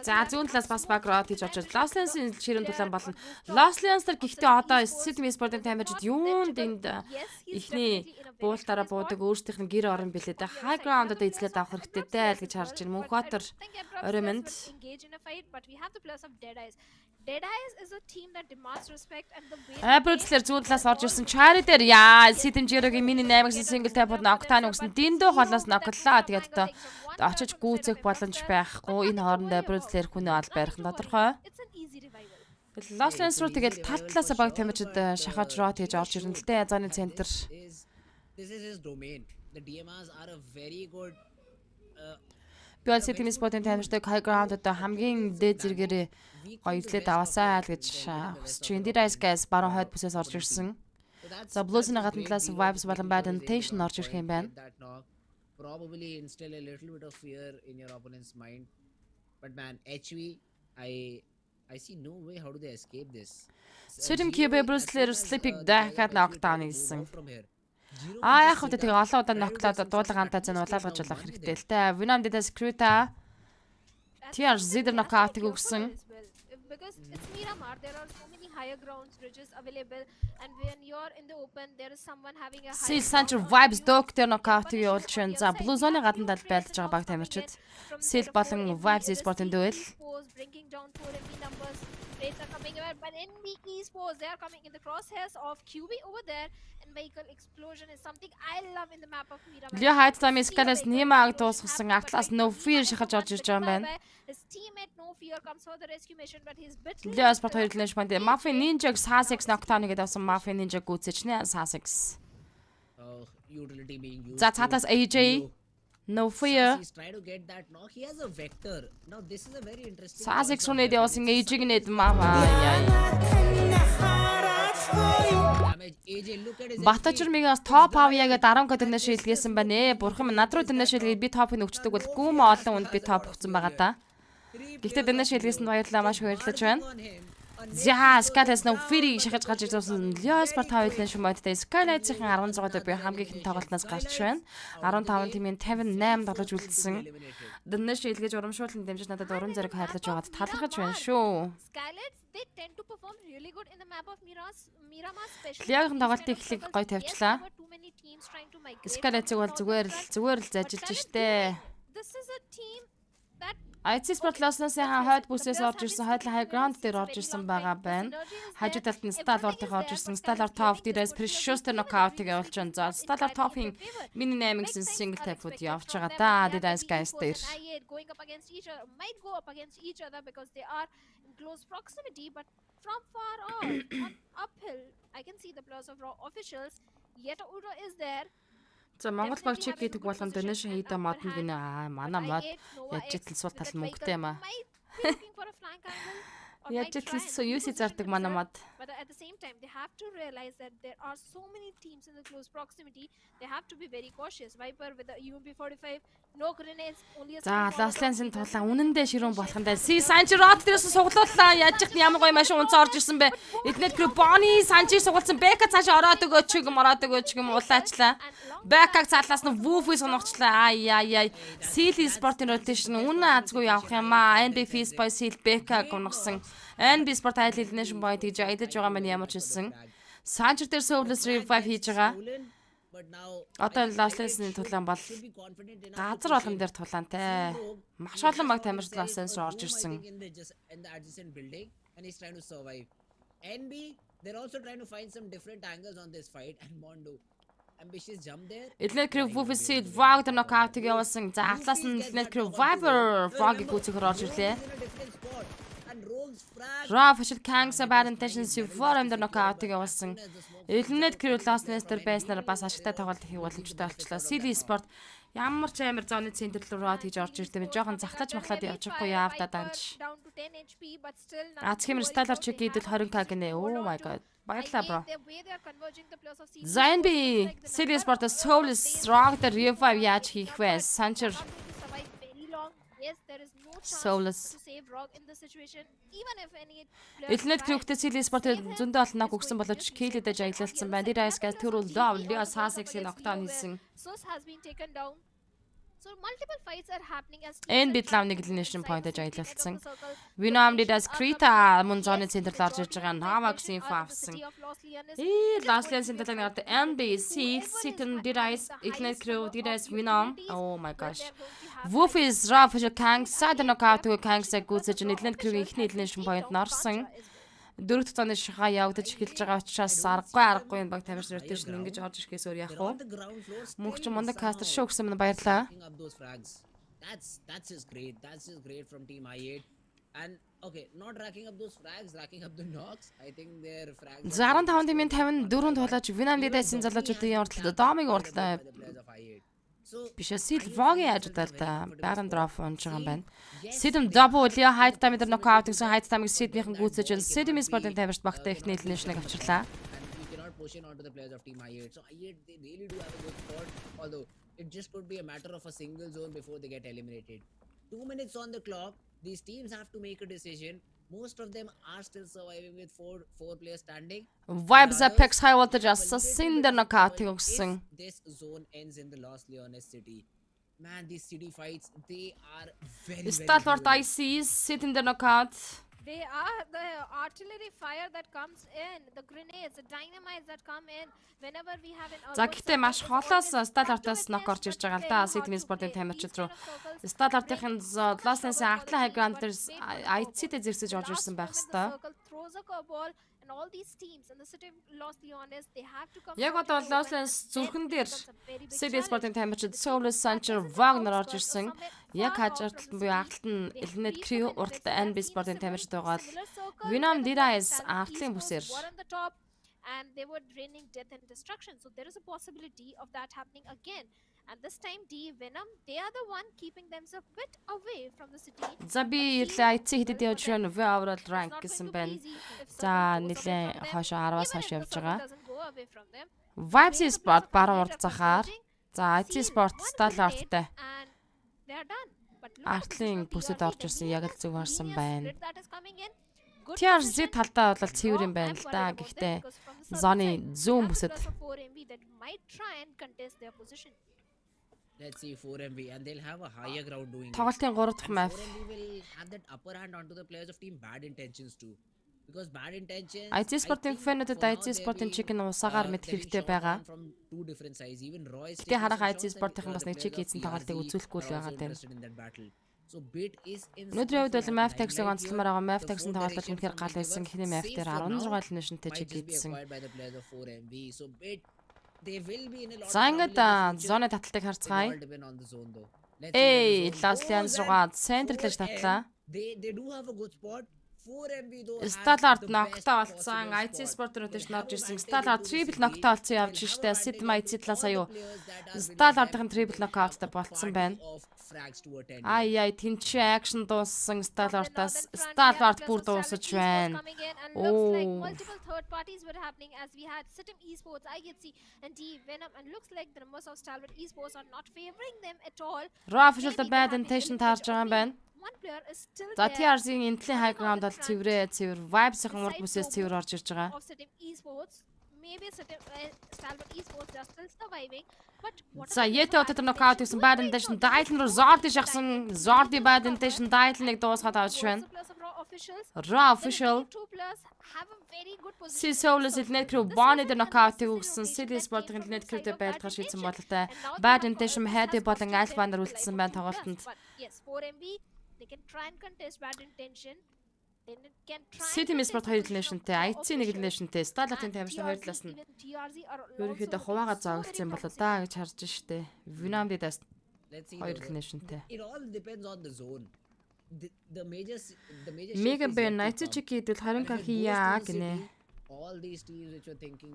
За зүүн талаас бас баг рот хийж очиж Loslians-ын ширэн тулаан болно. Loslians-тер гэхдээ одоо Sydney Sport-ын таймначд юунд энд ихний буултаараа буудаг өөрсдийнх нь гэр орон билээ дээ. High ground-д эзлээд авах хэрэгтэй дээ гэж харж байна. Мөнхбаатар Оремонд Dead Eyes is a team that demands respect and the way Априлчлэр зүүн талаас орж ирсэн Chari дээр яа Ситэмжирогийн мини 8-гийн single tap-д Octane өгсөн Диндо холоос ноглоо. Тэгээд одоо очиж гүйцэх боломж байхгүй. Энэ хооронд Априлчлэр хүнээ ол барих нь тодорхой. Loslians руу тэгээд тал талаас баг тамирчид шахаж рот хийж орж ирэн л дээ. Зоны центр. This is his domain. The DMRs are a very good Sydney Sport-ын тамирчдаг high ground-д хамгийн дээд зэрэгээрээ гоё излээд аваасаа л гэж хүсэж байна. Data guys баруун хойд бүсээс орж ирсэн. За Blues-ны гадна талаас Vibes болон Bad Intention орж ирэх юм байна. Probably instill a little bit of fear in your opponent's mind. But man, HV, I see no way how do they escape this. Sydney Cube Bruce-лэр Sleeping дахиад knockdown хийсэн. Яг хөвдө тэгээ олон удаа ноклоод дуулгаантаа зэн улаалгаж болох хэрэгтэй л дээ. Vinam Data Scruta TR Zidr knockout өгсөн. Because it's Miramar, there are so many higher grounds bridges available, and when you're in the open, there is someone having a high Center Vibes Doctor knockout явуулж байна. За Blue Zone-ы гадна талд байлдаж байгаа баг тамирчид Sil болон Vibes Sport-ын дуэл. Bringing down 4 enemy numbers. Rates are coming away, but NB Esports, they are coming in the crosshairs of QB over there, and vehicle explosion is something I love in the map of Miramar. Лё хайд замын скалаас нэмааг дуусгасан Atlas No Fear шахаж орж ирж байгаа юм байна. His teammate No Fear comes for the rescue mission, but he's bit Лё Sport хоёрлын шманд Mafia Ninja-г Sasix knockdown гэдэг авсан Mafia Ninja гүйцэжнэ Sasix. Utility being used. За цаатаас AJ No Fear. He's trying to get that knock. He has a vector. Now this is a very interesting. Sasix руу нэд явсан AJ-г нэд Mafia. Батачр мигаас топ авьяагаад 10 код тэрнээ шилгээсэн байна. Бурхан минь над руу тэрнээ шилгээд би топыг өгчдөг бол гүм олон үнд би топ өгсөн байгаа та. Гэхдээ тэрнээ шилгээсэнд баярлалаа, маш баярлаж байна. За Skylights No Fear шахаж гарч ирсэн Leo Sport хоёулын шумаадтай Skylights-ийн 16-д би хамгийн ихэнх тоглолтноос гарч байна. 15 тимийн 58 тоглож үлдсэн. Тэрнээ шилгээж урамшуулсан дэмжиж надад урам зориг хайрлаж байгаад талархаж байна шүү. Skylights, they tend to perform really good in the map of Miramar especially. Леогийн тоглолтыг ихлийг гоё тавьчлаа. Skylights-ыг бол зүгээр л зажилж штэ. This is a team that IT Sport Loslians-ийн хойд бүсээс орж ирсэн хойдлын high ground дээр орж ирсэн байгаа байна. Хажуу талд нь Stalwart-ыг орж ирсэн. Stalwart top дээрээс Precious knockout-ыг явуулж байна. За Stalwart top-ийн mini 8-гийн single tap-ууд явж байгаа да. Data guys дээр. going up against each other, might go up against each other because they are in close proximity, but from far off on uphill I can see the plus of raw officials. Yet Udo is there. За Монгол баг чек гэдэг болгонд donation хийдэ мод нь гинэ манай мод яаж итл суул тал мөнгөтэй юм аа. Яаж итл юуси зардаг манай мод. But at the same time they have to realize that there are so many teams in the close proximity. They have to be very cautious. Viper with the UMP45, no grenades, only a За Loslians-ын тулаан үнэндээ ширүүн болохандаа Си Санчирот дээрээс суглууллаа. Яаж их ямар гоё машин унцаа орж ирсэн бэ. Эднэт гэр Бони Санчир сугалсан Бека цаашаа ороод өгөөч юм улаачлаа. Бекаг цаалаас нь Вуфи соногчлаа. Ай. Сили спортын rotation үнэ азгүй явах юм аа. NB Fizboy Сил Бекаг унагсан. NB Sport айл элнэшн бой тэгж айдаж байгаа мань ямар ч хэлсэн. Санчир дээр Soulless Revive хийж байгаа. Одоо Loslians-ын тулаан бол газар болгон дээр тулаантай. Маш олон баг тамирчлаас орж ирсэн. NB they're also trying to find some different angles on this fight, and Mondo ambitious jump there. Элнет Крю Вуфисид Вагд нокаутыг явуулсан. За атлаас нь Элнет Крю Viper Frog-ийг гүйцэхээр орж ирлээ. Raw official Kang's bad intentions for him the knockout-ыг явуулсан. Элнет Крю Last Nester байснаар бас ашигтай тоглолт хийх боломжтой болчлоо. CD Sport ямар ч амар зооны центр рүү рот хийж орж ирсэн. Жохон захлаж махлаад явчихгүй яавда данч. Ацхимэр стайлар чек хийдэл 20k гинэ. Oh my god. Баярлалаа бро. Zanby CD Sport Soulless Rock the revive яаж хийх вэ? Sancher Soulless Элнет Крюгтэй CD Sport зөндөө олног өгсөн боловч киллэдэж аялалцсан байна. Тэр айскаас тэр бол Leo Sasek-ийн нокдаун хийсэн. So multiple fights are happening as энэ бид лав нэг elimination point-аж аялалцсан. Vinom Didas Krita MUNZU-ны центр орж ирж байгаа Navax-ийн фавсан. Last Lion центр нарт NBC Sitten Didas Elnett Crew Didas Vinom. Oh my gosh. Wolf is rough as a Kang side knockout to Kang's гүйцэж Elnett Crew-ийн ихний elimination point нарсан. Дөрөв тооны шахаа явагдаж эхэлж байгаа учраас аргагүй энэ баг тамирч нартай шин ингэж орж ирэхээс өөр яах вэ? Мөнх ч мундаг кастер шүү гэсэн минь баярлаа. That's just great. That's just great from team I8. And okay, not racking up those frags, racking up the knocks. I think their frags 65 дэмийн 54 тулаач Vinom Didas-ийн залуучуудын урталд домыг урталаа. Бишээ Sil Vog-ийн ажилталтаа Baron Drop онж байгаа юм байна. Sidem double Leo height time дээр knockout гэсэн height time-ыг Sidmийн гүйцэж Sidem Sport-ын тамирч багтаа ихний elimination-ыг авчирлаа. We cannot push in onto the players of team I8. So I8 they really do have a good spot, although it just could be a matter of a single zone before they get eliminated. 2 minutes on the clock. These teams have to make a decision. Most of them are still surviving with four players standing. Vibes Apex high voltage assassin дээр knockout-ыг өгсөн. This zone ends in the Los Leones city. Man, these city fights, they are very Stalwart ICs sitting there knockout. They are the artillery fire that comes in, the grenades, the dynamites that come in whenever we have an За гэхдээ маш холоос Stalwart-аас нок орж ирж байгаа л да. Sidmийн Sport-ын тамирчид руу. Stalwart-ийн Los Angeles Artillery High Ground дээр IC-тэй зэрсэж орж ирсэн байх хэвээр. And all these teams in the city of Los Leones, they have to come. Яг одоо Los Angeles зүрхэн дээр CD Sport-ын тамирчид Soulless Sancher Wagner орж ирсэн. Яг хажаарталт буюу агталт нь Elnett Crew урталт NB Sport-ын тамирчид байгаа л Vinom Didas артлын бүсээр. And they were draining death and destruction. So there is a possibility of that happening again. And this time D Venom, they are the one keeping themselves a bit away from the city. За би ирлээ IC хэдэд явж байна. Overall rank гэсэн байна. За нэлээ хойшоо 10-аас хойш явж байгаа. Vibes Sport баруун урд захаар. За IC Sport Stalwart-тай. Артлын бүсэд орж ирсэн яг л зүг орсон байна. TRZ талдаа бол цэвэр юм байна л да. Гэхдээ зоны зүүн бүсэд let's see 4MV and they'll have a higher ground doing тоглолтын 3 дахь map 4MV will have that upper hand onto the players of team bad intentions too because bad intentions IC Sport-ын фэнүүдэд IC Sport-ын chicken усаагаар мэд хэрэгтэй байгаа. from two different sides even Roy Гэтэ харах IC Sport-ын бас нэг чек хийсэн тоглолтыг үзүүлэхгүй л байгаа юм. so bit is in Өнөөдрийн үед бол map tax-ыг онцлмаар байгаа. Map tax-ын тоглолт үнэхээр гал байсан. Эхний map дээр 16 elimination-тэй чек хийсэн. so bit they will be in a lot За ингээд зоны таталтыг харцгаая. Эй, Los Leones руугаа центрлж татлаа. They do have a good spot. 4MV though. Stalwart нокта болсон. IC Sport rotation орж ирсэн. Stalwart triple нокта болсон явж штэ. Sidm IC талаас аюу. Stalwart-ын triple knockout-тай болцсон байна. Ай тэнч action дууссан Stalwart-аас Stalwart бүр дуусаж байна. Multiple third parties were happening as we had Sitim Esports, IGC and D Venom, and looks like the members of Stalwart Esports are not favoring them at all. Raw official bad intention таарж байгаа юм байна. One player is still За TRZ-ийн энтлийн high ground бол цэвэр Vibes-ийн урд бүсээс цэвэр орж ирж байгаа. of Sitim Esports. Maybe Stalwart Esports are still surviving, but what За Yete өдөр knockout гэсэн bad intention Dial руу Zordi шахсан Zordi bad intention Dial-ыг дуусгаад авч байна. Raw official two players have a very good position. Soulless Elnett Crew Bonnie дээр knockout-ыг өгсөн. CD Sport-ын Elnett Crew-тэй байлгах шийдсэн бололтой. Bad intention Heady болон Alpha нар үлдсэн байна тоглолтод. But yes, 4MV they can try and contest bad intention. they can try City and Sport contest the хоёр position of нээшнтэй, top IC нэг officials. нээшнтэй, Starlight-ын And тамирчид хоёр TRZ, талаас нь even TRZ are ерөнхийдөө also хуваагаа looking so зоогдсон very юм болоо promising. даа гэж харж штэ. Vinamdi-даас Let's see. хоёр нээшнтэй. It all depends on the zone. The major Mega shift is Ben yet to IC come. чигийдэл And 20 if it goes хийя to the гинэ. City, all these teams which were thinking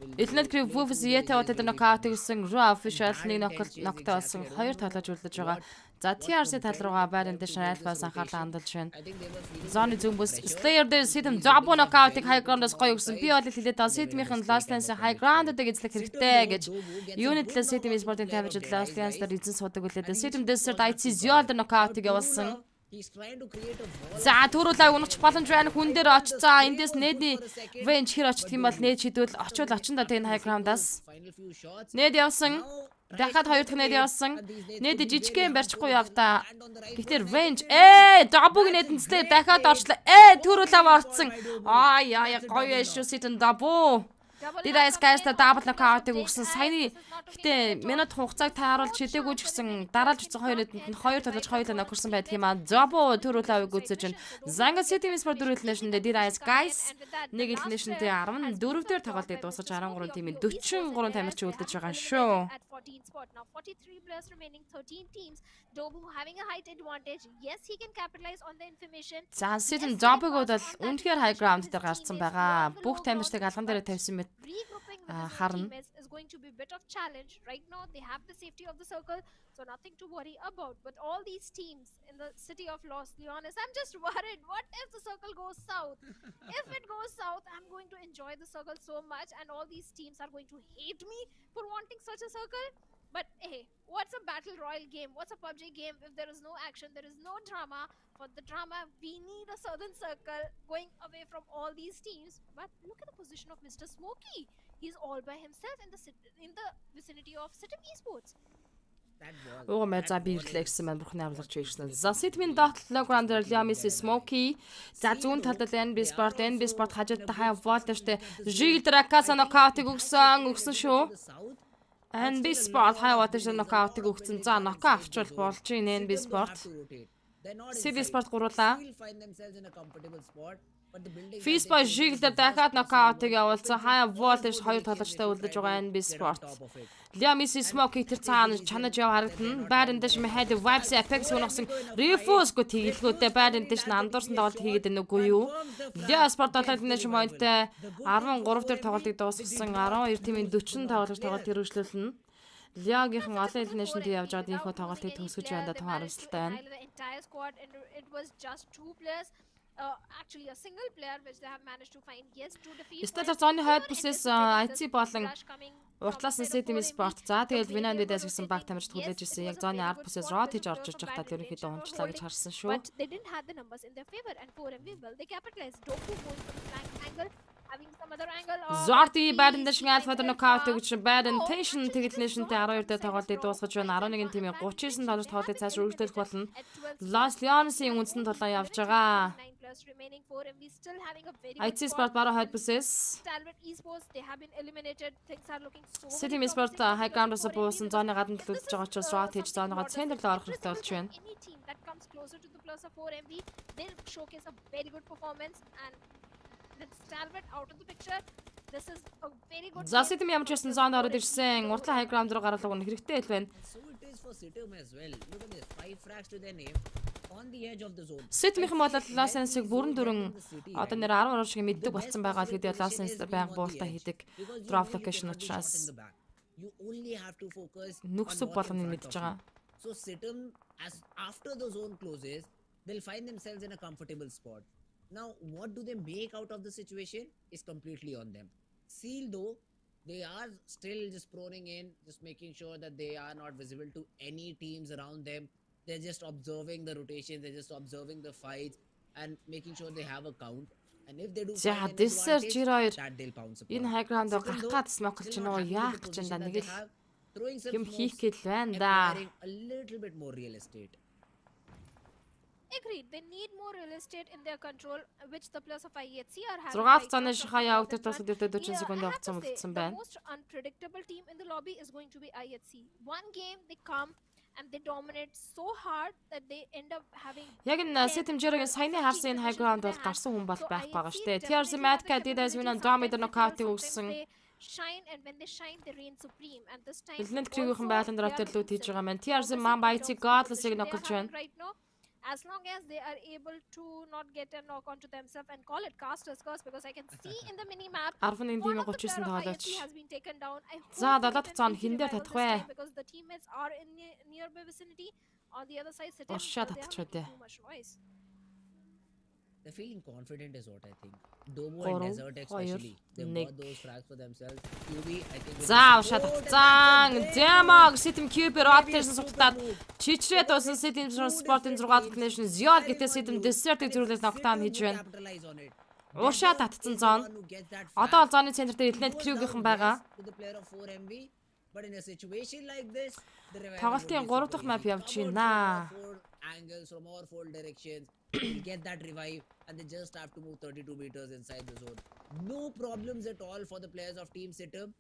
will Эднэд play Wolves through the Yete edges удаад will be нокаут punished. гэсэн Raw official And нэг bad intentions нокаутсан exactly. I хоёр don't know тоглож үлдэж байгаа. what За TRC тал руугаа compelled байран them дэш to make альфас this анхаарлаа rotation. хандуулж байна. I think they were feeling Зоны a bit зөмбөс of pressure. Slayer дээр Sitem These Zabo buildings are нокаутыг very high good ground-аас from гоё all өгсөн. Би sides. бол хэлээд байгаа They were Sitem-ийн in a last state and dance were high commit ground-ыг to it. эзлэх Sitem хэрэгтэй though гэж gets a юуны good талаас knock Sitem on Sport-ын the player тавьж of their last eyes, dance дээр guys. эзэн суудаг үлээ. And Sitem he's дээр all IC that Ziol to дээр нокаутыг Now, явуулсан. Turula, he's trying to create a wall of За support. түрүүлээ унагч боломж байна хүн дээр очицаа эндээс нээдний For a second, Venge хэр очт but юм бол don't нээд move. шийдвэл After очиод missing энэ high ground-аас those final few shots, нээд явсан. now Дахиад tries хоёр to дахь make нээд a явсан. nade, and these nades Нээд could be жижигхэн very барьчихгүй harmful if явдаа. they'll land on the right Гэхдээ foot. Venge Nice and дабуг That's a нээдэнцлээ great дахиад play. орчлоо. Түрүүлээ All орцсон. by Dobu. Аа That's a гоё double шүү knock. Sitem дабу. Double Did knock I coming guys in та on дабл the plus нокаутыг of өгсөн. Dave, Саяны as this is not looking гэтээ good at all. минут хугацааг тааруулж Small чидээгүй ч chance гэсэн for the дараалж Vikings утсан хоёр come нэтэнд in хоёр and толгож right хоёулаа before нөхөрсөн the байдаг юм аа. teammates Зобо make төрүүлээ the гүйцэж mission. байна. So Dobu Занга will get Sitem the Sport information, дөрүүлнэ keeping шиндэ that did I position coming in, guys and with that, the нэг last илнэшнтэй player 14 has дээр been тоглолтыг dropped by дуусгаж Mr. 13 Smokey тимийн of Blue Esports 43 in тамирчин theirs. They үлдэж have байгаа been шүү. eliminated at 14 spot. Now 43 players remaining, 13 teams. Dobu having a height advantage. Yes, he can capitalize on the information. За Yes, Sitem he can Zobыг pass бол on that үнэхээр high information ground to дээр his гарсан teammates байгаа. along the Бүх low тамирчдыг grounds, алган дээр but тавьсан мэт regrouping with his own харна. teammates is going to be a bit of challenge. Right now, they have the safety of the circle, so nothing to worry about. But all these teams in the city of Los Leones, I'm just worried. What if the circle goes south? If it goes south, I'm going to enjoy the circle so much, and all these teams are going to hate me for wanting such a circle. But hey, what's a battle royale game? What's a PUBG game if there is no action, there is no drama? For the drama, we need a southern circle going away from all these teams. But look at the position of Mr. Smokey. He's all by himself in the vicinity of Sitem Esports. That ball. Ууга мэ за би ирлээ гэсэн маань бурхны авлагч ирсэн. За Sitem-ийн дотлоо ground дээр Liamis Smokey. За зүүн талд NB Sport хажууд хай вол дэжтэй Жил Дракаса нокаутыг өгсөн шүү. The south. NB Sport хай вол дэжтэй нокаутыг өгсөн. За нока авчвал болж ийн NB Have Sport. to rotate. They're not City inside. Sport гуруулаа. Still find themselves in a comfortable spot, but the building Фисбой Жил дээр дахиад нокаутыг явуулсан. Хай вол дэж хоёр тоглогчтой үлдэж байгаа NB Sport. Liamis Smokey тэр цаана чанаж яв харагдана. Байран дэш Mahad Vibes Apex унагсан. Refuse го тэгэлгүүтэй байран дэш андуурсан тоглолт хийгээд байна үгүй юу? Liamis Sport тоглолт нэш поинттэй 13 дээр тоглолтыг дуусгасан. 12 тимийн 40 тоглогч тоглолт хэрэгжлүүлнэ. Liagийнхан олон элнэшнтэй явж байгаад ийхүү тоглолтыг төгсгөж байна да том харамсалтай байна. The entire squad, and it was just two players. Actually, a single player which they have managed to find. Yes, to defeat. Стеллар зооны хойд бүсээс IC болон уртлаас нь Sitem Sport. За тэгэл Vinamdi-дээс гэсэн баг тамирчид хүлээж ирсэн. Яг зооны ард бүсээс рот хийж орж иж байхдаа ерөнхийдөө унчлаа гэж харсан шүү. But they didn't have the numbers in their favor, and 4MV, well, they capitalized. Doku going for the flank angle, having some other angle. Зорти байран дэш альфа нокаут гэж байран tension тэгэлнэшнтэй 12 дээр тоглолтыг дуусгаж байна. 11 тимийн 39 тоглож тоглолтыг цааш үргэлжлүүлэх болно. Los Leones-ийн үндсэн толгой явж байгаа. Remaining 4MV still having a very IC Sport баруун хойд бүсээс Stalwart Esports, they have been eliminated. Things are looking so Sitem Sport high ground-аас буусан зооны гадна төлөвлөж байгаа учраас рот хийж зооныгоо центр руу орох хэрэгтэй болж байна. Any team that comes closer to the plus of 4MV, they'll showcase a very good performance, and with Stalwart out of the picture, this is a very good За game Sitem ямар ч байсан зоонд ороод ирсэн. Уртлаа high ground руу гараад өгнө хэрэгтэй л байна. So it is for Sitem as well. Look at this, 5 frags to their name on the edge of the zone. Sitem-ийн бол Los Angeles-ыг бүрэн дүрэн одоо нэр 10 шиг мэддэг болсон байгаа л хэдий Los Angeles байнга буултаа хийдэг drop location учраас You only have to focus нүксүг on what's in болгоныг front мэдж of you. байгаа. So Sitem, as after the zone closes, they'll find themselves in a comfortable spot. Now, what do they make out of the situation is completely on them. Seal though, they are still just proning in, just making sure that they are not visible to any teams around them. They're just observing the rotation, they're just observing the fights and making sure they have a count. And if they do За find an Desert advantage, Giro that they'll pounce upon. энэ high ground-ыг Sitem гарах though, гад смокл still чинь not нөгөө happy with яах the гэж байна position that нэг they л have, throwing some юм хийх smokes, гээд байна да. acquiring a little bit more real estate. Agreed. They need more real estate in their control, which the plus of IHC are having. 6 right цааны now from шихаа the явагдаж opposite тасгал front. дэвтэ 40 Yeah, секунд I have явагдсан to say, үлдсэн the байна. most unpredictable team in the lobby is going to be IHC. One game they come and they dominate so hard that they end up having Яг энэ Сэтэмжэрийн саяны харсан энэ high ground бол гарсан хүн бол байх байгаа штэ. TRC Mad Cat Didas Winan Dominator knockout өгсөн. Shine, and when they shine they reign supreme, and this time Элнэт кригийнхэн байлан драфтерлүүд хийж байгаа маань TRC Mamba IC Godless-ыг ноколж байна. right now, as long as they are able to not get a knock onto themselves and call it caster's curse, because I can see in the mini map 11-ийн one of the 39 player of тоглооч. IFC has been taken down. I hope За they 70 can цаана quickly хин дээр revive on татах this вэ? time, because the teammates are in nearby vicinity. On the other side, Sitem, Уршаа they are татчих making үү. too much noise. They're feeling confident is what I think. Domo Goro, and Desert especially. They Nick. bought those frags for themselves. QB, I think. За уршаа татцсан. Демог Сэтем Cube Raptors-ын сугтаад чичрээд усан Сэтем Sport-ын 6 Nation Ziol гэтээ Сэтем Desert-ийг зөрүүлээд knockdown хийж байна. Capitalize on it. Уршаа татцсан зон. Одоо бол зооны центр дээр Элнэт кригийнхэн байгаа. To the player of 4MB, but in a situation like this, the revival Тоглолтын 3 дахь map явж байна. 4 angles from all 4 directions. Will get that revive, and they just have to move 32 meters inside the zone. No problems at all for the players of Team Sitem,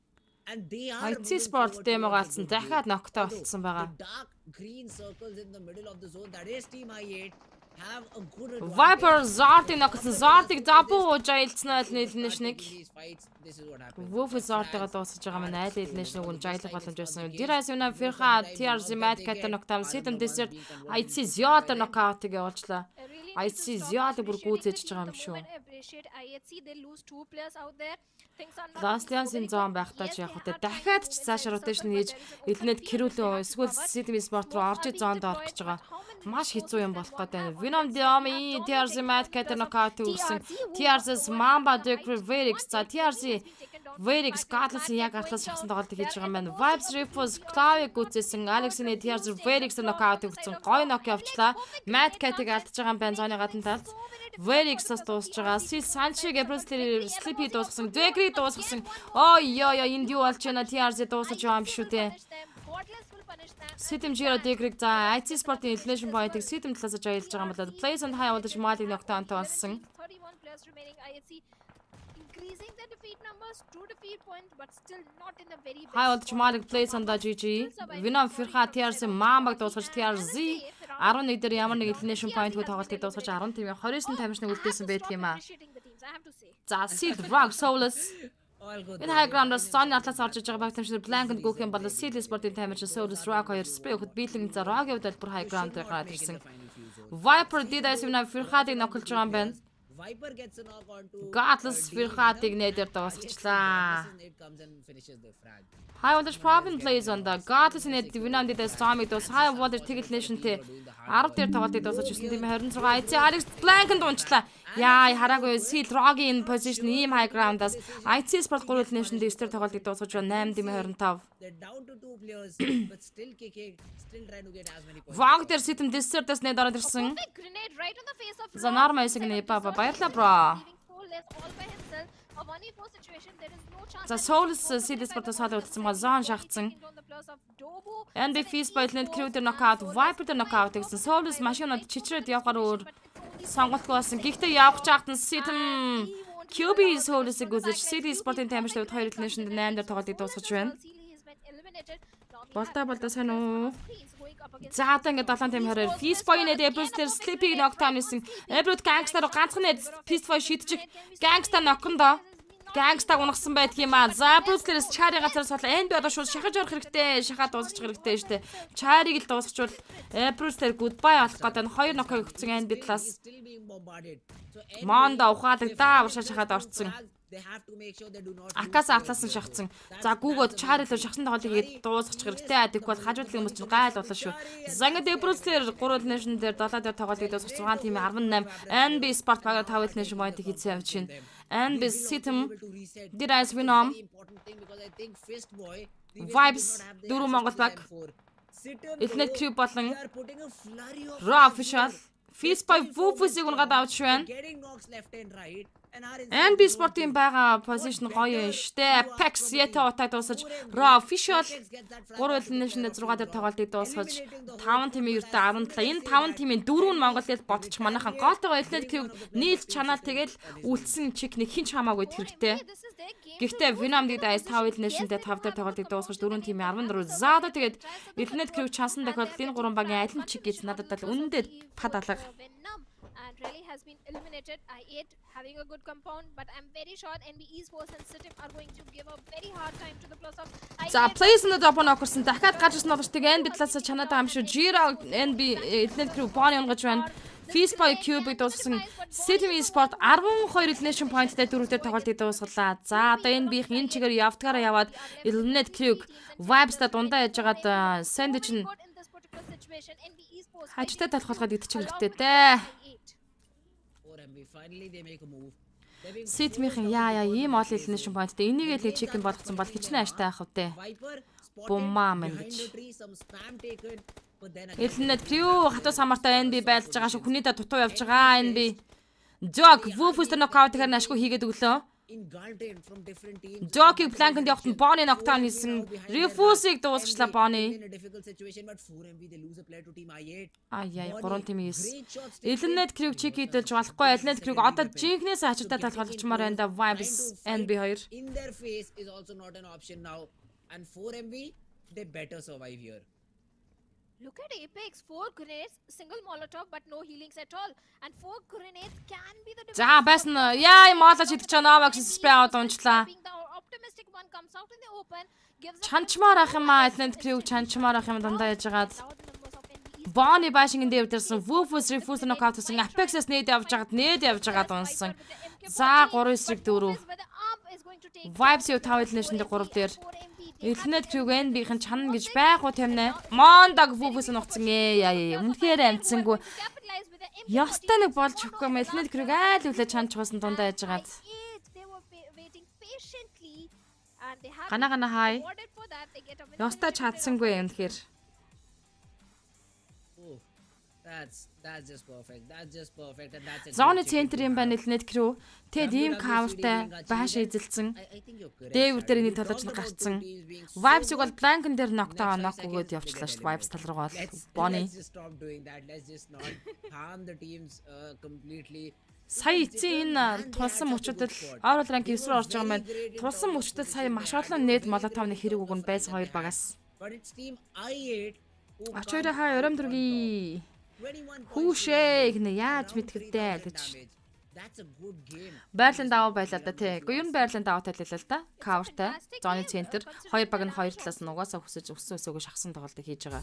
and they are. IC Sport демог алдсан. Дахиад knockdown болцсон байгаа. The dark green circles in the middle of the zone, that is Team I8, have a good advantage. Viper Zart-ыг ноколсон. Zart-ыг double ууж аялцсан ойл Nation-ыг. These fights, this is what happens. Wolf Zart-ыг дуусгаж байгаа маань айл Nation-ыг унж аялах боломж байсан. Дирэс юна Фирха TRC Mad Cat knockdown Sittem Desert IC Ziol knockout-ыг явуулчлаа. I IC Ziol бүр гүйцээж байгаа юм шүү. Last Dance-ийн зон байхдаа ч яг хөтэ дахиад ч цааш rotation хийж Элнэт кирүүлээ эсвэл Sittem Sport руу орж зоонд орох гэж байгаа. Маш хэцүү юм болох гэдэг. Venom Dami TRC Mad Cat knockout өгсөн. TRC Mamba Decree Verix за TRC Verix Godless-ийн яг атлас шахсан тоглолтыг хийж байгаа юм байна. Vibes Refuse Clave гүцээсэн Alex-ийн TRC Verix knockout өгсөн. Гой нок явчлаа. Mad Cat-ыг алдаж байгаа юм байна зооны гадна талд. Verix-аас дуусж байгаа. Sil Sanchi-г Bruce Sleepy дуусгасан. Decree дуусгасан. Ой ёо энд юу болж байна? TRC дуусгаж байгаа юм шүү дээ. Sittem Jiro Decree за IC Sport-ийн Elimination Point-ыг Sittem талаас нь аялж байгаа юм болоод Plays and High удаж Mali knockdown болсон. 31 players remaining. IFC increasing their defeat numbers to defeat point, but still not in the very best. High удаж Mali Plays and GG. Venom Firha TRC Mamba дуусгаж TRZ 11 дээр ямар нэг Elimination Point-г тоглолтыг дуусгаж 10 тийм 29 тамирчныг үлдээсэн байдаг юм аа. За Sealed Rock Soulless All good. энэ high ground-аас зооны атлаас орж иж байгаа баг тамирчин Blank-д гүөх юм бол Sealed Sport-ийн тамирчин Soulless Rock 2 spray өгөхөд биелэн за Rock-ийн хувьд бүр high ground дээр гараад ирсэн. Viper Didas Venom Firha-ыг ноколж байгаа юм байна. Viper gets a knock onto Godless Firha-ыг нээдээр дуусгачлаа. it comes and finishes the frag. High Wonder Problem plays on the Godless in the Venom Didas Tommy дус High Wonder Ticket Nation-тэй 10 дээр тоглолтыг дуусгаж ирсэн тийм 26 IC Alex Blank-д унчлаа. Яа хараагүй Seal Rock-ийн position ийм high ground-аас IC Sport 3 Nation-д 9 дээр тоглолтыг дуусгаж байна 8 тийм 25. They're down to 2 players, but still kicking, still trying to get as many points. Vog дээр Sittem Desert-аас нээд ороод ирсэн. Perfect grenade right on the face of За норма эсэг нэ баба баярлаа бро. leaving Soulless all by himself. A 1v4 situation, there is no chance. За Soulless Seal Sport-аас хаад үлдсэн ба зон шахацсан. On the players of Dobu. NB Feast Boyland Crew дээр knockout, Viper дээр knockout гэсэн. Soulless машинууд чичрээд явахаар өөр сонголтгүй болсон. Гэхдээ явах чагтан Sittem QB Soulless-ыг үзэж Seal Sport-ийн тамирчид 2 Nation-д 8 дээр тоглолтыг дуусгаж байна. Болтой сайн уу? За одоо ингээд 7 тайм 20-оор Feast Boy-ийн Ebros дээр Sleepy knockdown хийсэн. Ebros Gangster ганцхан Feast Boy шидчих. Gangster knock-ондоо. Gangster унагсан байдаг юм аа. За Ebros дээр Chari газараас бол NB одоо шууд шахаж орох хэрэгтэй. Шахаад дуусгах хэрэгтэй шүү дээ. Chari-г л дуусгачвал Ebros дээр goodbye болох гэдэг нь 2 knock-ыг өгсөн NB талаас. Still being bombarded. So Монда ухаалагдаа уршаа шахаад орцсон. they have to make sure they do not Акаас атлаас нь шахацсан. За гүүгөөд Chari л шахсан тоглолтыг дуусгачих хэрэгтэй. Адик бол хажуудлын хүмүүс чинь гайл болно шүү. За ингээд Ebros дээр 3 Nation дээр 7 дээр тоглолтыг дуусгах 6 тим 18. NB Sport багаар 5 Nation point хийсэн явж байна. NB Sittem Didas Venom important thing, because I think Fist Boy Vibes дөрөв Монгол баг Элнэт Crew болон are putting a flurry of Raw official Feast Boy Woofus-ыг унгаад авч байна. getting knocks left and right. NB Sport-ийн байгаа position гоё юм штэ. Apex Yeta утаа дуусаж, Raw Official 3 elimination-д 6 дээр тоглолтыг дуусгаж 5 тимийн ердөө 17. Энэ 5 тимийн 4 нь Монголд ботчих манайхан голтойгоо Elite Crew нийлж чанаа тэгэл үлдсэн чикнийг хинч хамаагүй хэрэгтэй. Гэхдээ Venom-д Ice 5 elimination-д 5 дээр тоглолтыг дуусгаж 4 тимийн 14. За одоо тэгээд Elite Crew чансан тохиолдолд энэ 3 багийн аль нь чиг гэж надад л үнэндээ пад алга. And Rally has been eliminated. I8 having a good compound, but I'm very sure NB Esports and Sitim are going to give a very hard time to the plus of I8. За place-д опон окорсон дахиад гарчсан болж тэгээд NB талаас чанаад байгаа юм шүү. Jiro NB Elite Crew Bonnie онгож байна. Feastboy Cube дууссан Sitim Esport 12 elimination point-тэй дөрөвдөр тоглолтыг дуусгалаа. За одоо NB-ийн энэ чигээр явдгаараа яваад Elite Crew Vibes-та дундаа яжгаад Sandwich нь хажтай талхуулгаад идчих хэрэгтэй дээ. Ситмийн яа ийм ол elimination point-тэй энийг л чикен болгоцсон бол хичнээн аштай авах вэ. Бумаа мэн гэж. Элнэт Crew хатуу самартай NB байлж байгаа шүү. Хүнийдээ дутуу явж байгаа NB. Jog Woofuster knockout гэхээр ашгүй хийгээд өглөө. Jog-ийг Blank-нд явахт нь Bonnie knockdown хийсэн. Refuse-ийг дуусгачлаа Bonnie. Аяа 3 тим ийс. Elite Crew чиг хийдэлж болохгүй. Elite Crew одоо жинхнээс ачаатай талхалчмаар байна да Vibes NB 2. In their face is also not an option now, and 4MV they better survive here. Look at Apex, 4 grenades, single molotov, but no healings at all. And 4 grenades can be the difference. За байсан яа молож идэж чанаа багш спрей аваад унчлаа. The optimistic one comes out in the open, gives Чанчмаар ах юм аа Elite Crew чанчмаар ах юм дандаа яжгаад. Bonnie башингийн дээр дэрсэн Woofus Refuse knockout гэсэн Apex-с нээд явж байгаад унсан. За 3-9-4. Vibes юу 5 elimination-д 3 дээр. Elite Crew NB-ийн чанна гэж байх уу тэмнэ. Mondag Woofus нугцсан яа үнэхээр амцсангүй. Ястай нэг болж өгөхгүй юм Elite Crew айл үлээ чанч хуусан дундаа яжгаад. Гана хай. Ястай чадсангүй юм тэгэхээр. That's just perfect. That's just perfect, and that's a Зоны центр юм байна Elite Crew. Тэгэд ийм coverтай bash эзэлсэн. Дээвэр дээр нэг толгойч гарцсан. Vibes-ыг бол Blank-н дээр knockdown өгөөд явчлаа шүү. Vibes тал руу бол Bonnie. Let's just stop doing that. Let's just not harm the teams completely. Сая эцсийн энэ тулсан мөчөдөл overall rank 9 руу орж байгаа юм байна. Тулсан мөчөдөл сая маш олон нээд молотовны хэрэг өгөн байсан хоёр багаас. But it's team I8 who Очоороо хаа өрөм дөргий. Хүүшээ гэнэ яаж мэдгэвдэ гэж. That's a good game. Байрлалын даваа байлаа да тий. Гэхдээ ер нь байрлалын даваа талилаа л да. Coverтай. Зоны центр. Хоёр баг нь хоёр талаас нь угаасаа өсөж өсөөгөө шахсан тоглолтыг хийж байгаа.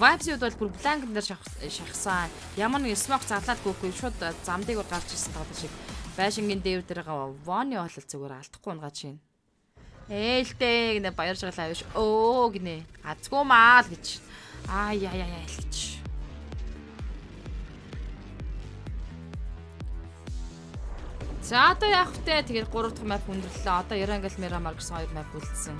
Vibes-үүд бол бүр Blank дээр шахсан. Ямар нэг smoke зарлаад гүйхгүй шууд замдыг гарч ирсэн тоглолт шиг. Байшингийн дээвэр дээр байгаа Vonny бол зүгээр алдахгүй унгаж шин. Ээлтэй гэнэ баярж байгаа авиш. Өө гинэ. Азгүй маа л гэж. Яа гэж. За одоо яах вэ? Тэгээд 3 дахь map өндөрлөө. Одоо Erangel Miramar гэсэн 2 map үлдсэн.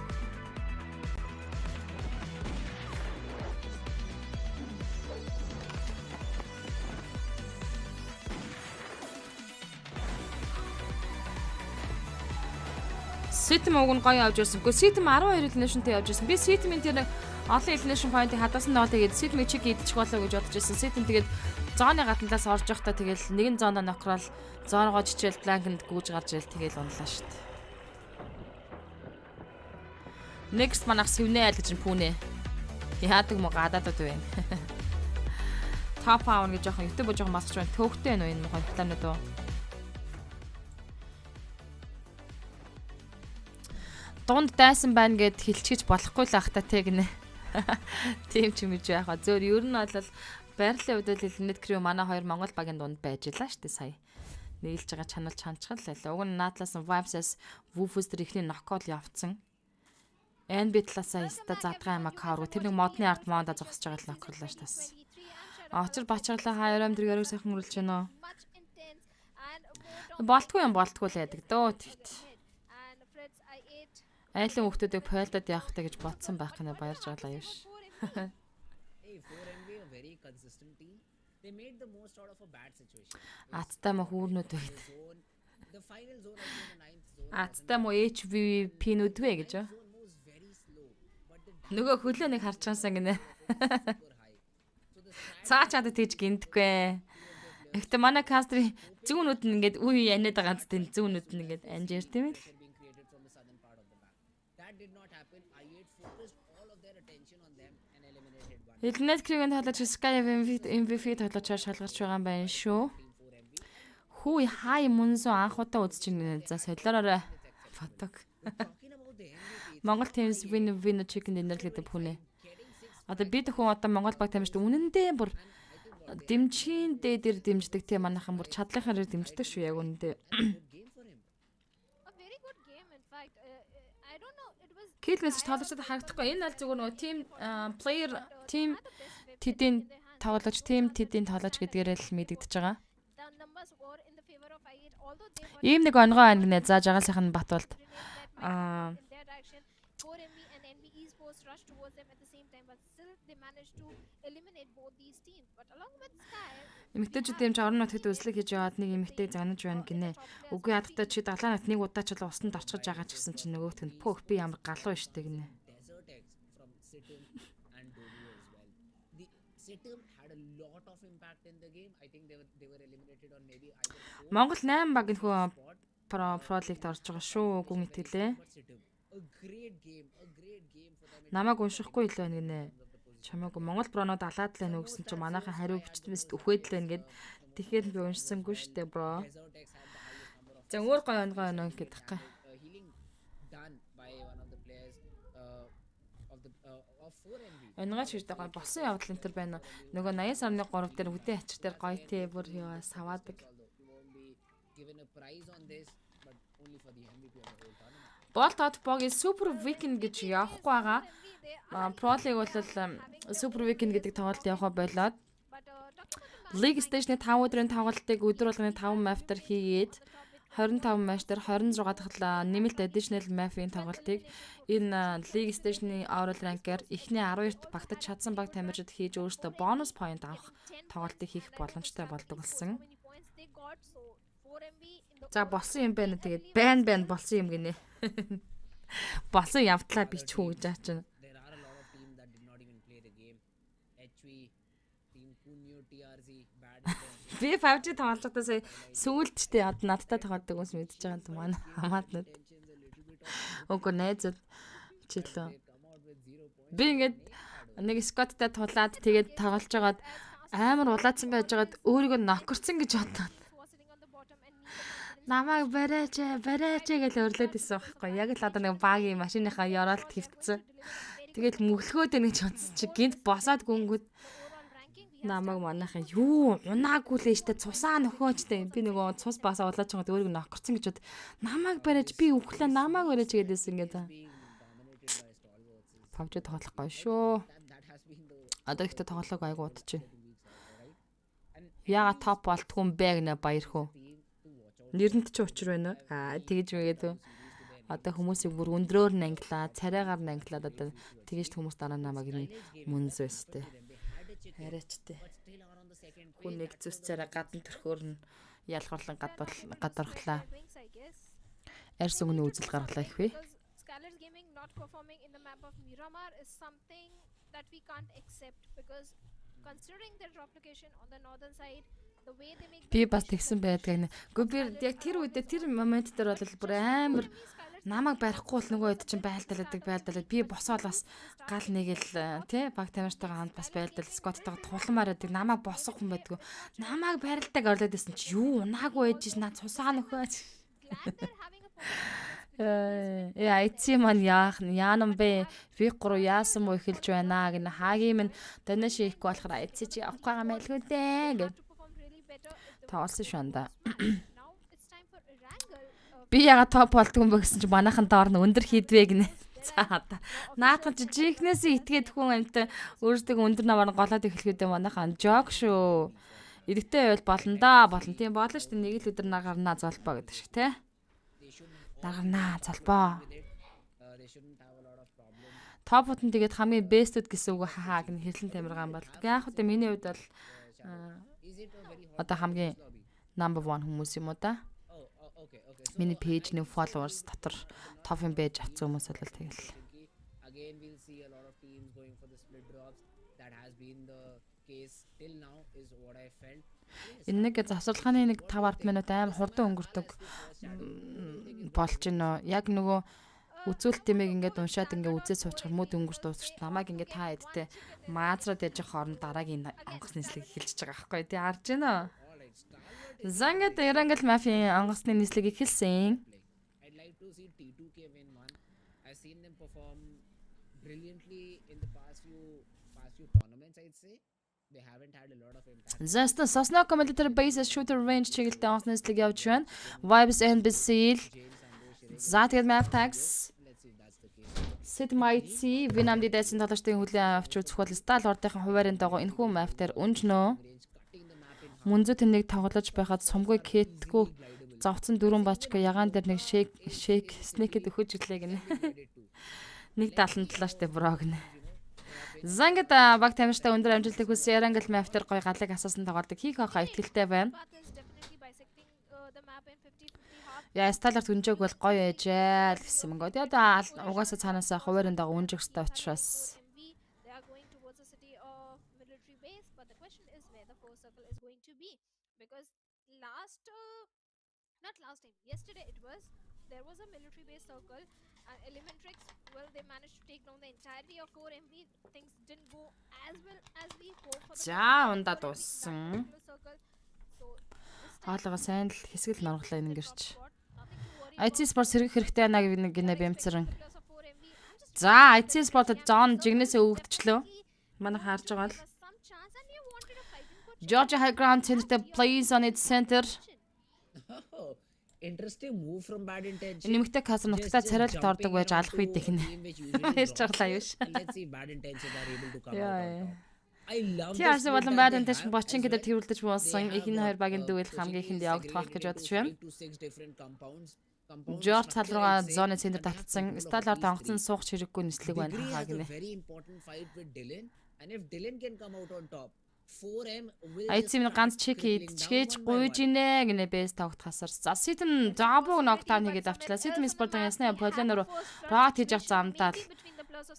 Sitim уг нь гоё авч ирсэн. Гэхдээ Sitim 12 elimination-тэй явж ирсэн. Би Sitim-ийн тэр олон elimination point-ыг хадасан доо тэгээд Sitim-ийг чиг идчих болоо гэж бодож ирсэн. Sitim тэгээд зооны гаднаас орж явахдаа тэгэл нэгэн зооноо нокрол зооргоо чичээл Blank-нд гүйж гарч ирэл тэгэл унлаа шүү дээ. Next манах сэвнэ айл гэж пүүнэ. Яадаг мó гадаадад байна. Top power гэж жоохон YouTube жоохон масч байна. Төвхтэй нөө энэ компланууд уу. Дунд дайсан байна гэд хилчгэж болохгүй л ах та тэг нэ. Тийм ч юм гэж яах вэ? Зөөр ер нь бол байрлалын хувьд л Elite Crew манай хоёр Монгол багийн дунд байж илаа шүү дээ сая. Нийлж байгаа чанал чанчгал байлаа. Уг нь наадлаас Vibes-аас Woofus дээр ихний knockout явцсан. NB талаасаа иста задгаа юм аккауруу тэр нэг модны арт монда зогсож байгаа л нокрлаа ш тас. Очир бачаглаа хаярам дэр яриг сайхан үргэлж байна. Болтгүй юм болтгүй л яадаг дөө тэгт. Айлын хүмүүсийг пойлдод явах та гэж бодсон байх гэнэ баярж байгаа юм ш. Hey, 4MV a very consistent team. They made the most out of a bad situation. Аттай ма хүүрнүүд байд. The final zone, also in the 9th zone. Аттай мо HVP нүдвэ гэж. Zone moves very slow, but the Нөгөө хөлөө нэг харж чаасан гинэ. super high. So the Цаа чад тэгж гиндэхгүй. Ихтэй манай кастри зүүнүүд нь ингээд үе яниад байгаа зү зүүнүүд нь ингээд анжир тийм ээ. being created from the southern part of the map. That did not happen. I8 focused all of their attention on them and eliminated one. Илнэт кригэн талаач Sky MVP талаач шалгарч байгаа юм байна шүү. Хүү хай мунзу анх удаа үзэж байна. За солиороо фотог. Talking about the MVP, Монгол teams win chicken dinner гэдэг бүхнээ. Одоо бид хүн одоо Монгол баг тамирчид үнэндээ бүр дэмжийн дээр дэмждэг тийм манайхан бүр чадлынхаар дэмждэг шүү яг үнэндээ. good game for him. A very good game, in fact. I don't know, it was Kill message тоглолцоод харагдахгүй. Энэ аль зүгээр нөгөө team player team тэдийн тоглож team тэдийн тоглож гэдгээр л мэдэгдэж байгаа. the numbers were in the favor of I8, although they got Ийм нэг онгой ангинэ зааж байгаа сайхан Батболд. in their direction. 4MB and NB esports rushed towards them at the same time, but still they managed to eliminate both these teams. But along with Sky, Эмэгтэйчүүд дэмж орон нутагт үзлэг хийж яваад нэг эмэгтэй занаж байна гинэ. Үгүй ядахтаа чи далаа нат нэг удаа ч л усанд орчиж байгаа ч гэсэн чи нөгөөт нь пөөх би ямар галуу штэ гинэ. Desert X from Situm and Dodo as well. The Situm had a lot of impact in the game. I think they were eliminated on maybe either 4 Монгол 8 баг энэ хөө spot. про лигт орж байгаа шүү. Гүн итгэлээ. But Situm, a great game for them. Намайг уншихгүй л байна гинэ. Чамаагүй Монгол бронууд алаад л байна гэсэн чи манайхан хариу бичтмэст үхээд л байна гэд. Тэгэхээр би уншсангүй штэ бро. Desert X had the highest number of За өөр гой онгой байна гэдэг ха. healing done by one of the players of 4MB. Онгой ч гэдэг гой босон явдал энэ төр байна. Нөгөө 80 сарны 3 дээр үдээ ачир дээр гой тий бүр яа саваадаг. Although we won't be given a prize on this, but only for the MVP of the whole tournament. Болтод богийн Super Weekend гэж явахгүй байгаа. Pro League бол Super Weekend гэдэг тоглолт явах болоод League Station-ы 5 өдрийн тоглолтыг өдөр болгоны 5 map-тар хийгээд 25 match-тар 26 дахь нэмэлт additional map-ийн тоглолтыг энэ League Station-ы overall rank-аар эхний 12-т багтаж чадсан баг тамирчид хийж өөрсдөө bonus point авах тоглолтыг хийх боломжтой болдог болсон. За болсон юм байна. Тэгээд байн болсон юм гинэ. Болсон явдлаа би ч хүү гэж аачна. There are a lot of teams that did not even play the game. HV, Team Kunyo, TRZ, bad intentions. Би 5G тоглолтоо сая сүүлдчтэй одоо надтай тоглодог хүмүүс мэдчихэж байгаа юм маань хамаатнууд. Үгүй найзууд чилээ. They come out with 0 points. Би ингээд нэг скоттай тулаад тэгээд тоглож байгаад амар улаацсан байж байгаад өөрийгөө нокорцсон гэж бодлоо. Намайг бараач гэж өрлөөд исэн байхгүй. Яг л одоо нэг багийн машиныхаа ёроолт хөвтсөн. Тэгэл мөглөхөөд байна гэж бодсон чи гинт босоод гүнгүүд намайг манайхаа юу унаагүй л штэ цусаа нөхөөчтэй. Би нөгөө цус басаа улаач чангаад өөрийгөө нокорцсон гэж бод. Намайг бараач би өглөө намайг бараач гэдээсэн ингээд. Being dominated by stalwarts. PUBG тоглох гоё шүү. That has been the Одоо ихтэй тоглоог айгу удаж байна. right? And Яга топ болтгүй юм бэ гэнэ баяр хөө. team to watch out. Нэрэнд ч учир байна. Тэгэж үгээд одоо хүмүүсийг бүр өндрөөр нь англаа, царайгаар нь англаад одоо тэгэж хүмүүс дараа намайг юм мунзу өстэй. Хараачтай. But still are on the second place. Хүн нэг зүс царай гадна төрхөөр нь ялгарлан гадархлаа. I guess. Арьс өгнө үзэл гаргалаа их вэ. Because Skylar's Gaming not performing in the map of Miramar is something that we can't accept, because considering their drop location on the northern side, the way they make Би бас тэгсэн байдаг нэ. Гэхдээ би яг тэр үедээ тэр момент дээр бол бүр амар намайг барихгүй бол нөгөө хэд чинь байлдалаад би босоод бас гал нэг л тий баг тамиртайгаа хамт бас байлдал скоттойгоо тулмаар байдаг намайг босох хүн байдгүй намайг барилдаг орлоод исэн чи юу унаагүй ээж наа цусаа нөхөөч glad they're having a positive яа эцсий маань яанам бэ V3 яасан мó эхэлж байна гэнэ хаагийн минь донеш хийхгүй болохоор эцсий чи авахгүй байгаа мэлгүй дээ гэж to perform really better if the тоолсон шанда now it's time for Erangel. би яга топ болдгүй юм бэ гэсэн чи манайхан доор нь өндөр хийдвэ гинэ. За одоо наадхан чи жихнээс итгээд хүн амт өөрсдөө өндөр намаар голоод эхлэхдээ манайхан жог шүү. Эдэгтэй байвал болно тийм болно шүү дээ. Нэг л өдөр нагарнаа залбаа гэдэг шиг тий. Нагарнаа залбаа. They shouldn't have a lot of problems. Топот нь тэгээд хамгийн бестүүд гэсэн үг хаа гэн хэрлэн тамиргаан болдог. Яг хөтэ миний хувьд бол Is it a very hot одоо хамгийн lobby? number 1 хүмүүс юм уу да? Oh, Миний пэйжний followers дотор топ юм байж авсан хүмүүс бол тэгэл. Again, we'll see a lot of teams going for the split drops. That has been the case till now, is what I felt. Энэ нэг завсарлаханы нэг 5-10 минут аим хурдан өнгөрдөг болж байна. Яг нөгөө үзүүлэлт тэмээг ингээд уншаад ингээд үзээ суучих мөд өнгөрч дуусчих. Намайг ингээд та эдтэй маазраад яж хооронд дараагийн онгоц нийслэг эхэлж байгаа байхгүй тий харж байна. Зангат Эрангл мафийн онгоцны нийслэг эхэлсэн. I'd like to see T2K win one. I've seen them perform brilliantly in the past few tournaments, I'd say. They haven't had a lot of impact. Заста Sosno Military Base Shooter Range чиглэлтэй онгоцны нийслэг явж байна. Vibes NBC. За тэгээд Map Tags. Sid Mighty Vinamdi дайсан тоглогчдын хүлээн авч үзэх бол стал ордынхан хуваарийн дагуу энэхүү map дээр үнжнөө. Мунзу тэнэг тоглож байхад сумгүй кэтгүй завцсан дөрвөн бачка ягаан дээр нэг shake snake-д өгөж ирлээ гинэ. 177 штэ бро гинэ. Зангад баг тамирчтай өндөр амжилтыг хүссэн Эрангл map дээр гоё галыг асуусан тоглолтог хийх хаа ихтэлтэй байна. Яа сталарт үнжээг бол гоё ээжээ л гэсэн мөнгө. Тэгээд угаасаа цаанаасаа хуваарийн дагуу үнжих ёстой учраас. Yesterday it was there was a military base circle and Elementrix, well, they managed to take down the entirety of 4MV. Things didn't go as well as we hoped for the За ундаа дууссан. Хаалгаа сайн л хэсгэл норглоо ингэрч. IT Sport сэргэх хэрэгтэй байна гинэ бэмцэрэн. За IT Sport-д John жигнэсээ өвөгдчлөө. Манай харж байгаа л. Georgia High Ground Center plays on its center. Interesting move from Bad Intention. Нэмэгтэй касар нутагтаа царайлт ордог байж алах үед ихнэ. Ярьж байгаа юу ш. Let's see Bad Intentions are able to come out. I love this. Яасан болон Bad Intention бочин гэдэг тэрүүлдэж буусан. Ихний хоёр багийн дүүл хамгийн ихэнд явагдах гэж бодож байна. George цал руугаа зоны центр татсан. Сталард онгоцон суугч хэрэггүй нислэг байна хаа гинэ. And if Dylan can come out on top, 4M will IC-ийн ганц чек хийчихээж гуйж инэ гинэ бэс тогтхасар. За Ситэн double knockdown хийгээд авчлаа. Ситэн спортын ясны полиноор рот хийж авах замдаа л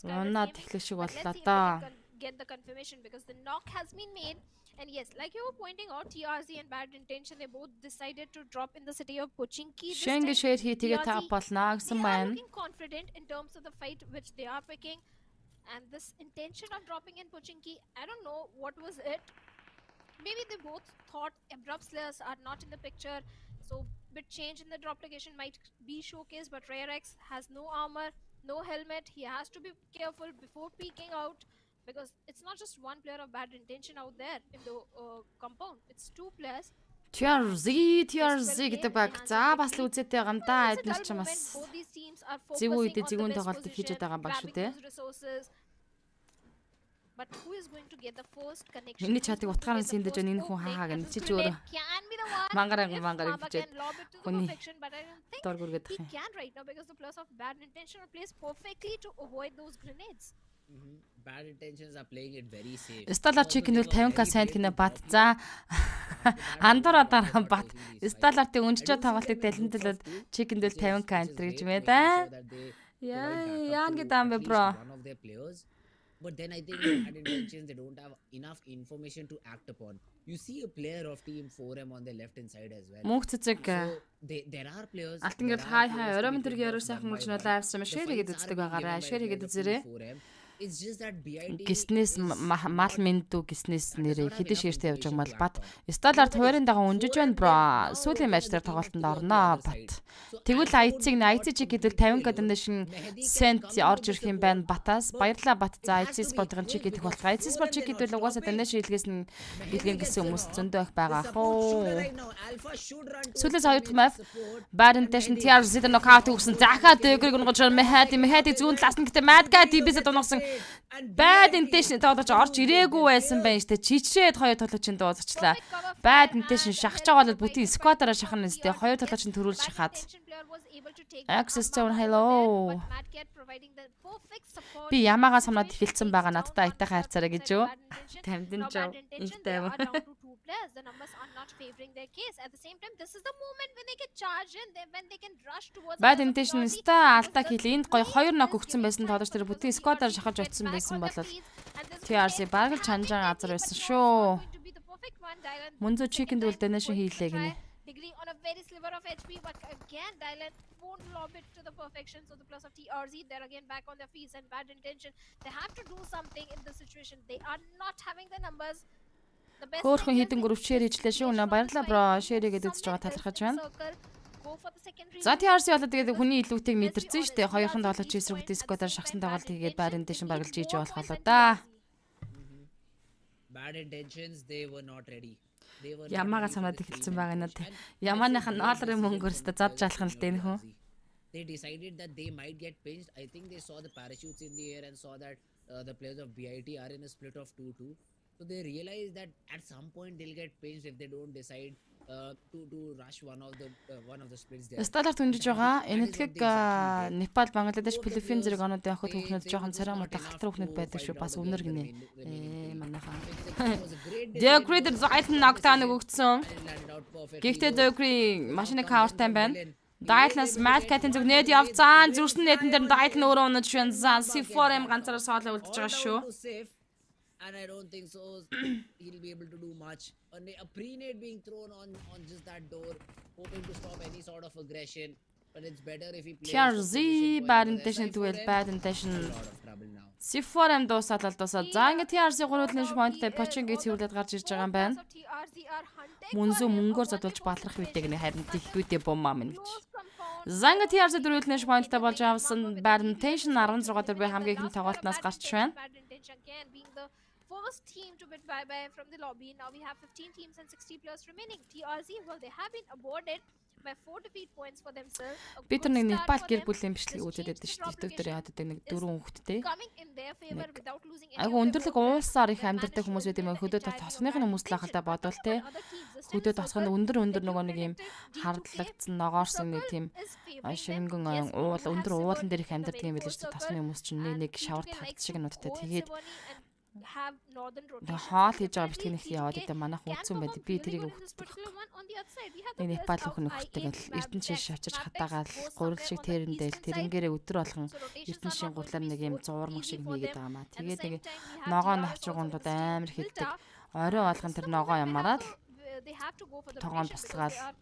унаад эхлэх шиг боллоо да. Get the confirmation because the knock has been made. And yes, like you were pointing out, TRZ and Bad Intention, they both decided to drop in the city of Pochinki. Шэнгэ шэр хийгээд тап болно гэсэн байна. Looking confident in terms of the fight which they are picking. And this intention of dropping in Pochinki, I don't know what was it. Maybe they both thought abrupt slayers are not in the picture, so bit change in the drop location might be showcased, but Rare X has no armor, no helmet. He has to be careful before peeking out because it's not just one player of Bad Intention out there in the compound. It's two players. TRZ гэдэг баг. За бас л үзээтэй байгаа юм да. Эднэр ч бас зөв үедээ зөвүүн тоглолтыг хийж байгаа баг шүү дээ. But who is going to get the first connection? Миний чатыг утгаараа сэндэж энэ хүн хаагаа гэнэ чи ч өөрөө мангараа бичээд хүний дор гүргээд he can right now because the plus of Bad Intention plays perfectly to avoid those grenades. Bad Intentions are playing it very safe. Сталар чекин бол 50к сайн гинэ бат. За андуура дараа бат. Сталартыг өнжиж тоглолтыг дэлэнтэлээд чекинд бол 50к антер гэж мэ да. Яан гэдам бэ бро. But then I think Bad Intentions, they don't have enough information to act upon. You see a player of team 4M on the left hand side as well. Мөнхцэг. There are players. Алтангэр хай оройн тэр яруу сайхан мөрч нөө лайвсан шэр хийгээд үздэг байгаарай. Шэр хийгээд үзээрэй. It's just that BID гиснес мал миндүү гиснес нэрээ хэдэн ширтэй явж байгаа мал бат. Сталарт хуурын дагуу унжиж байна бро. Сүүлийн матч дээр тоглолтод орноо бат. Тэгвэл IC чиг гэдэг 50к donation cent орж ирэх юм байна батаас. Баярлалаа бат. За IC спортын чиг гэдэг болох. IC спорт чиг гэдэг угаасаа donation хийлгээс нь илгэн гэсэн хүмүүс зөндөө их байгаа хоо. Сүүлээс хоёр дахь map Bad Intention TRZ дээр нокаут өгсөн. Захаа дээгрийг гонгож мэхати зүүн талаас нь гэдэг Madga DB-с дунагсан. Bad Intention тоглож орж ирээгүй байсан байна штэ. Чичрээд хоёр тоглогчинд дуусчлаа. Bad Intention шахаж байгаа бол бүтэн squad-аараа шахна нэстэ. Хоёр тоглогчинд төрүүл шахаад. Access Zone hello. Би ямаагаа самнаад хэлсэн байгаа надтай айтайхан хайрцаарай гэж юу? Тамдин жоо. Их тайван. players. The numbers are not favoring their case. At the same time, this is the moment when they can charge in, when they can rush towards Bad the intention TRZ, ста because алдаа the хийлээ. Энд гоё lane 2 ног is өгсөн giving байсан time тоолооч тэр for бүтэн the сквадаар TRZ шахаж to get очсон back байсан on their бол feet, and this will TRZ end баг л having чанжаан their газар lead, байсан but no, it's шүү. not going to be the perfect one. Dylan, Munzu second chicken time дүүлдэнэ шин going to хийлээ try. гинэ. Degree on a very sliver of HP, but again Dylan won't lob it to the perfection. So the plus of TRZ, they're again back on their feet, and bad intention. They have to do something in this situation. They are not having the numbers. The best Хөөхөн thing is хитэн the групп шеэр хийчлээ шүү. Үнэ баярлалаа бро. Шеэр хийгээд үзэж байгаа талархаж байна. За TRC болоод тэгээд хүний илүүтэйг мэдэрсэн шүү дээ. 2-7 ч эсрэг бүтэн сквадаар шахсан тагаал тэгээд bad intention баргалж хийж болох болоо да. Bad intentions, they were not ready. Ямаага санаад эхэлсэн байгаа надад. Ямааных нь долларын мөнгөөр өстө зад жалах нь л дээ нөхөө. They decided that they might get pinched. I think they saw the parachutes in the air and saw that the players of BIT are in a split of 2-2. So they realized that at some point they'll get pinched if they don't decide to rush one of the splits there. Сталар түнжиж байгаа. Энэтхэг Непал, Бангладеш, Филиппин зэрэг оноод явахад хүүхнүүд жоохон цараймуутай халтар хүүхнүүд байдаг шүү. Бас үнэр гинэ. Манайхаа. Дэгрид зайлт ногтааныг өгцөн. Гэхдээ Дэгри машины кауртай байна. Дайлнаас Малкатын зүг нэд явцаан зүрсэн нэдэн дээр Дайтл нь өөрөө унаж шин зан C4M ганцаараа соолоо үлдэж байгаа шүү. And I don't think so he'll be able to do much. A pre-nade being thrown on just that door, hoping to stop any sort of aggression. But it's better if he plays. TRZ bad intention тэгвэл bad intention. C4M дуусаад дуусаад. За ингээ TRZ 3-ын поинттай Почингийн цэвэрлээд гарч ирж байгаа юм байна. Мунзу мөнгөөр задуулж баалрах үедээ гэнэ харин тийхүүдээ боммаа минь гэж. За ингээ TRZ 4-ын поинттай болж авсан bad intention 16 дээр би хамгийн их тоглолтноос гарч байна. First team to bid bye-bye from the lobby. Now we have 15 teams and 60 players remaining. TRZ, well, they have been awarded by 4 defeat points for themselves. Би тэр нэг Непал гэр бүлийн бичлэг үзээд байдаг шүү дээ. YouTube дээр яадаг нэг 4 хүүхэдтэй. Айгу өндөрлөг уулсаар их амьдардаг хүмүүс байт юм. Хөдөө тосгоныхын хүмүүс л хахалтай бодвол те. Хөдөө тосгонд өндөр нөгөө нэг юм хардлагдсан ногоорсон нэг тийм шингэн өндөр уулан дээр их амьдардаг юм билээ шүү дээ. Тосгоны хүмүүс чинь нэг шавар тагт шиг нуттай. Тэгээд хаал хийж байгаа бичлэг нэг яваад идэв манайх үзсэн байд. Би тэрийг үздэг. Нэг Непал хүн нөхөртэйгэл Эрдэнэчийн шавчиж хатаагаал гурил шиг тэрэндэл тэрэнгээрээ өдөр болгон Эрдэнэчийн гурлаар нэг юм зуурмаг шиг хийгээд байгаа маа. Тэгээд нэг ногоо навчрагундууд амар хилдэг. Орой болгон тэр ногоо ямараад тогоон туслахаал.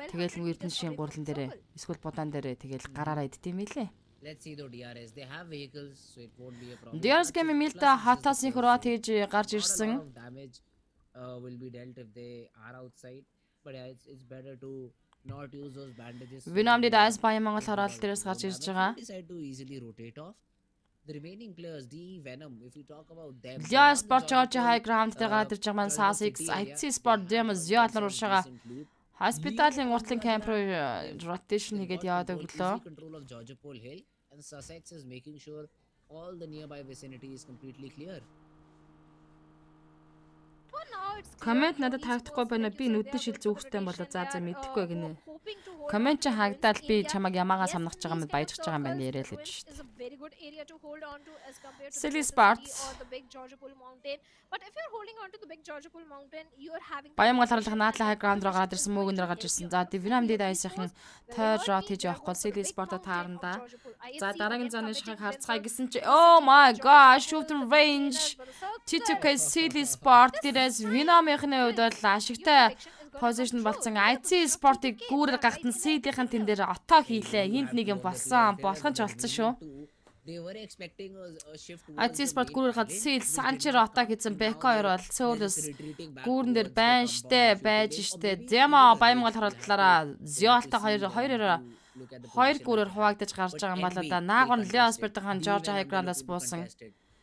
Тэгээл Эрдэнэчийн гурлан дээрээ эсвэл будаан дээрээ тэгээл гараараа иддэм байлээ. Let's see the DRS. They have vehicles, so it won't be a problem. DRS гэм мэлдэ хатаа синхрон хийж гарч ирсэн. Damage will be dealt if they are outside. But yeah, it's better to not use those bandages. Винамди дайс баян Монгол хороол дээрээс гарч ирж байгаа. Decide to easily rotate off. The remaining players, D Venom, if we talk about them. Зя спорт George High Ground дээр гарч ирж байгаа маань SAS IC Sport Demos Зяалнаар уршгаа. Hospital-ын уртлын camp rotation хийгээд яваад өглөө. Control of Georgopol Hill and Sussex is making sure all the nearby vicinity is completely clear. Комент надад таагдахгүй байна. Би нүдэн шил зүүхтэй болоо за мэдэхгүй гинэ. Комент чи хаагдаад би чамаг ямаагаа самнахж байгаа юм баяжж байгаа юм байна яриа л гэж шүү дээ. Silly Sports. Баямгал харлах наадлаа хай граунд руу гараад ирсэн мөөгөн дээр гарч ирсэн. За Divinam Dayсийн third round хийж явахгүй Silly Sport-а таарна. За дараагийн зооны шахаг харцгаая гэсэн чи oh my gosh shoot range T2K Silly Sport дээрээс Venom-ийн хувьд бол ашигтай position болсон. IC Sport-ыг гүүрээр гахтан CD-ийн тэн дээр отоо хийлээ. Хинт нэг юм болсон. Болох нь ч болцсон шүү. They were expecting a shift. IC Sport гүүрээр гад Seal Sancher отоо хийсэн Beko 2 бол Souls гүүрэн дээр байна штэ байж штэ. Demo Баямгал харуултлаараа Ziolta 2 гүүрээр хуваагдаж гарч байгаа юм байна да. Наагон Leosport-ын George High Ground-аас буусан.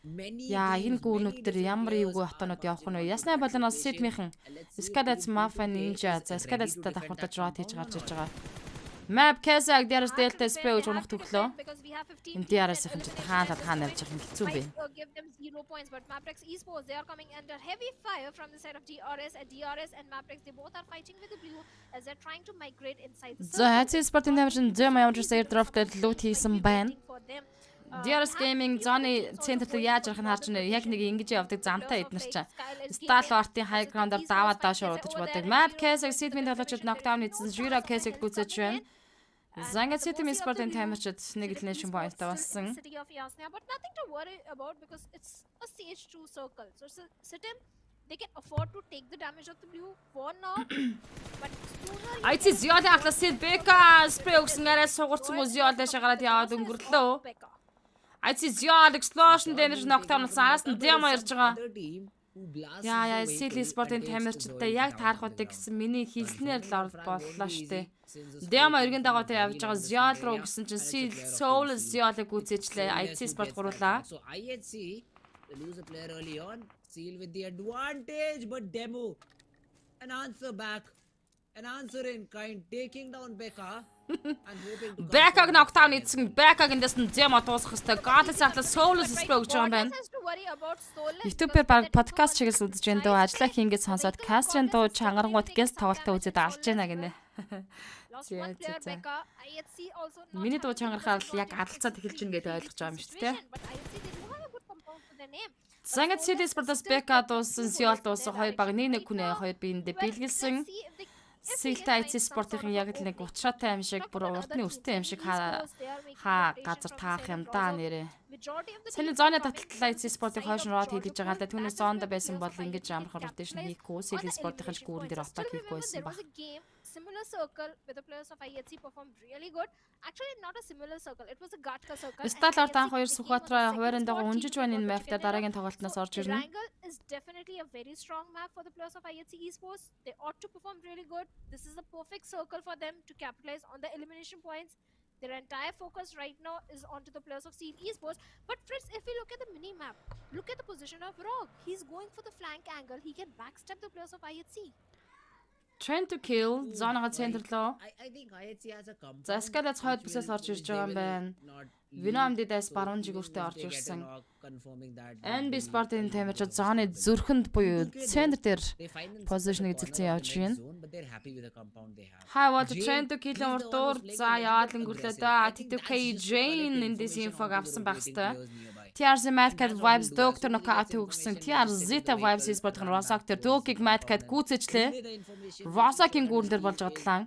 Яа энэ гүүрнүүд дээр ямар юугүй хотонууд явах нь вэ? Ясна болоноос Sydney-хэн Skadats Mafia Ninja за Skadats-та давхардаж рот хийж гарч ирж байгаа. Map Kazak DRS Delta SP гэж унах төглөө. Энэ DRS-ийн ч хаалаад хаана явж байгаа юм хэцүү бэ? Give them 0 points, but Maprex Esports, they are coming under heavy fire from the side of DRS and Maprex, they both are fighting with the blue as they're trying to migrate inside the За IC Sport-ын дамжин зэм ямарчсан airdrop дээр loot хийсэн байна. DRS Gaming зоны центрт яаж ярих нь харж байна. Яг нэг ингэж явдаг замтай эднэр чинь. Стал ортын high ground-аар даваад дааш уруудаж бодог. Map case Sydney толгочд knockdown хийсэн Jira case гүцэж байна. Zangat City Sport-ын таймерчд нэг elimination point тавсан. But nothing to worry about because it's a CH2 circle. So City they can afford to take the damage of the blue for now. But sooner IT зиолын атласыг Бека спрей өгсөн арай сугарцсан үе зиолдоо шагараад яваад өнгөрлөө. IT зиол explosion damage knockdown болсон. Араас нь демо ирж байгаа. Яа City Sport-ын таймерчдтай яг таарах удаа гэсэн миний хэлснээр л боллоо штэ. Демо эргэн дагуутай явж байгаа зиол руу гэсэн чинь Soul зиолыг гүйцээчлээ. IT Sport гурлаа. So IHC lose a player early on. Seal with the advantage, but Demo an answer back, an answer in kind, taking down Becca and hoping to. Becca knockdown хийсэн. Becca-гийн дэс нь Demo дуусгах хэвээр. Godless атлас Soulless спрей өгч байгаа юм байна. YouTube-ээр баг подкаст чиглэл үзэж байна дөө. Ажлаа хийгээд сонсоод кастрын дуу чангарангууд гест тоглолтоо үзээд алж байна гинэ. Миний дуу чангарахаар яг адалцаад эхэлж гин гэдээ ойлгож байгаа юм шүү дээ. Zangat City Sport-аас Becca дуусан Seoul дуусан хоёр баг нэг хүнээ хоёр биендээ бэлгэлсэн. Сэлтэй IT Sport-ийн яг л нэг уучраатай юм шиг бүр урдны өстэй юм шиг хаа газар таах юм да нэрээ. Сэний зооны таталтаа IT Sport-ийн хойш руу хийдэж байгаа л да түүнээс зоонд байсан бол ингэж амархан rotation хийхгүй City Sport-ийн гүүрэн дээр отоо хийхгүй байсан баг. Similar circle with the players of IHC performed really good. Actually, not a similar circle. It was a Gatka circle. Сталорт анх хоёр Сүхбаатар хуваарьндаа унжиж байна энэ map-та дараагийн тоглолтноос орж ирнэ. Triangle is definitely a very strong map for the players of IHC esports. They ought to perform really good. This is a perfect circle for them to capitalize on the elimination points. Their entire focus right now is onto the players of Seal Esports. But Fritz, if we look at the mini map, look at the position of Rogue. He's going for the flank angle. He can backstab the players of IHC. Trying to kill зоныгоо центрлоо. I think IHC has a compound. За Скалац хойд бүсээс орж ирж байгаа юм байна. Винамдидээс баруун жигүүртээ орж ирсэн. NB Sport-ын таймерчид зооны зүрхэнд буюу центр дээр позишныг эзэлсэн явж байна. Хаваад Trying to kill урдуур за яваад өнгөрлөө да. TTK Jane эндээс инфог авсан байх хэвээр. TRZ Madcat Vibes Doctor Knockout өгсөн. TRZ Vibes Sport-ын Rosak дээр Dog-ыг Madcat гүйцэжлээ. Rosak-ийн гүүрэн дээр болж байгаа талаа.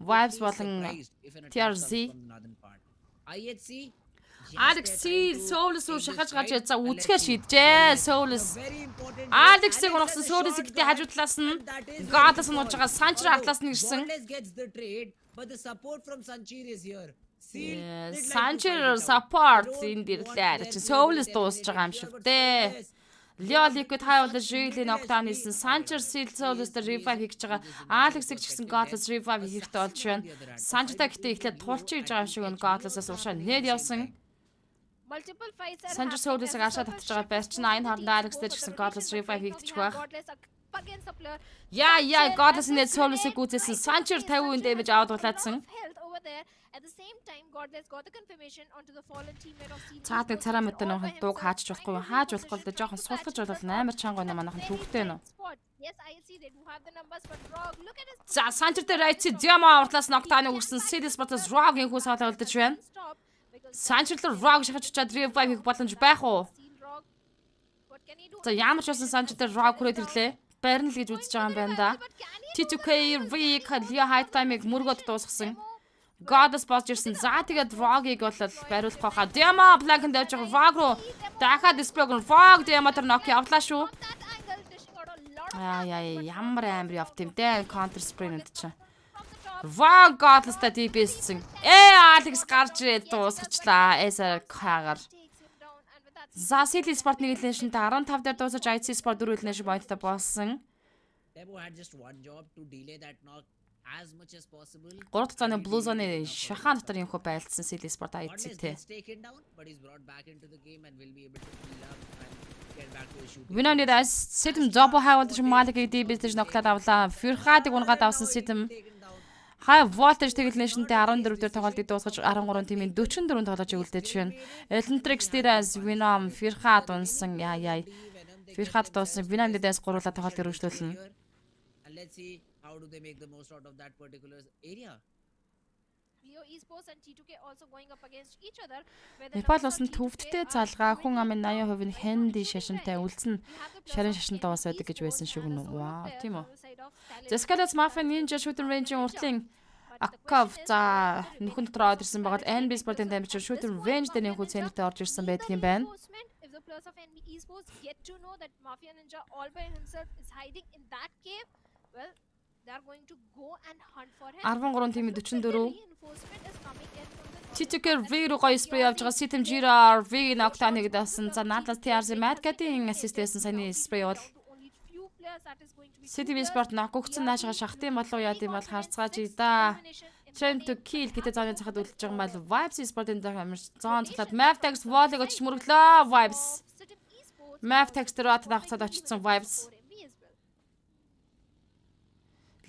Vibes болон TRZ IHC Alex Soulless руу шахаж гаж за үзгээр шийджээ. Soulless Alex-ийг унагсан Soulless ихтэй хажуу талаас нь Godless нууж байгаа Sanchir хатлаас нь ирсэн. But the support from Sanchir is here. Sanchir support энэ дэрлээ. Чи Soulless дуусж байгаа юм шиг дээ. Leolic-д хавуулж Jilly knockdown хийсэн. Sanchir Soulless дээр revive хийж байгаа. Alex-ийг ч гэсэн Godless revive хийхдээ болж байна. Sanchir-тай гэхдээ ихлээр тулчих гэж байгаа юм шиг өн Godless-аас уушаа нээд явсан. Multiple fights. Sanchir Soulless-ыг ашаа татж байгаа байр чинь энэ хооронд Alex-тэй ч гэсэн Godless revive хийгдчих байх. Яа Godless нээд Soulless-ыг үзсэн. Sanchir 50% damage аваад дулаадсан. At the same time, Godless got the confirmation onto the fallen teammate of Seal. Цаадаг цараа мэдэн нөх дууг хаачж болохгүй хааж болохгүй л да жоохон суулгаж болол амар чанга байна манайхан түүхтэй нөө. Yes, I see they do have the numbers, but Rogue, look at his. За Sanchir дээр IC Demo уртлаас knockdown өгсөн. City Sport-аас Rogue-ийн хүү саалаа үлдэж байна. Sanchir дээр Rogue шахаж чад revive хийх боломж байх уу? За ямар ч байсан Sanchir дээр Rogue хүрээд ирлээ. Барин л гэж үзэж байгаа юм байна да. T2K Rick Leo High Time-ыг мөргөд дуусгасан. Godless босч ирсэн. За тэгээд Rogue-ыг бол бариулах байхаа. Demo Black-нд явж байгаа Rogue руу дахиад display гэн Rogue Demo тэр knock явлаа шүү. Ямар амар явт юм дээ. Counter sprint чинь. Rogue Godless-тай DPS-сэн. Alex гарч ирээд дуусгачлаа. Хаагаар. За City Sport нэг elimination 15 дээр дуусаж IC Sport 4 elimination point-тай болсон. Demo had just one job to delay that knock as much as possible. 3 дахь зооны Blue Zone-ы шахан дотор юм хөө байлцсан City Sport IC-тэй. Винамдидаас Сэтэм зобо хавуулж Малигийг DBS-тэй ноклаад авлаа. Фюрхадыг унгаад авсан Сэтэм High voltage elimination-тэй 14 дээр тоглолтыг дуусгаж 13 тимийн 44 тоглож үлдээж байна. Elentrix дээрээс Vinam Фюрхад унсан Фюрхад дууссан Vinamдидаас гуруула тоглолт өргөжлүүлнэ. Let's see how do they make the most out of that particular area. Непал улсын төвдтэй залгаа хүн амын 80% нь хэнди шашинтай үлдсэн шарын шашинтай бас байдаг гэж байсан шиг нүү. Вау, тийм үү. Зэскалэц Mafia Ninja Shooter Range-ийн уртлын Аккав за нөхөн дотор орж ирсэн байгаа бол NB Sport-ын дамжир Shooter Range дээр нөхөн цэнэгтэй орж ирсэн байдаг юм байна. If the players of NB Esports get to know that Mafia Ninja all by himself is hiding in that cave, well, they are going to go and hunt for him. 13 тийм 44. Reinforcement is coming in from the Чичгээр V руу гоё спрей авч байгаа CTMG-аар V ноктаныг даасан. За наадаас TRC Madcat-ийн ассист байсан саяны спрей бол CTV Sport нок өгцөн наашаа шахтын болов яа гэм бол харцгааж да. Train to kill гэдэг зооны цахад үлдэж байгаа мал Vibes Sport-ын амар зоон цахлаад Mavtax Volley очиж мөрөглөө Vibes. Mavtax дээр хатагцаад очсон Vibes.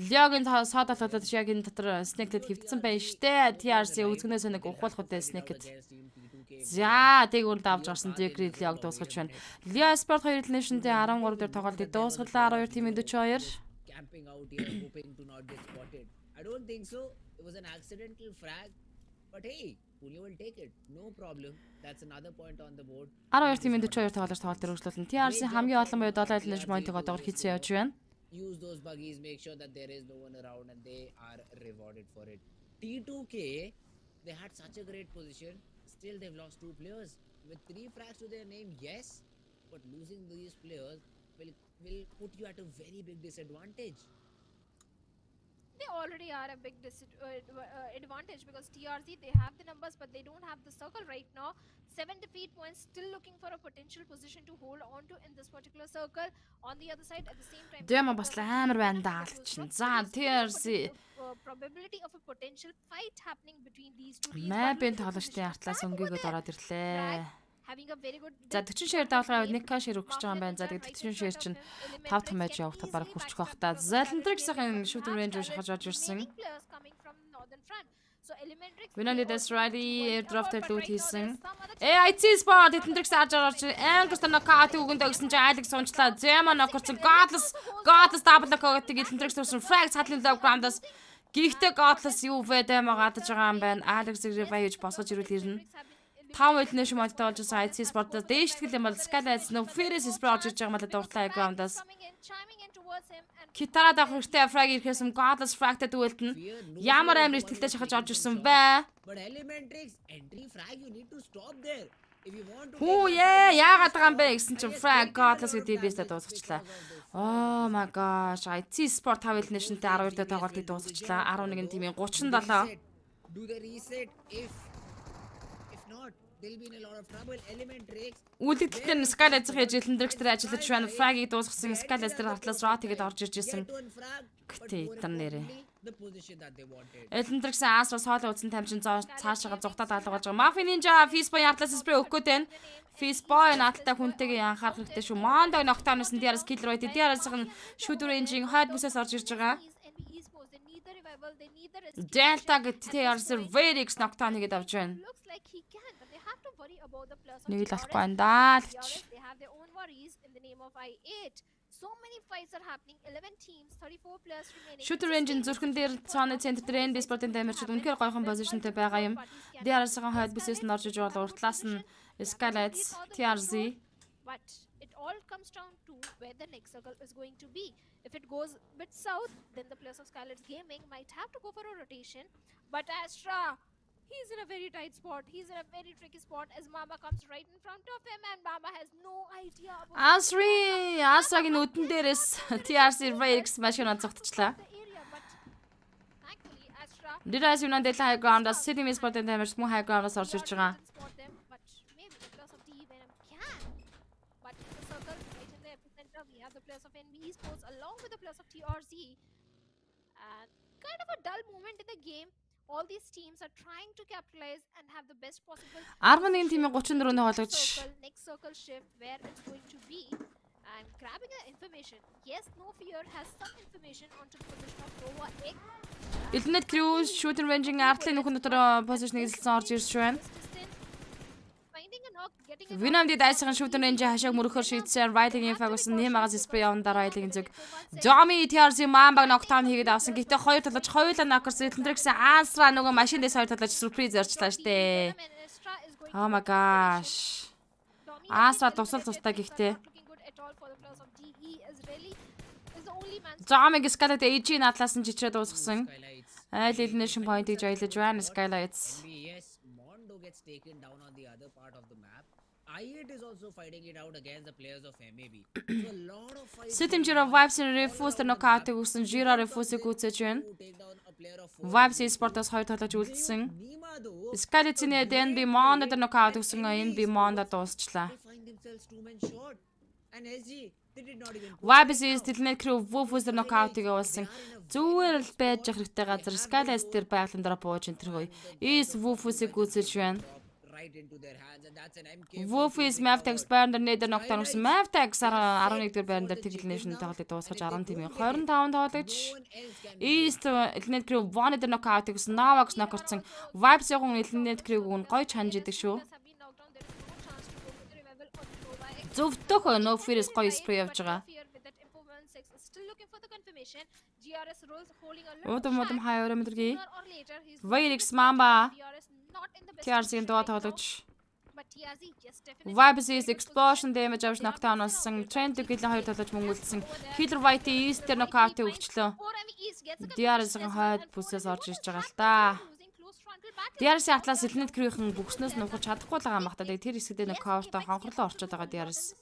Лиагийн саадалуудад яг энэ дотор Snake-д хөвдсөн байна штэ. TRC үзгнээс нэг ухуулах үдэ Snake-д. За, тэг үр давж гарсан Degree Liag дуусгаж байна. Lia Sport 2 Nation-тэй 13 дээр тоглолтыг дуусгалаа 12 тийм 42. Camping out here hoping to not get spotted. I don't think so. It was an accidental frag. But hey, Pune will take it. No problem. That's another point on the board. 12 тийм 42 тоглолт өргөжлүүлэн. TRC хамгийн олон боёо 7 point-ыг одоогор хийцэн явж байна. Use those buggies, make sure that there is no one around and they are rewarded for it. T2K, they had such a great position. Still, they've lost 2 players. With 3 frags to their name, yes. But losing these players will put you at a very big disadvantage. They already are a big advantage because TRZ, they have the numbers but they don't have the circle right now. 7 defeat points, still looking for a potential position to hold on to in this particular circle. On the other side, at the same time, Дэмэ бас амар байна даалчин. За TRC probability of a potential fight happening between these two teams. Map-ийн тоглолтын артлаас өнгөөгд ороод ирлээ. Having a very good За 40 шир давлгаа нэг каш шир өгч байгаа юм байна. За тэгээд 40 шир чинь 5 дахь матч явахад бараг хүрчих байх та. Zalendrix-ийн Shooter Range шахаж орж ирсэн. Winonid's ready airdrop дээр лүүд хийсэн. AIT Sport Zalendrix ааж орж Angus-тай нокаут өгөнд өгсөн чинь Alex сунчлаа. Zema нокорсон Godless double knockout-ыг Zalendrix төрсөн frag хатлын low ground-аас гихтэй Godless юу вэ Dema гадаж байгаа юм байна. Alex-ийг revive босгож ирүүл ирнэ. 5 элнэш модтой болж байгаа IT Sport-д дээштгэл юм бол Skylights no Ferris Sport орж иж байгаа мал дуртай ground-аас Китарад авах хэрэгтэй frag ирэхээс Godless frag-тай дүүлдэн ямар амар ихтэлтэй шахаж орж ирсэн бэ? But Elementrix entry frag, you need to stop there. If you want to Хүү яагаад байгаа юм бэ гэсэн чинь frag Godless гэдэг бистэй дуусгачлаа. Oh my gosh, IT Sport 5 элнэшнтэй 12 дэх тоглолтыг дуусгачлаа. 11 тимийн 37. do the reset if not, they'll be in a lot of trouble. Elementrix Үлдэгдэлтэр нь Skylights-ийн Zalendrix дээр ажиллаж байна. Frag-ийг дуусгасан Skylights дээр хатлаас Rot тэгээд орж ирж исэн. Гэтэ итэр нэрээ. the position that they wanted. Zalendrix-ийн Astra соолоо үзсэн тамчин цаашаага зүгтаад алгаж байгаа. Mafia Ninja Fistboy артлаас спрей өгөх гээд байна. Fistboy наадтай хүнтэйгээ анхаарах хэрэгтэй шүү. Mondo Nocturne-с DRS killer right. DRS-ийн Shooter Range-ийн хойд бүсээс орж ирж байгаа. Delta гэдэг TRS Verix Nocturne гэдэг авч байна. Looks like he can, but they have to worry about the players of Нэг л TRS. болохгүй энэ даа. They have their own worries in the name of I8. So many fights are happening. 11 teams, 34 players remaining. Shooter Range-ийн зүрхэн дээр цааны центр дээр NB Sport-ын дамирчид үнэхээр гойхон позишнтэй байгаа юм. DRS-ийн хойд бүсээс нь орж иж бол уртлаас нь Skylights, TRZ. But it all comes down to where the next circle is going to be. If it goes a bit south, then the players of Skylights Gaming might have to go for a rotation. But Astra, he's in a very tight spot. He's in a very tricky spot as Mama comes right in front of him and Mama has no idea about Astra-гийн үдэн дээрээс TRC Verix машин онцогдчихлаа. the area. But thankfully, Astra Дээрээс юунан дээр high ground-аас CTV Sport-ын дамирч мөн high ground-аас орж ирж байгаа. didn't spot them, but maybe the players of DE Venom can. But in the circle, right in the epicenter, we have the players of NB Esports along with the players of TRZ. And kind of a dull moment in the game. All these teams are trying to capitalize and have the best possible 11 тимийн 34-ний хоолойч next circle shift where it's going to be. And grabbing the information. Yes, No Fear has some information onto the position of Nova Egg. Elnet Cruise Shooter Range-ийн артлын нүхэн дотор позишн эзэлсэн орж ирж байна. Finding a knock, Винамди дайсан шүтэн энэ хашааг мөрөхөр шийдсэн Riley-ийн фагус нэмагас спрей аван дараа Riley-ийн зүг. Domi TRC Mamba knockdown хийгээд авсан. Гэтэ хоёр талж хоёулаа knockers элэндрэгсэн Astra нөгөө машин дэс хоёр талж сюрприз ярьчлаа штэ. Oh my gosh. Astra тусал тустай гэхдээ. Domi скалад AG надлаас нь жичрээ дуусгасан. Айл elimination point-ийг жойлож байна Skylights. Yes, Mondo gets taken down on the other part of the map. I8 is also fighting it out against the players of MAB. So a lot of fights. Сэтим Jiro Vibes refuse knockout-ыг өгсөн Jiro refuse-ийг үүсэж байна. Vibes Sport-ос хоёр тоглож үлдсэн. Skylights-ийн DNB Mondo дээр knockout өгсөн NB Mondo дуусчлаа. Vibes Telnet Crew Wufus дээр knockout-ыг явуулсан. Зүгээр л байж хэрэгтэй газар Skylights дээр байгалан дараа бууж энэ төрхөө. Is Wufus-ыг үүсэж байна. Wufus Mavtex Bander Nether knockdown гэсэн Mavtex 11 дэх байран дээр Elimination тоглолтыг дуусгаж 10 тимийн 25 тоглож East Eliminate Crew One дээр knockout гэсэн Navax knockорсон Vibes-ийн Eliminate Crew-г гоё чанж идэг шүү. Зөвтөх No Fear-с гоё спрей явж байгаа. Модом хаяа өрөмдөргий. Vairix Mamba TRC-ийн доо тоглож Vibes explosion damage авч knockdown болсон. Trend гэлэн хоёр тоглож мөнгөлдсөн. Killer White East дээр knockout өгчлөө. DRS-ийн хойд бүсээс орж ирж байгаа л та. DRS-ийн атлаас Eliminate Crew-ийн бүкснээс нухаж чадахгүй л байгаа юм багтаа. Тэр хэсэгдээ нэг cover-той хонхорлоо орчод байгаа DRS.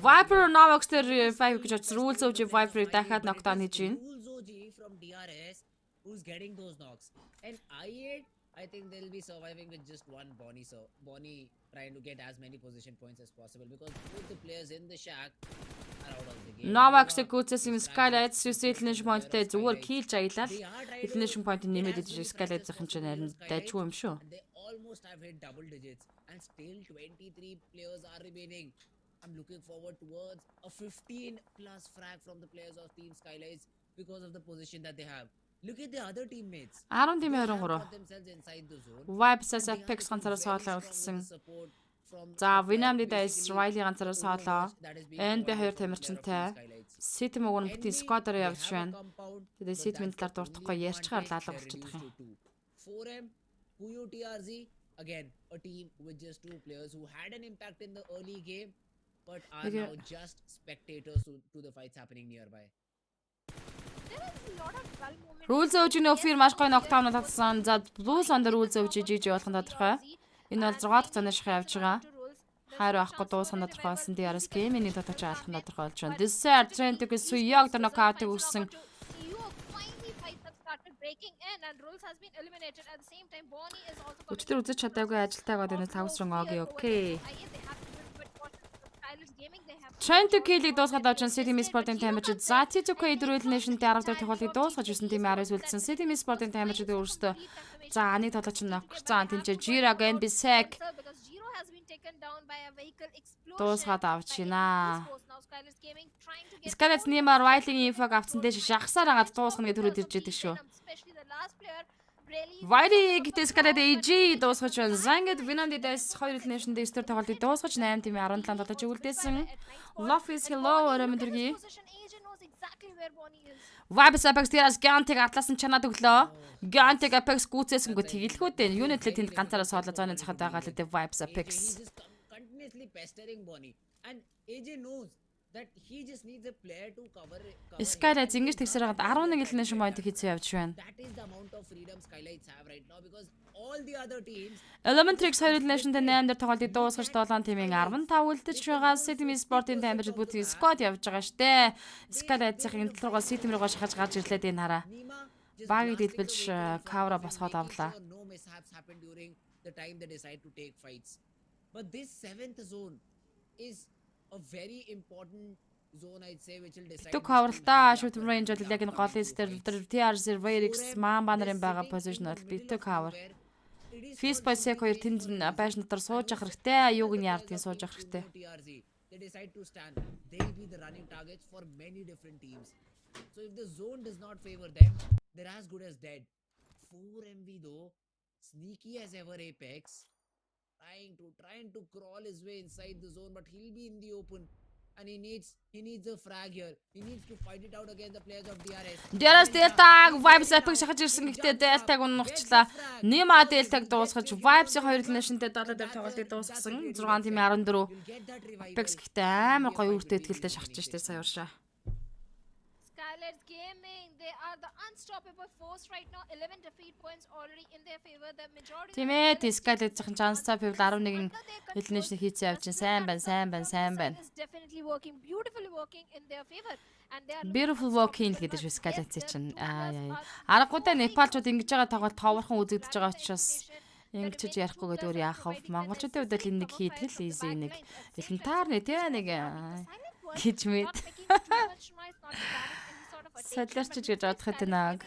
Viper Novox дээр 5 гэж очсон. Rules of Viper дахиад knockdown хийж байна. Rules OG from DRS who's getting those knocks. And I8, I think they'll be surviving with just one Bonnie. So Bonnie trying to get as many position points as possible because both the players in the shack are out of the game. Novox гүцсэн Skylights Elimination point-тэй зүгээр килж аялал. Elimination point нэмээд идэж Skylights-ийн ч нарийн дайжгүй юм шүү. They almost have hit double digits and still 23 players are remaining. I'm looking forward towards a 15 plus frag from the players of Team Skylights because of the position that they have. Look at the other teammates. 10 тим 23. Vibes-аас Apex ганцаараа соолоо үлдсэн. За Vinamdi дайс Riley ганцаараа соолоо. NB 2 тамирчинтай. City мөгөн бүтэн squad-аар явж байна. Тэгээд City-ийн талаар дуртахгүй ярьчгаар лалга болчиход байгаа юм. 4M, Puyo TRZ, again a team with just two players who had an impact in the early game but are now just spectators to the fights happening nearby. Rules OG No Fear маш гоё knockdown татсан. За Blue Thunder Rules OG GG болох нь тодорхой. Энэ бол 6 дахь занаа шиг явж байгаа. Хайр авахгүй дуусгах тодорхой болсон. DRS game-ийн тодорхой алах нь тодорхой болж байна. Dessert Trend-ийг Suyog дээр knockout өгсөн. Өчтөр үзэж чадаагүй ажилтайгаад энэ тавсран окей. Trend to kill-ийг дуусгаад авч City Sport-ийн damage за T2K Elimination дээр 10 дахь тоглолтыг дуусгаж 9 тим 10-с үлдсэн. City Sport-ийн damage дээр өөрөөсөө за нэг тоглогч нь за тэнцээ Jira again Bisek дуусгаад авчина. Skylights нэмэр Riley-ийн info авцсан дээр шахсаар агаад дуусгах гэж төрөд ирж байдаг шүү. Riley гэдэг Skylights AG дуусгаж байна. Zanged Vinamdi дайс 2 elimination дээр стер тоглолтыг дуусгаж 8 тим 17 тоглож үлдээсэн. Love is hello өрөмдөргий. Vibes Apex TRS Gantиг атлаас нь чанаад өглөө. Gantиг Apex гүцээсэнгүү тэгэлгүй дээ. Юу нэтлээ тэнд ганцаараа суулаа зооны цахад байгаа л дээ Vibes Apex. Continuously pestering Bonnie and AJ knows that he just needs a player to cover. Skylights ингэж тэгсээр хагаад 11 elimination point хийцээ явж байна. That is the amount of freedom Skylights have right now because all the other teams Elementrix 2 elimination дээр 8 дээр тоглолтыг дуусгаж 7 тимийн 15 үлдэж байгаа. City Sport-ийн damage бүтэн squad явж байгаа штэ. Skylights-ийн энэ руугаа City руугаа шахаж гарч ирлээ дээ хараа. Багийг дэлбэлж cover босгоод авлаа. No mishaps happened during the time they decide to take fights. But this 7th zone is a very important zone I'd say which will decide. Түг cover-лтаа shoot range бол яг энэ голын дээр TRZ Vairix Mamba нарын байгаа position бол битүү cover. Fist by Sek 2 тэнд байж дотор сууж ах хэрэгтэй. Юуг нь яардгийг сууж ах хэрэгтэй. They decide to stand. They'll be the running targets for many different teams. So if the zone does not favor them, they're as good as dead. 4 MV though, sneaky as ever Apex, trying to crawl his way inside the zone, but he'll be in the open. And he needs a frag here. He needs to fight it out against the players of DRS. DRS Delta-г Vibes Epic шахаж ирсэн гэхдээ Delta-г унагчлаа. Нима Delta-г дуусгаж Vibes-ийн хоёр нэршинтэй 70 дээр тоглолтыг дуусгасан. 6 тим 14. Apex гэхдээ амар гоё үртэй итгэлтэй шахаж штэ сая уршаа. Skylight's Gaming, they are the unstoppable force right now. 11 defeat points already in their favor. The majority. Тимээ Skylight-ийн chance та people 11-ийн элнэшний хийцээ авчин сайн байна. It's definitely working, beautifully working in their favor. And they are Beautiful walking гэдэг шүү Skylight чинь. Аргуудаа Непалчууд ингэж байгаа тоглолт товархан үзэгдэж байгаа учраас ингэж ярихгүй гэдэг өөр яах вэ? Монголчуудын хувьд л энэ нэг хийдэг л easy нэг элементар нэг гэж мэд. Солиорч гэж бодох гэдэг.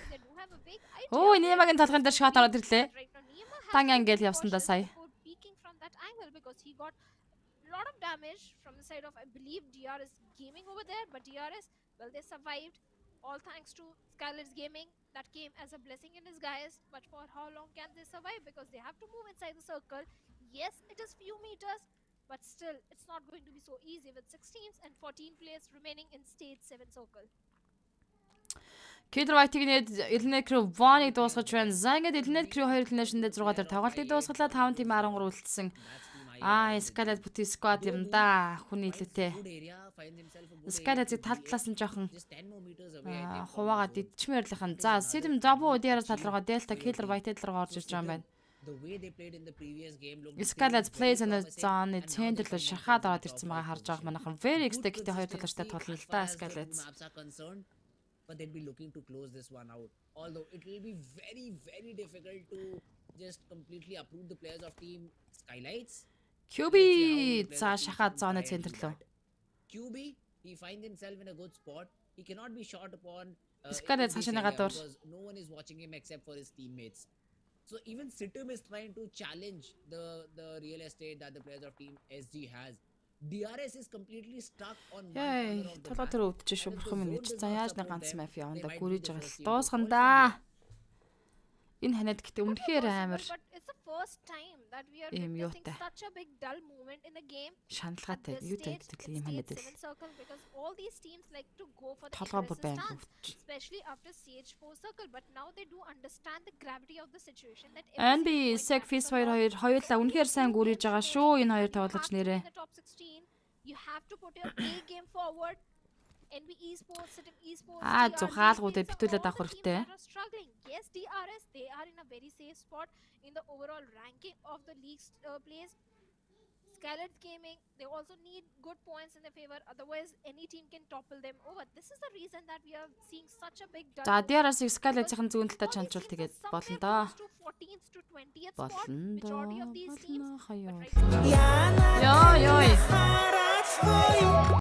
Оо Нимагийн толгойн дээр шот ороод ирлээ. Тан ангел явсандаа сая. Lot of damage from the side of, I believe, DRS Gaming over there, but DRS, well, they survived, all thanks to Skylight's Gaming. That came as a blessing in disguise, but for how long can they survive? Because they have to move inside the circle. Yes, it is few meters, but still, it's not going to be so easy with 16s and 14 players remaining in stage 7 circle. Killer White-ийг Elnet Crew 1-ыг дуусгаж байна. За ингээд Elnet Crew 2 нэршиндээ 6 дээр тоглолтыг дуусгалаа 5 тим 13 үлдсэн. Skylight бүти squad юм да. Хүний илүүтэй. Skylight-ийг тал талаас нь жоохон хуваагаад идчмээрлийнхэн. За Sim Zabu DRS тал руугаа Delta Killer White тал руу орж ирж байгаа юм байна. Skylight plays in the zone. Центрлөө шахаад ороод ирсэн байгаа харж байгаа манайхан. Very expected хоёр талааштай тоглолт л да Skylight. But they'll be looking to close this one out. Although it will be very, very difficult to just completely uproot the players of team Skylights. QB за шахаад зоны центрлөө. QB, he finds himself in a good spot. He cannot be shot upon. Skylight цаашаа гадуур. No one is watching him except for his teammates. So even Situm is trying to challenge the real estate that the players of team SG has. DRS is completely stuck on one corner of the map. Толгой өдчих шүү бурхан минь гэж. За яаж нэг ганц мафиа онда гүрэж байгаа л дуусгандаа. Энэ ханад гэдэг үнэхээр амар. Ийм юутай. Шаналгаатай юутай гэдэг ийм ханад л. Толгой бүр байна хөвч. NB Sacrifice 2 хоёулаа үнэхээр сайн гүрэж байгаа шүү. Энэ хоёр тоглож нэрээ. You have to put your A game forward. NB Esports, Situm Esports. Зухаалгуудыг битүүлээд авах хэрэгтэй. Yes, DRS, they are in a very safe spot in the overall ranking of the league's place. Skylight Gaming, they also need good points in their favor. Otherwise, any team can topple them over. This is the reason that we are seeing such a big. За DRS-ийг Skylight-ийн зүүн талдаа чанчуул тэгээд болно доо. Болно доо. Ёо.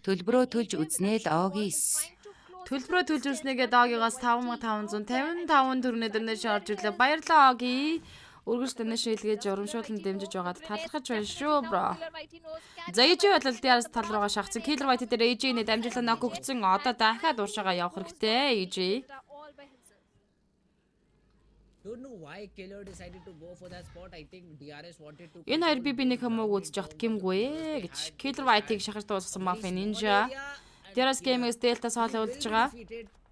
Төлбөрөө төлж үзнээл Огис. Төлбөрөө төлж үзнэгээ Догигоос 5555 төгрөний дөрнөж орж ирлээ. Баярлалаа Оги. Үргэлж дэнэш илгээж урамшуулан дэмжиж байгаад талархаж байна шүү бро. За ээж бол DRS тал руугаа шахацсан. Killer White дээр ээж-ийн дамжуулан ног өгсөн. Одоо дахиад уушаага явах хэрэгтэй ээж. Don't know why Killer decided to go for that spot. I think DRS wanted to. Энэ хоёр би нэг хамаагүй үзэж явахт гимгүй гэж. Killer White-ыг шахаж дуусгасан Mafia Ninja. DRS Gaming-с Delta соолоо үлдэж байгаа.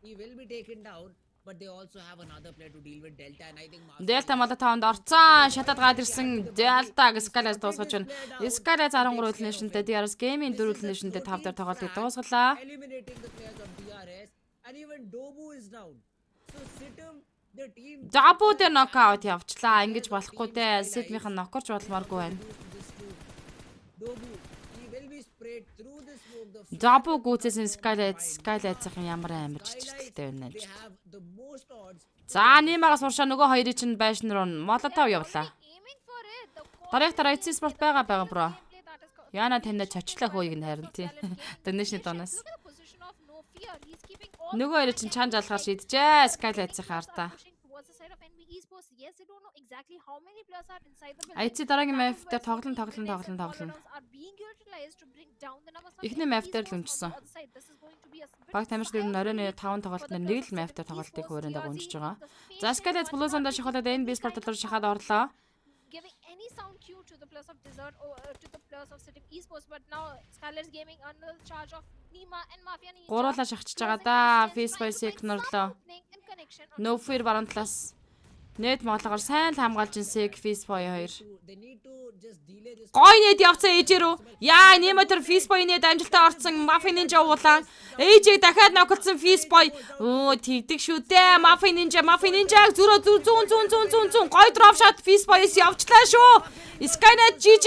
He will be taken down, but they also have another player to deal with Delta and I think Delta мала таунд орцсон. Шатаад гад ирсэн Delta-г Skylight дуусгаж байна. Skylight 13 үлнэшнтэй DRS Gaming 4 үлнэшнтэй 5 дээр тоглолтыг дуусгалаа. Eliminating the players of DRS and even Dobu is down. So Situm the team Zabu дээр нокаут явчлаа. Ингэж болохгүй дээ. Sid-ийнх нь нокорч болмааргүй байна. Dobu, he will be sprayed through the smoke. Zabu гүцээсэн Skylight-ийн ямар амар чичиртэй байна гэж. За Нимагаас уршаа нөгөө хоёрын чинь байшин руу молотов явлаа. Тарих эцсийн спорт байгаа бро. Яна таньда чочлаа хөөийг нь харин тий. Дэнэшний доноос. Нөгөө хоёр чинь чанж алхаар шийдэжээ. Skylight-ийн хартаа. yes, they don't know exactly how many players are inside the building. IC дараагийн That map is дээр where some тоглон grenades and тоглон. molotofs are being utilized to bring down the numbers of Ихний enemy map дээр л esports. үнчсэн. On the other side, this is going to be a bit Баг тамирч дээр dire оройн week 5 тоглолт for the нэг players л of map дээр City тоглолтыг Esports, хуурайнд TRZ, уншиж байгаа. the За Skylight patient Blues one, ондоо not шахаад being энэ би спорт any дотор kind of шахаад sound, орлоо. giving any sound cue to the players of Desert or to the players of City Esports, but now Skylight's Gaming under the charge of Nima and Mafia Ninja. Гуруулаа шахчихж байгаа да. Face by Secnoрлоо. No Fear баруун талаас Нэт моглогоор сайн л хамгаалж инсэг Fishboy 2. Гой нэт явцсан ээжээрөө. Яа, Немотер Fishboy нэт амжилтаа орсон Mafia Ninja уулаа. Ээжийг дахиад ноколсон Fishboy. Оо, тэгдэг шүү дээ. Mafia Ninja зүрөө зүүн. Гой drop shot Fishboy-с явчлаа шүү. Skynet GG.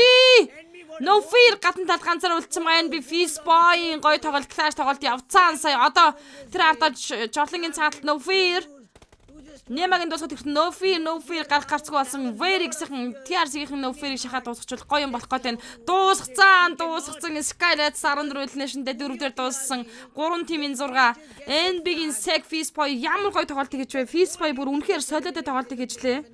No Fear гадна талд ганцаар үлдсэн маань би Fishboy гой тоглолт clash тоглолт явцсан сая. Одоо тэр ардаа Jotlin-ийн цааталт No Fear Нэмагийн дуусахад ирсэн No Fear гарцгүй болсон Verix-ийн TRZ-ийн No Fear-ийг шахаад дуусгачихвол гоё юм болох гэдэг нь дуусгацсан Skylight 14 нэшэндээ 4 дээр дууссан 3 тимийн 6 NB-ийн Seg Fishboy ямар гоё тоглолт хийж вэ Fishboy бүр үнэхээр солиотой тоглолт хийжлээ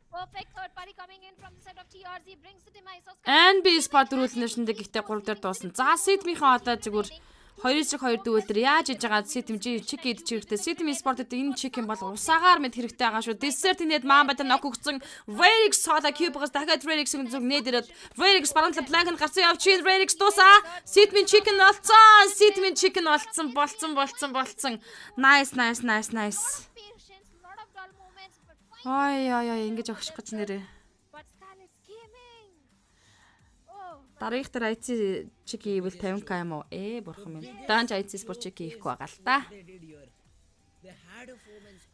Perfect third party coming in from the side of TRZ brings the demise of NB Sport 4 нэшэндээ гэхдээ 3 дээр дууссан за Sidmийн одоо зүгээр 2-2 дүүлдэр яаж хийж байгаа Ситэмжи чек идэж хэрэгтэй. Ситэм спортод энэ чек юм бол усаагаар мэд хэрэгтэй байгаа шүү. Dessert нэт Мамбата нок өгсөн. Verix Soda Cube-гаас дахиад Verix-ийн зүг нээд ирээд Verix баруун талд Blank гарсан явчихын Verix дуусаа. Ситмийн chicken болцсон. Nice. Ой ингэж огших гэж нэрээ. Дараагийнх дээр IC чек хийвэл 50k юм уу? Бурхан минь. Даанч IC спорт чек хийхгүй байгаа л та.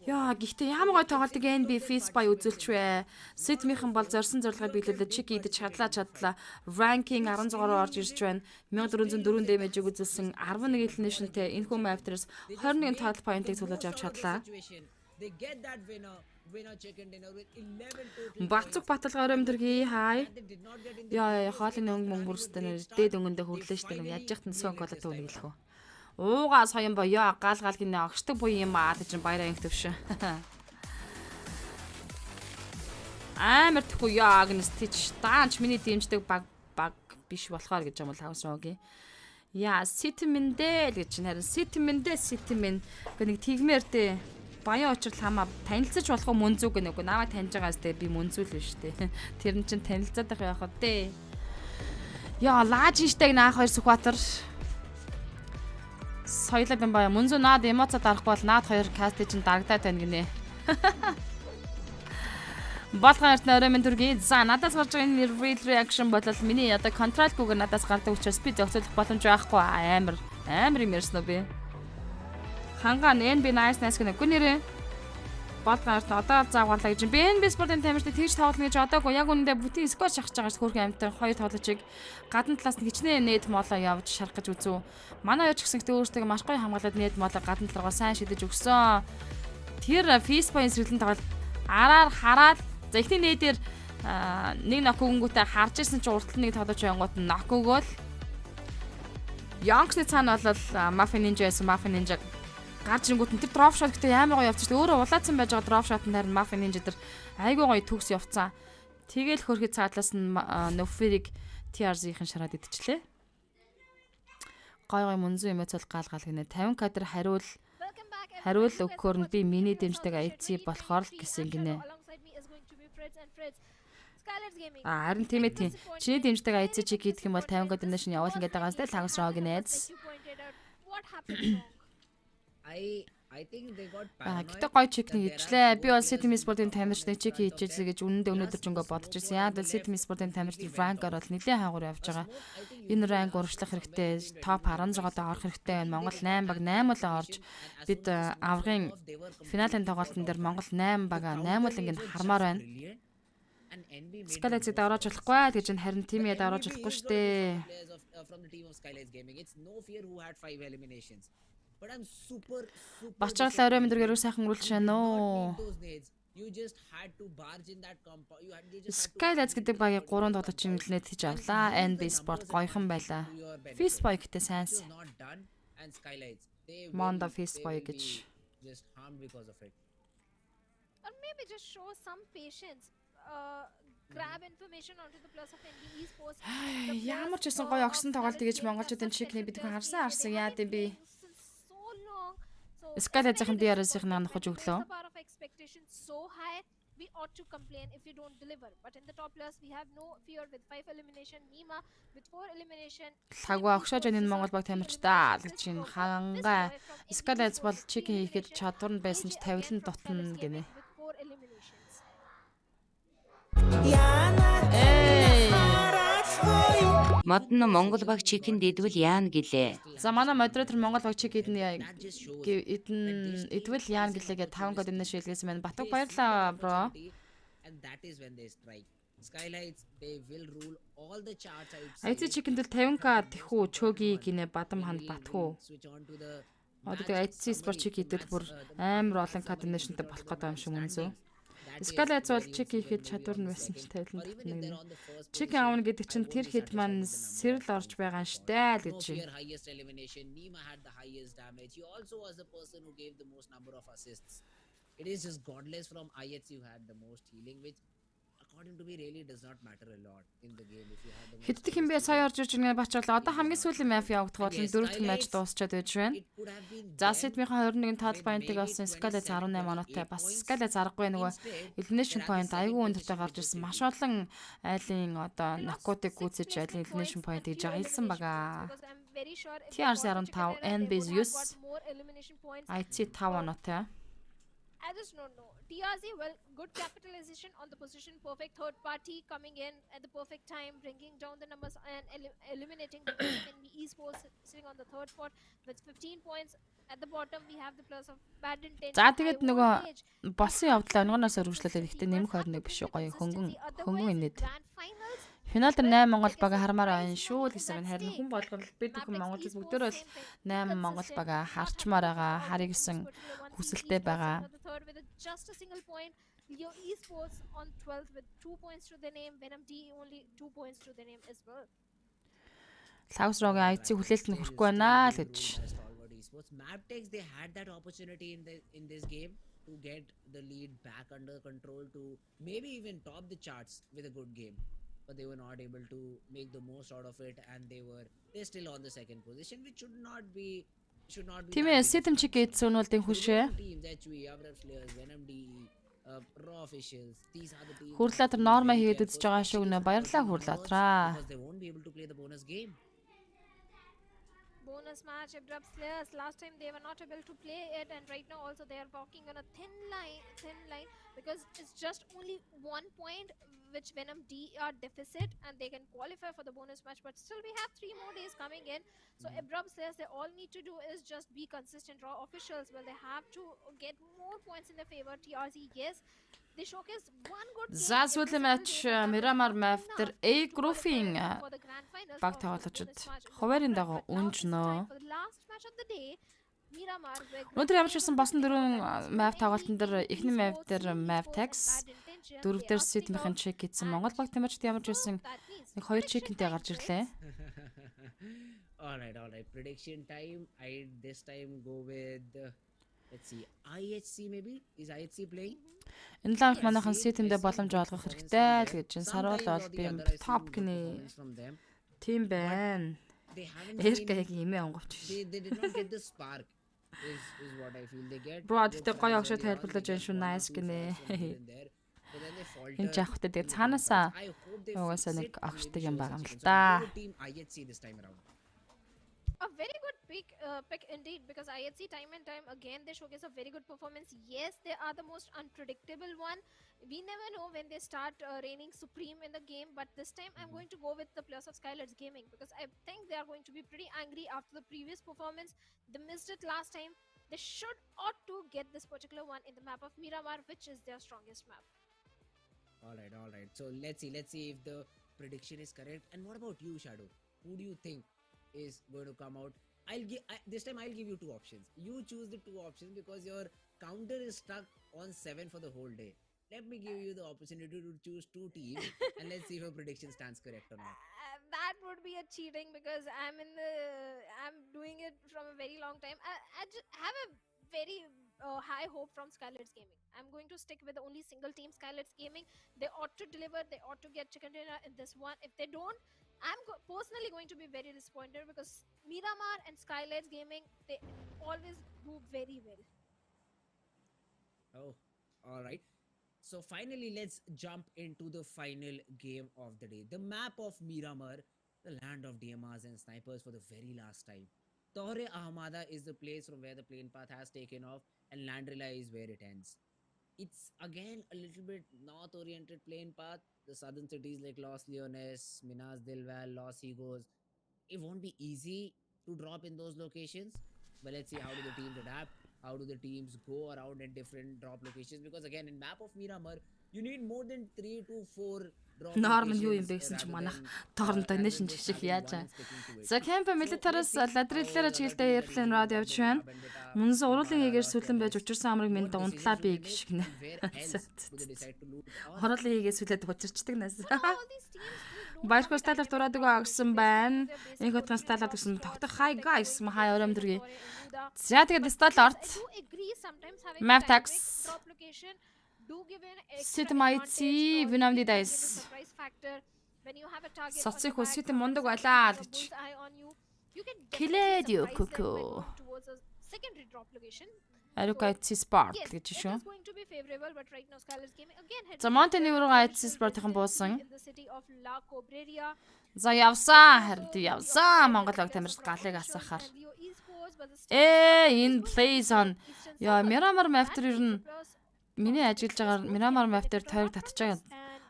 Яа, гэхдээ ямар гой тоглолтыг NB Fishboy үзүүлч вэ? Sidmийнхэн бол зорьсон зорилгоо биелүүлээд чек идэж чадлаа. Ranking 16-аар орж ирж байна. 1404 damage-ийг үзүүлсэн 11 elimination-тэй энэхүү map дээр 21 total point-ийг цуглаж авч чадлаа. They get that winner chicken dinner with 11 Бацуг баталгаа өрөөм төргий хай. Яа, хоолны өнгө бүрстэй нэр дээд өнгөндөө хөрлөө штэ нэг яаж яхад нсөө голод төвнөглөх үү. Уугаа соён боёо гаал гинэ огшдаг буй юм аа гэж баяраа инх төвш. Амар тэхгүй яа гэнэс тийч даанч миний дэмждэг баг биш болохоор гэж юм бол хавсроогийн. Яа, ситмэндээ л гэж харин ситмэндээ гэх нэг тэгмээр дээ. Баян очрол хамаа танилцаж болох MUNZU гэх нэг намайг таньж байгаас дээ би MUNZU л биш дээ. Тэр нь чинь танилцаад байх явах дээ. Яа, лаажинштайг наах хоёр Сүхбаатар. Соёлоо бим баяа MUNZU наад эмоцоо дарахгүй бол наад хоёр каст чинь дарагдаад байна гинэ. Болгоорт нөрөмн төргий за надаас гарч байгаа энэ real reaction болол миний одоо контролгүйгээр надаас гардаг учраас би зохицуулах боломж байхгүй амар юм ярьсан уу би. Хангаан NB nice гэх нэг нэрээ Болгоорт одоо заагварлаа гэж би NB спортын тамирчид тэгж тоглоно гэж одоогүй яг үнэндээ бүтэн скор шахаж байгаа хөрхөн амтар хоёр тоглолчийг гадна талаас нь хичнээн нээд молоо явж шарах гэж үзв. Манай хоёр ч гэсэн гэдэг өөртөө маш гоё хамгаалаад нээд молоо гадна талгаа сайн шидэж өгсөн. Тэр Fishboy сэргэлэн тоглолт араар хараад за ихний нээдээр нэг нок өгөнгүүтээ харж ирсэн чи уртл нэг тоглож байнгут нок өгөөл. Youngsны цаана бол Mafia Ninja байсан Mafia Ninja гарч ирэнгүүт нь тэр drop shot гэдэг амар гоё явчих. Өөрөө улаацсан байж байгаа drop shot-ын дээр Mafia Ninja тэр айгүй гоё төгс явцсан. Тэгэл хөрхий цаадлаас нь No Fear-ийг TRZ-ийн шараад идчихлээ. Гоё MUNZU эмоцол гал гинэ 50k дээр хариул өгөхөөр нь би миний дэмждэг IC болохоор л гэсэн гинэ. Харин тийм ээ. Чиний дэмждэг IC чиг хийх юм бол 50k дээр нэшин явуулна гэдэг байгаас тэл хагасраа гинэз. I think they got paranoid. Гэтэ гоё чекний хийжлээ. Би бол City Sport-ын тамирчдыг чек хийчихсэн гэж үнэндээ өнөөдөр ч ингээ бодож ирсэн. Яг л City Sport-ын тамирчид ранкаар бол нэлээд хаагур явж байгаа. Энэ ранк урагшлах хэрэгтэй. Топ 16-д орох хэрэгтэй байна. Монгол 8 баг 8-уулаа орж бид аврагын финалийн тоглолтын дээр Монгол 8 бага 8-уул ингээ хармаар байна. Skylight даврааж болохгүй гэж харин тимээ даврааж болохгүй штэ. From the team of Skylight Gaming, it's No Fear who had 5 eliminations. But I'm super Бачаглаа өрөө мэдрэгэрүү сайхан үргэлж шана уу. You just had to barge in that compound. You just Skylight гэдэг багийг 3 тоглолтын нэлээд хийж авлаа. NB Sport гоёхан байлаа. Fishboy гэдэг сайнс. not done and Skylights. They Mondo Fishboy гэж. just harmed because of it. or maybe just show some patience. Grab information onto the plus of NB esports. Ямар ч гэсэн гоё огсон тоглолт гэж монголчуудын чикний бид хүн харсан яа тийм би So long. So Скалязахын DRS-ийн нанахж өглөө. We ought to complain if you don't deliver. But in the top players, we have no fear with 5 elimination. Nima with 4 elimination. Лагва огшоож энэ Монгол баг тамирчдаа гэж чинь хангаа Скалаз бол чикийн хийхэд чадвар нь байсан ч тавилан дутна гинэ. Модно Монгол баг чикен дидвэл яана гэлээ. За манай модератор Монгол баг чик идвэл яана гэлээгээ 5 гол өмнө шилгээсэн байна. Батуг баярлаа бро. And that is when they strike. Skylights, they will rule all the charts. IT чикэндэл 50k тэхүү чөги гинэ бадам ханд батхуу. Одоо IT спорт чик идэл бүр амар олон координашнтай болох гэдэг юм шиг MUNZU. Скалайз бол чик хийхэд чадвар нь байсан ч тавилан татна. Чик аавна гэдэг чинь тэр хэд маань сэрэл орж байгаа нь штэ л гэж байна. Highest elimination, Nima had the highest damage. He also was the person who gave the most number of assists. It is just godless from IHC who had the most healing, which according to me really does not matter a lot in the game if you have the most. Хэддэг хэмбэ сая орж ирж байгаа бачаалаа. Одоо хамгийн сүүлийн маф явагдах бол 4-р матч дуусчаад байж байна. За Сидмийн 21 тоол поинтыг авсан Скалайз 18 оноотой. Бас Скалайз аргагүй нөгөө elimination point айгүй өндөртэй гарч ирсэн. Маш олон айлын одоо нокаутыг гүйцэж айлын elimination point гэж аялсан байгаа. TRC 15, NBS 9, IT 5 оноотой. I just don't know. TRZ, well, good capitalization on the position. Perfect third party coming in at the perfect time, bringing down the numbers and eliminating the NB esports sitting on the third spot with 15 points. At the bottom, we have the plus of bad intention. За тэгээд нөгөө болсон явдлаа өнгөнөөс өргөжлөлөө ихтэй нэмэх хорныг биш гоё хөнгөн инээд. Финал дээр 8 Монгол бага хармаар байна шүү л гэсэн. Харин хүн болгол бид бүхэн монголчууд бүгдөө бол 8 Монгол бага харчмаар байгаа, харъя гэсэн хүсэлтэй байгаа. Just a single point. Leo esports on 12th with 2 points to the name. Venom D only 2 points to the name as well. Лаусрогийн IC хүлээлт нь хүрэхгүй байна л гэж. Maptex, they had that opportunity in this game to get the lead back under control to maybe even top the charts with a good game, but they were not able to make the most out of it, and they're still on the second position, which should not be. Тимээ Ситм чиг гэсэн нь бол тийм хүшээ. Хурлаатар норма хийгээд үзэж байгаа шүү гэнэ. Баярлалаа хурлаатраа. Bonus match, Abrupt players. Last time they were not able to play it, and right now also they are walking on a thin line because it's just only 1 point which Venom D are deficit, and they can qualify for the bonus match. But still, we have 3 more days coming in. So Abrupt players, they all need to do is just be consistent. Raw officials, well, they have to get more points in their favor. TRZ, yes. They showcased one good game. За сүүлийн матч Miramar map дээр A group-ийн баг тоглолцоод хуваарийн дагуу үнжнөө. Өнөөдөр ямар ч байсан босон 4 map тоглолтын дээр эхний map дээр Maptex, 4 дээр Sydney-ийн чек хийсэн Монгол баг тамирчид ямар ч байсан нэг 2 чекэнтэй гарч ирлээ. All right. Prediction time. I this time go with let's see. IHC maybe? Is IHC playing? Энэ ланх манайхан Sydney-д боломж олгох хэрэгтэй л гэж саруул бол би топ гинэ. Тийм байна. Эргэг имээ онгоч. They did not get the spark. Is what I feel they get. Бро тэгтээ гоё огшоо тайлбарлаж байна шүү. Nice гинэ. Энэ жахтай тэгээ цаанаасаа угаасаа нэг огшдаг юм байгаа юм л та. A very good pick indeed, because IHC time and time again they showcase a very good performance. Yes, they are the most unpredictable one. We never know when they start reigning supreme in the game, but this time I'm going to go with the plus of Skylar's Gaming, because I think they are going to be pretty angry after the previous performance. They missed it last time. They ought to get this particular one in the map of Miramar, which is their strongest map. All right. So let's see if the prediction is correct. And what about you, Shadow? Who do you think is going to come out? This time I'll give you 2 options. You choose the 2 options because your counter is stuck on 7 for the whole day. Let me give you the opportunity to choose 2 teams and let's see if your prediction stands correct or not. That would be a cheating, because I'm doing it from a very long time. I just have a very high hope from Skylights Gaming. I'm going to stick with only single team Skylights Gaming. They ought to deliver. They ought to get chicken dinner in this one. If they don't, I'm personally going to be very disappointed because Miramar and Skylights Gaming, they always do very well. Oh, all right. So finally, let's jump into the final game of the day. The map of Miramar, the land of DMRs and snipers for the very last time. Torre Ahmada is the place from where the plane path has taken off, and Landrilla is where it ends. It's again a little bit north-oriented plane path. The southern cities like Los Leones, Minas del Val, Los Higos, it won't be easy to drop in those locations. But let's see how do the teams adapt. How do the teams go around at different drop locations? Because again, in map of Miramar, you need more than 3 to 4 drop Norman юу юм locations бэ гэсэн чинь манайх rather тоорнтой than нэшин just жишээ having яаж one аа. sticking to it. За Camp Militaris ладриллаараа чиглэлтэй airplane rod явж байна. Мунзу уруулын хийгээр сүлэн байж учирсан амрыг минь унтлаа би гişгнэ. Хорлын хийгээ сүлээд учирчдаг нас. Баярхуу сталаар дураадаг агсан байна. Энх хотын сталаар гэсэн тогтох hi guys махаа өрөм дэргий. За тэгээд сталарт map tax Ситмайци винамдидайс. Соцыг хүсэт мундаг байлаа л гэж. Килээд юу куку. Арукайци спорт гэж шүү. За Монтенегрогийн IC спортын буусан. За явсан харин явсан Монгол ог тамирч галыг асаахаар. Энэ plays on. Яа Miramar map дээр ер нь миний ажиллаж байгаа Miramar map дээр тойрог татчихаг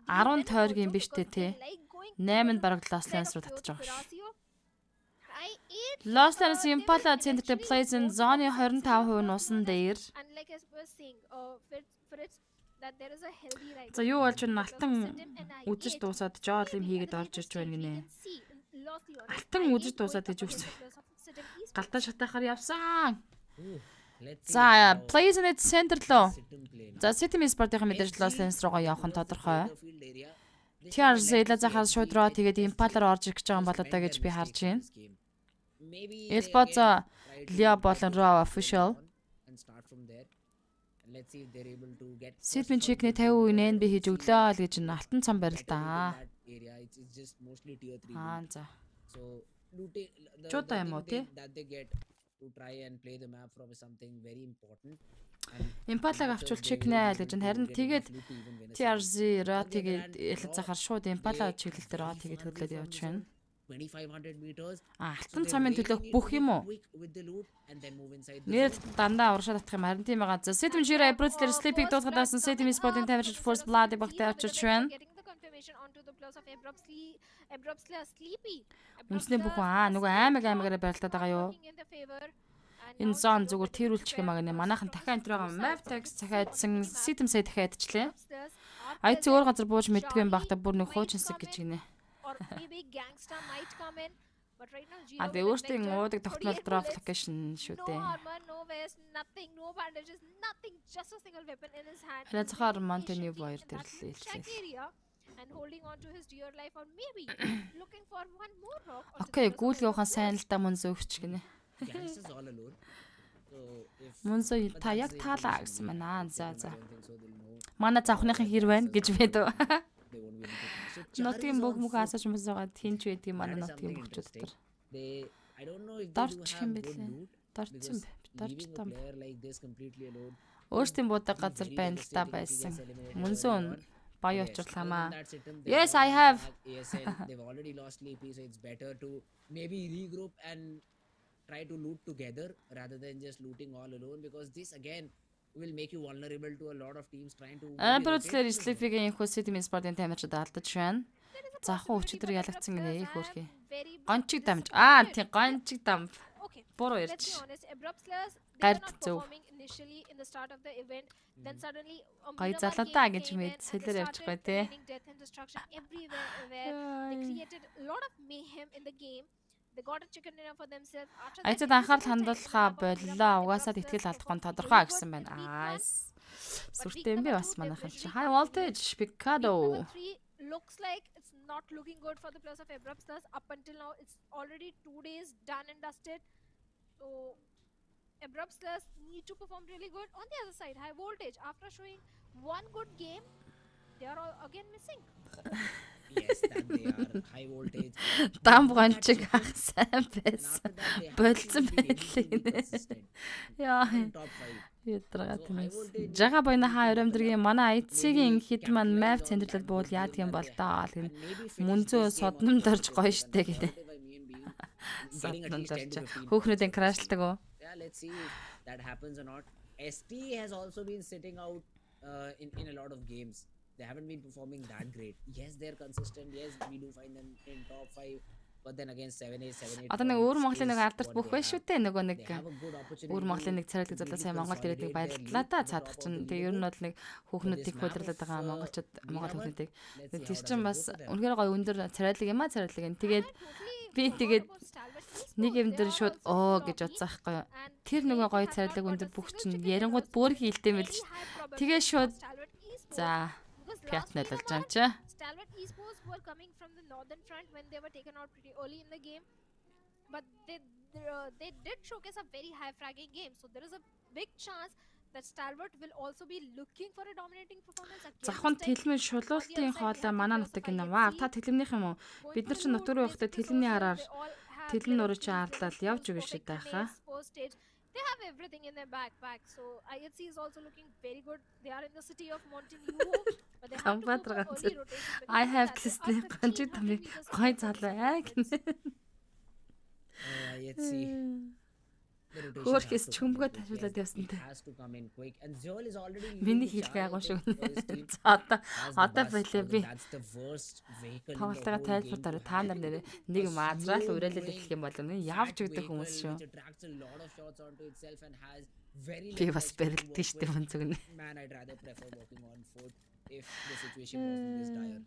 10 тойрог юм биш үү те. 8-нд бараг Los Leones руу татчих байгаа шүү. Los Leones Impala центртэй plays in zone 25% нуусан дээр. За юу болж байна? Алтан үзэж дуусаад жоол юм хийгээд орж ирж байна гинэ. Алтан үзэж дуусаад гэж үгс. Галтаа шатаахаар явсан. За plays in its center лөө. За City Sport-ийн мэдээж Los Leones руугаа явах нь тодорхой. TRZ ила захаас шууд роо тэгээд Impala-аар орж ирэх гэж байгаа юм болоо да гэж би харж байна. Elboza Lea болон Raw official. Сидмин чекний 50% нэн би хийж өглөө л гэж н алтан цам барил та. За. Чута юм уу тий? Impala-г авчвал чекнэ л гэж харин тэгээд TRZ Raw тэгээд ил захаар шууд Impala чиглэл дээр Raw тэгээд хөдлөд явж байна. 2500 meters. Алтан цамын төлөөх бүх юм уу? Нэр дандаа уршаа татах юм харин тийм байгаа. За Sedmin Jira Bruce-лэр sleeping дуусгадаасан Sedmin Sport-ийн temperature force blood багтаа авчирч байна. Үнэсний бүх нөгөө аймагаараа барилдаад байгаа юу? Энэ зон зүгээр тэрүүлчих юм аа гэнэ. Манайхан дахиад энтрбайгаа map text захиадсан Sedmin сая дахиад адчлаа. IT өөр газар бууж мэддэг юм багтаа бүр нэг хуучинсаг гэж гинэ. А тэ өөртөө уудаг тогтмол drop location шүү дээ. Хацгаар Mountain Warrior дээр л хэлсэн. Окей, гүйлгээ ухаан сайн л да MUNZU өгч гинэ. MUNZU та яг таалаа гэсэн байна. За. Манай завхныхын хэр байна гэж мэдв. Нотгийн бүх мөх асууж юмсаага тэнч байдаг юм манай нотгийн мөхчүүд дотор. Дарчих юм бэлээ. Дарцсан бай. Дарчтам. Өөртөө буудаг газар байна л та байсан. MUNZU баяа учирламаа. Yes, I have. They've already lost Sleepy, so it's better to maybe regroup and try to loot together rather than just looting all alone, because this again will make you vulnerable to a lot of teams trying to. Bruce-лэр Sleepy-гийн Sedmin Sport-ийн тамирчид алдаж байна. Захан өчигдөр ялагдсан гинэ их хөрхий. Гончиг дамж. Тийм гончиг дам. Буруу ярьж. Гард зөв. Гай залуудаа гэж мэд сэлэр явчихгүй тий. Айцад анхаарал хандуулахаа боллоо. Угаасаа тэтгэл алдахгүй тодорхой гэсэн байна. Сүртэй юм би бас манайхан чи. High voltage Picado. Looks like it's not looking good for the players of Abrupts. Up until now, it's already 2 days done and dusted. So Abrupt Slush need to perform really good. On the other side, High Voltage, after showing one good game, they are all again missing. Yes, that they are high voltage. Там They won that гончиг ах championship, сайн and байсан. after that they haven't Болцсон even been able to be байлээ. consistent. Яа. Not in top 5. Ядрага So high тэнэс. voltage Жага боёна need хаа to өрөмдргийн develop, манай айцгийн maybe хэд маань map capitalize on цэнэрлэл that буул good яадаг game юм that бол they таа have, гэх and maybe finish мөнзөө this game on a содном дорж positive гоё note. штэ And гинэ. positive I mean being getting at Содном least 10 дорж. to 15 points. Хөөхнүүдийн So let's see. крашлдаг уу? Yeah, let's see if that happens or not. ST has also been sitting out in a lot of games. They haven't been performing that great. Yes, they're consistent. Yes, we do find them in top 5. But then again, 7-8 Одоо нэг өөр Монголын нэг алдарт бүх байх шүү дээ. Нөгөө нэг They have a good opportunity өөр Монголын нэг царайлаг to залуу really сайн Монгол ирээд consolidate their баярлалаа lead да at the цаадах top of чинь. the Тэгээ ер нь leaderboard. бол нэг хүүхнүүд их But this хөдөлгөөлөд map байгаа of, монголчууд Монгол Miramar, хүүхнүүдийг. let's see Тэр how does чинь it бас go for them. үнэхээр гоё өндөр царайлаг юм аа царайлаг юм. Тэгээд And I totally би forgot тэгээд about Stalwart Esports. нэг юм They дээр are шууд also in the оо гэж lobby, бодсон байхгүй юу. and Тэр they нөгөө гоё have not царайлаг got a өндөр бүх single чинь chicken ярингууд dinner. бүр So хийлтэй мэл very ш. high probability Тэгээ for шууд Stalwart Esports. за Because пят last game нэлэлж about юм чи. Stalwart Esports were coming from the northern front when they were taken out pretty early in the game, but they did showcase a very high fragging game. So there is a big chance that Stalwart will also be looking for a dominating performance against Захан this team. тэлмэн шулуултын хоолой манай нутаг гинэ. Ваа та тэлмнийх юм уу? Going Бид нар for чинь the нутгаар loot, байхдаа basic тэлмний resources, хараар they all have тэлэн level нурж 3s, level аарлал 2s, явж өгнө шүү perfect дээ хаа. grenades, first stage. They have everything in their backpack. So IHC is also looking very good. They are in the city of Montenegro, but they have to go for early rotation. I because have of that, гэсний they are гонжиг 1300 тамиг meters гой away from залуу the аа settlements. гинэ. Let's see. The rotation Хөөхөөс has to come чөмгөө in quick. ташуулаад Yes, явсан it дээ. has to come in quick. And Zol is already Миний leading the хийлгээ charge, агуу I шүү. think, for his team. За одоо Has the одоо bus, байлаа although би. that's the worst vehicle in the Тоглолтоо whole тайлбар game дараа to та нар have. нэрээ нэг A маазраал slow үрээлэл moving, гэх юм бол үнэ явж fat өгдөг хүмүүс vehicle шүү. which attracts a lot of shots onto itself and has very Би little бас XP to бэрэлдэг work штеп with. мөн зүгнэ. Man, I'd rather prefer working on foot if the situation wasn't this dire.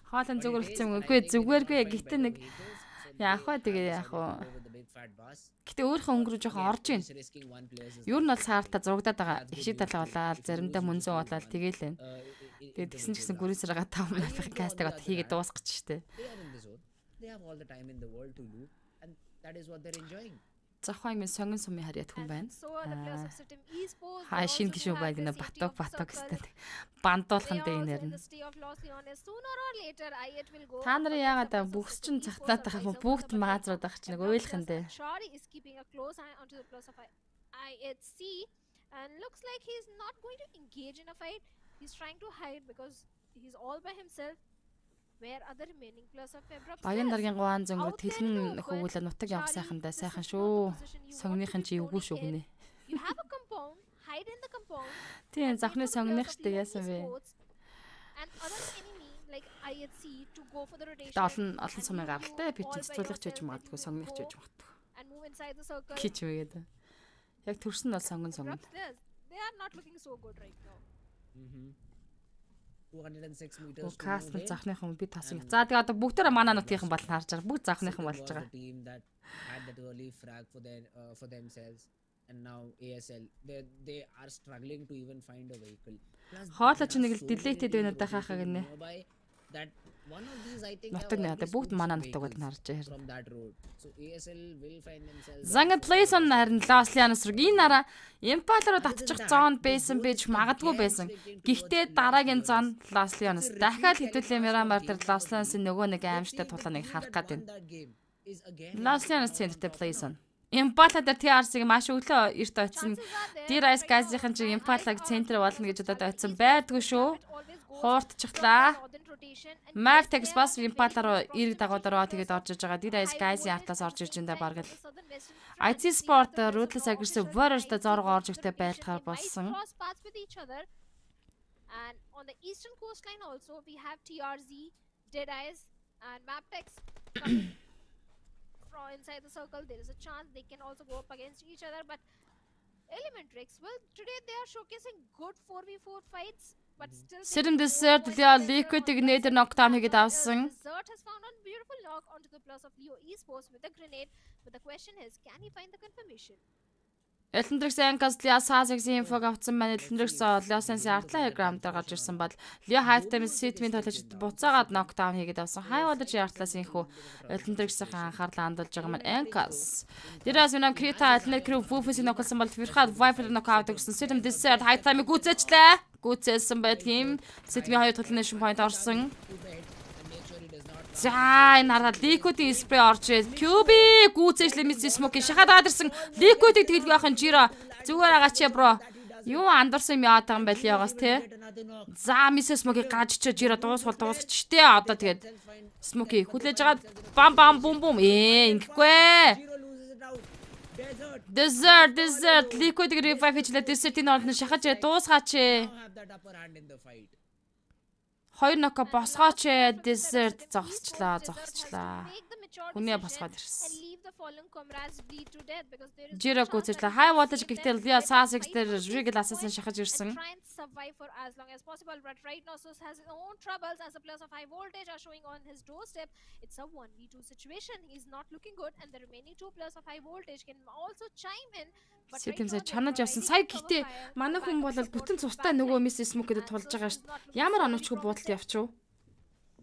Хоолон But зүгээр it is, хэцүү and I үгүй think they did зүгээргүй not find гэхдээ better нэг vehicles, so яах вэ they тэгээ have яах decided вэ. to go with the big fat bus. Гэтэ өөрийнхөө өнгөрөө жоохон Again, орж ийн. just risking one player's Юу нь бол life. саарта зурагдаад байгаа. That's good Ишиг news талаа too. болоод If you заримдаа lose, мөнзөө you болоод won. тэгээл байна. In Тэгээд the тэгсэн ч гэсэн victory гүрээс байгаа 5 lap. мафик кастыг On бат the other хийгээд hand, дуусгач штэ. they are in the zone. They have all the time in the world to loot, and that is what they're enjoying. Зохой минь сонгон сумын харьяат хүн байна. And so are the players of Sitim Esports. They Хаа шин also гişүү do have байгна their safety баток circle. гэстэй. Бандуулхан They дээ are also нэр in нь. the city of Los Leones. Sooner or later, IH will go. Та нарын against яагаад the players of бүгс Sitim чинь Esports цагтаад or байгаа vice юм versa, бүгд but маазраад байгаа чинь нэг Abrupt уйлхан Slush дээ. and Shari is keeping a close eye onto the plus of IHC, and looks like he's not going to engage in a fight. He's trying to hide because he's all by himself. Where are the remaining players of Abrupt Багийн Slush? даргийн гуан зөнгөр Out there тэлэн in the хөвгөлөө нутаг явах Shari, сайхандаа this сайхан is not the шүү. position you want to Сонгоныхан be чи эвгүй шүү droning in. гинэ. You have a compound, hide in the compound. Тийм and wait зохны for the players сонгоных of штэ Leo яасан бэ? Esports and other enemy like IHC to go for the rotation. Олон and сумын leave гаралтай you би all by цэцүүлэх ч гэж yourself and магадгүй you will сонгоных ч go гэж магадгүй. and move inside the circle. Кич мэгээд. Яг төрсөн бол сонгон сонгон. Abrupt players, they are not looking so good right now. 206 meters to Каст move in. захныхан би тасан. За тэгээ одоо бүгдээрээ манай нутгийн бол харж байгаа. Бүгд захныхан Sitim болж was байгаа. the team that had that early frag for themselves, and now ASL they are struggling to even find a vehicle. Plus, Хоолой there чи нэг are л so deleted many байна teams да хаахаа rotating гинэ. nearby that one of these I think Нутаг нэ have бүгд already манай switched нутаг бол vehicles харж байгаа. from that road. So ASL will find themselves. Zangad plays on харин Лослианос руу энэ нараа Импал руу татчих зонд байсан байж магадгүй байсан. Гэхдээ дараагийн зон Лослианос дахиад хэдүүлээ Мирамар дээр Лослианосын нөгөө нэг аимштай тулааныг харах гээд байна. Лослианос центртэй plays on. Импала дээр TRC-г маш өглөө эрт очсон. Дирайс газийнхан чи Импалаг центр болно гэж одоо очсон байдгүй шүү. Хууртчихлаа. Magtex бас Impala руу эрг дагуулраа тэгээд орж иж байгаа. Дирайс газийн артаас орж иж энэ баг л. IT Sport Ruthless Aggressive Warriors дээр зорго орж өгтэй байлтахаар болсон. And on the eastern coastline also we have TRZ, Deadeyes and Maptex coming from inside the circle. There is a chance they can also go up against each other, but Elementrix, well, today they are showcasing good 4v4 fights, but still Sirim Desert Liquid Ignited knockdown хийгээд авсан. Desert has found a beautiful knock onto the plus of Leo Esports with a grenade, but the question is, can he find the confirmation? Элтэндрэгс Анкас Лиа Сасекс-ийн инфог авсан маань Элтэндрэгс Лиосын артлаа грам дээр гарч ирсэн бол Лио хайтайм ситмент толгойд буцаагаад нокдаун хийгээд авсан. Хай болож артлаас инхүү Элтэндрэгсийн анхаарлаа хандуулж байгаа маань Анкас. Дээрээс үнэм Крита Элтэнэр Крүү Фуфусыг ноколсон бол Фирхад Вайпер нокаут өгсөн. Ситм Десерт хайтайм гүцээчлээ. Гүцээсэн байдгийн ситмийн хоёр толгойн point орсон. За энэ хараад ликүүдийн спрей орж ирээд Кьюби гүйцээшлээ Мисс Смоки шахаад аваад ирсэн. Ликүүдийг тэгэлгүй яхан Жиро зүгээр агаач бро. Юу андарсан юм яатаа юм байл ягаас те. За Мисс Смоки гажч Жиро дуусгач те. Одоо тэгээд Смоки хүлээж агаад бам бам бум бум ингэхгүй. Desert ликүүдийг revive хийлээ. Desert-ийн орнд шахаж дуусгаач. Хоёр ноко босгооч Desert зогсчлаа. Хүнээ босгоод ирсэн. Жиро гүцэрлээ. Хай wattage гэхдээ Лиа Сасекс дээр Regal Assassin шахаж ирсэн. It's a 1v2 situation. He's not looking good and the remaining two players of high voltage can also chime in. Сэтэмсээ чанаж явсан. Сая гэхдээ манай хүн бол бүтэн цустай нөгөө Miss Smoke-д тулж байгаа шүү дээ. Ямар ануучгүй буудалд явчих вэ?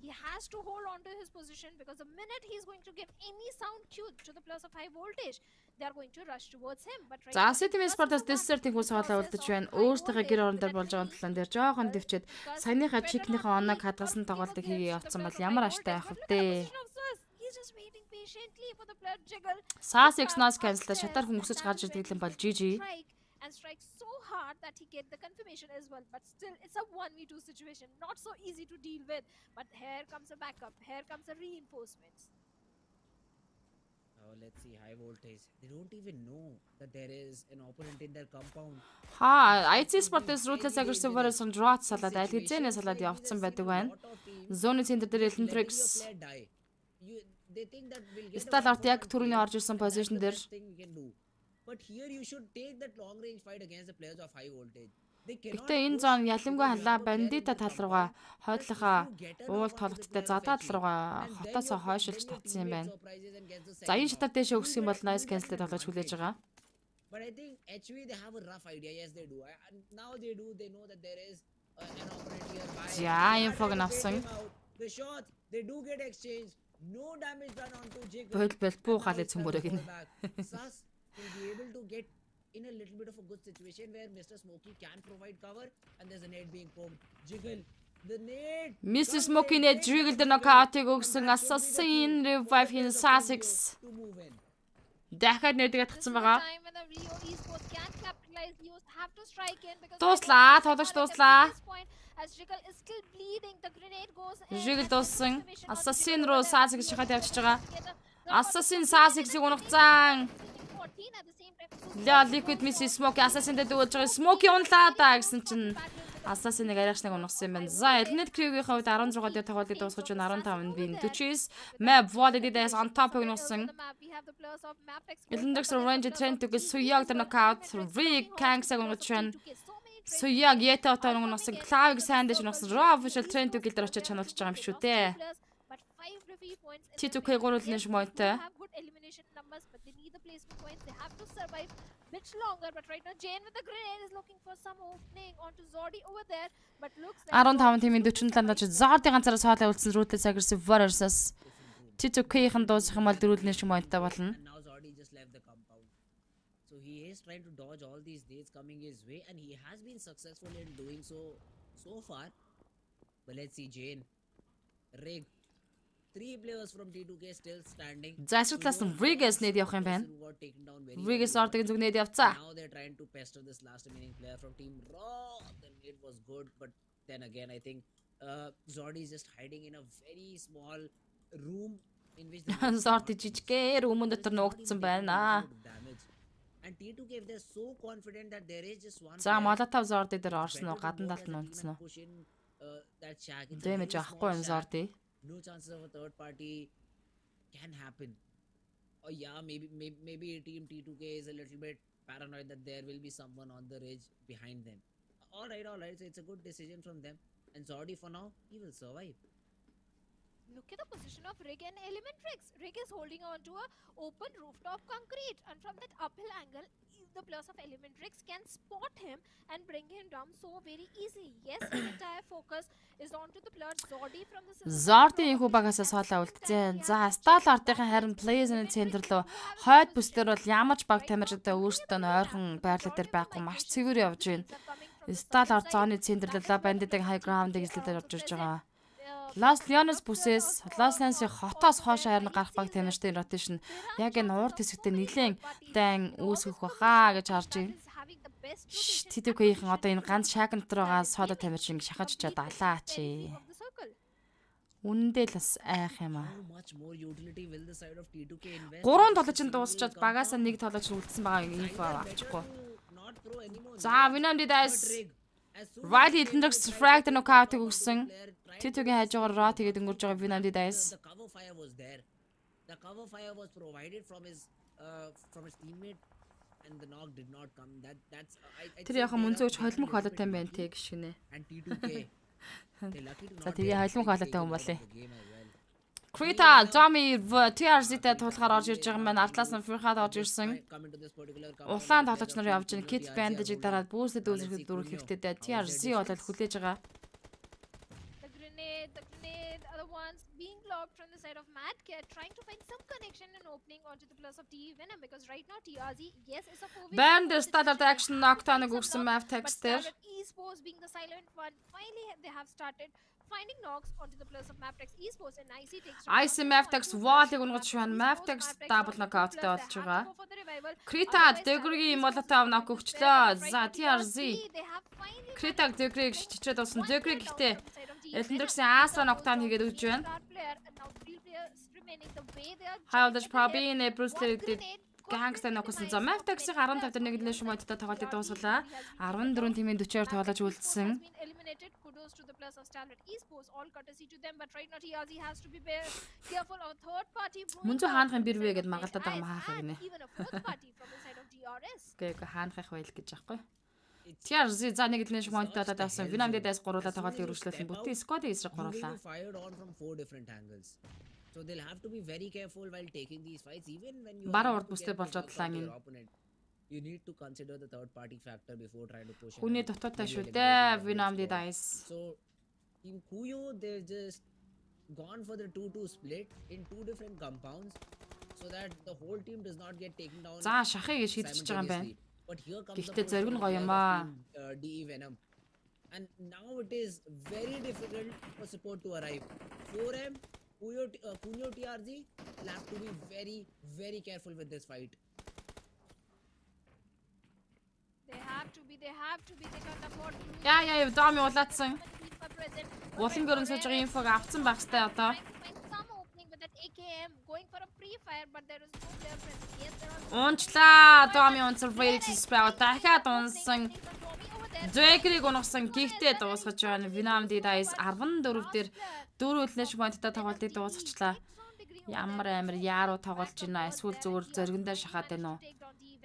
He has to hold on to his position because the minute he's going to give any sound cue to the players of high voltage, they are going to rush towards him. But right За Сэтэмс Спортоос Desert-ийн хүү суулаа үлдэж байна. Өөртөөхөө гэр орон дээр болж байгаа талан дээр жоохон дэвчээд саяныхаа чикнийхээ оног хадгалсан тоглолтыг хийгээ явцсан бол ямар аштай байх вэ? Сасекс нас cancel шатар хүмүүсэж гарч ирдэг юм бол GG. And strike so hard that he get the confirmation as well, but still it's a 1v2 situation, not so easy to deal with. But here comes a backup, here comes a reinforcement. Oh, let's see, high voltage. They don't even know that there is an opponent in their compound. IT Sports Ruthless Aggressive-ээр Drot салаад аль хэзээ салаад явцсан байдаг байна. Зоны центр дээр Eltentrix Стал арт яг түрүүний орж ирсэн позишн дээр. But here you should take that long range fight against the players of high voltage. Гэтэ энэ зон ялимгүй халаа бандита тал руугаа хойдлохоо уул толготтой задаа тал руугаа хотоосоо хойшилж татсан юм байна. За энэ шатар дэше өгөх юм бол nice cancel тоглож хүлээж байгаа. But I think HV they have a rough idea. Yes they do. Now they know that there is an opponent here. За инфог авсан. The shots they do get exchanged. No damage done onto Jig. Бэл буухалээ цөмөрөг нь. Sus will be able to get in a little bit of a good situation where Mr. Smokey can provide cover and there's a nade being formed. Jiggle the nade. Mr. Smokey net Jiggle the knockout-ыг өгсөн Assassin revive хийн Sasix. Дахиад нэрдэгээ татсан байгаа. Дуслаа, тоглож дуслаа. Jiggle дууссан. Assassin руу Sasix шахаад явчихж байгаа. Assassin Sasix-ыг унагцсан. Яа liquid Miss Smoke Assassin дээр дуулж байгаа. Smoke унлаа да гэсэн чинь Assassin-ыг арайчныг унагсан юм байна. За Elnet Crew-ийн хувьд 16 дээр тоглолтыг дуусгаж 15-нд win. Duchess map volleyed as on top унагсан. Elnet range trend to Suyag the knockout. Rig Kang-саг унгаж байна. Suyag Yeta отоо унагсан. Cloud Sand-ш унагсан. Raw official trend to гэл дээр очиж чануулж байгаа юм шүү дээ. T2K гуруулны шмойтой. But they need the placement points. They have to survive bit longer. But right now, Jane with the grenade is looking for some opening onto Zordi over there. But looks like 15 тимийн 47-нд очиж Zordi ганцаараа соолоо үлдсэн Ruthless Aggressive versus T2K-ийн дуусах юм бол дөрүүлний шмойтой болно. Now Zordi just left the compound. So he is trying to dodge all these days coming his way and he has been successful in doing so far. But let's see Jane. Rig. 3 players from T2K still standing. Засчлаас нь Rigas нэд явах юм байна. Rigas ордгийн зүг нэд явцаа. Now they're trying to pester this last remaining player from Team Raw. The nade was good, but then again I think Zordi is just hiding in a very small room in which Zordi жижигхэн рүүмэн дотор нуугдсан байна. And T2K if they're so confident that there is just one. За Molotov Zordi дээр орсон уу? Гадна талд нь унтсан уу? Дэмэж авахгүй юм Zordi. No chances of a third party can happen. Oh yeah, maybe team T2K is a little bit paranoid that there will be someone on the ridge behind them. All right. So it's a good decision from them. And Zordi for now, he will survive. Look at the position of Rig and Elementrix. Rig is holding on to a open rooftop concrete, and from that uphill angle, the players of Elementrix can spot him and bring him down so very easily. Yes, the entire focus is on to the player Zordi from the Зорди энэ багаас соолоо үлдсэн. За, Stall Art-ийн харин Plays-ийн центр руу хойд бүсдэр бол ямар ч баг тамирчтай өөрсдөө нь ойрхон байрлал дээр байхгүй маш цэвэр явж байна. Stall Art зооны центрлэлээ бандитыг high ground-ыг эзлээд орж ирж байгаа. Los Leones бүсээс Los Leones-ийн хотоос хойш харин гарах баг тамирчдын ротейшн яг энэ урд хэсэгтээ нэлээд дан үүсгэх баха гэж харж байна. TTK-ийн одоо энэ ганц шагнат руугаа содо тамирч ингэ шахаж чад алаач. Үндэ л бас айх юм аа. 3 тоглолчин дуусчаад багаасаа 1 тоглолч үлдсэн байгаа инфо авчихгүй. За, MUNZU Right Electrics Frag the knockout өгсөн. TTK-ийн хажуугаар роо тэгээд өнгөрж байгаа MUNZU. The cover fire was there. The cover fire was provided from his teammate and the knock did not come. That's Тэр яг MUNZU-ч холимог холоотой юм байна те гişгэнэ. And TTK. За тэгээ холимог холоотой хүн болъё. Krita, Tommy, TRZ-тэй тулахаар орж ирж байгаа юм байна. Артлаас нь Фурхад орж ирсэн. Улаан тоглогч нар явж байна. Kit bandage-ыг дараад бүүсэд үзэхэд дүүрэх хэрэгтэй дээ. TRZ болоод хүлээж байгаа. The grenade are the ones being lobbed from the side of Mad Cat, trying to find some connection and opening onto the plus of TE Venom because right now TRZ, yes, it's a 4v4. Band started action knockdown өгсөн map text дээр. Esports being the silent one, finally they have started finding knocks onto the plus of Maptex Esports and IC takes IC Maptex wall-ыг унгаж шухан Maptex double knockout-тай болж байгаа. Krita Degree Molotov knock өгчлөө. За TRZ Krita Degree чичрээд болсон. Degree гэхдээ Elementrix-ийн Astra knockdown хийгээд өгч байна. Хайлдаж probably in Bruce Lee Gangster ноксон. За Maptex-ийн 15-1 нэлээд шумаадтай тоглолтыг дуусгалаа. 14 тимийн 40-аар тоглож үлдсэн. Kudos to the plus of Standard Esports, all courtesy to them, but right now TRZ has to be careful of third party. MUNZU хаанхын бэр вэ гэд магалдаад байгаа махаа гинэ. Even a fourth party from the side of DRS. Гээ хаанхах байл гэж аахгүй. TRZ за нэг л шумаадтай болоод авсан. MUNZU-дээс гуруулаа тоглолтыг өргөжлүүлсэн. Бүтэн squad эсрэг гуруулаа. Fired on from 4 different angles. So they'll have to be very careful while taking these fights even when you Бара урд бүстэй болж бодлаа гин. You need to consider the third party factor before trying to push. Хүний дотоодтай шүү дээ. MUNZU. So in Kuyo they've just gone for the 2-2 split in 2 different compounds so that the whole team does not get taken down. За шахыг шийдчихэж байгаа юм байна. But here comes Гэхдээ зориг нь гоё юм аа. DE Venom. And now it is very difficult for support to arrive. 4M Kuyo TRZ will have to be very careful with this fight. They have to be, they can't afford to. Яа, Доми улаадсан. Улан гөрөн сууж байгаа инфог авцсан байх хэрэгтэй одоо. Унчлаа, Доми унцар Felix спраа дахиад унсан. Дэкрийг унагсан гихтээ дуусгаж байна. MUNZU 14 дээр 4 үлнэш понттой тоглолтыг дуусгачлаа. Ямар амир яаруу тоглож байна. Эсвэл зүгээр зоригондоо шахаад байна уу?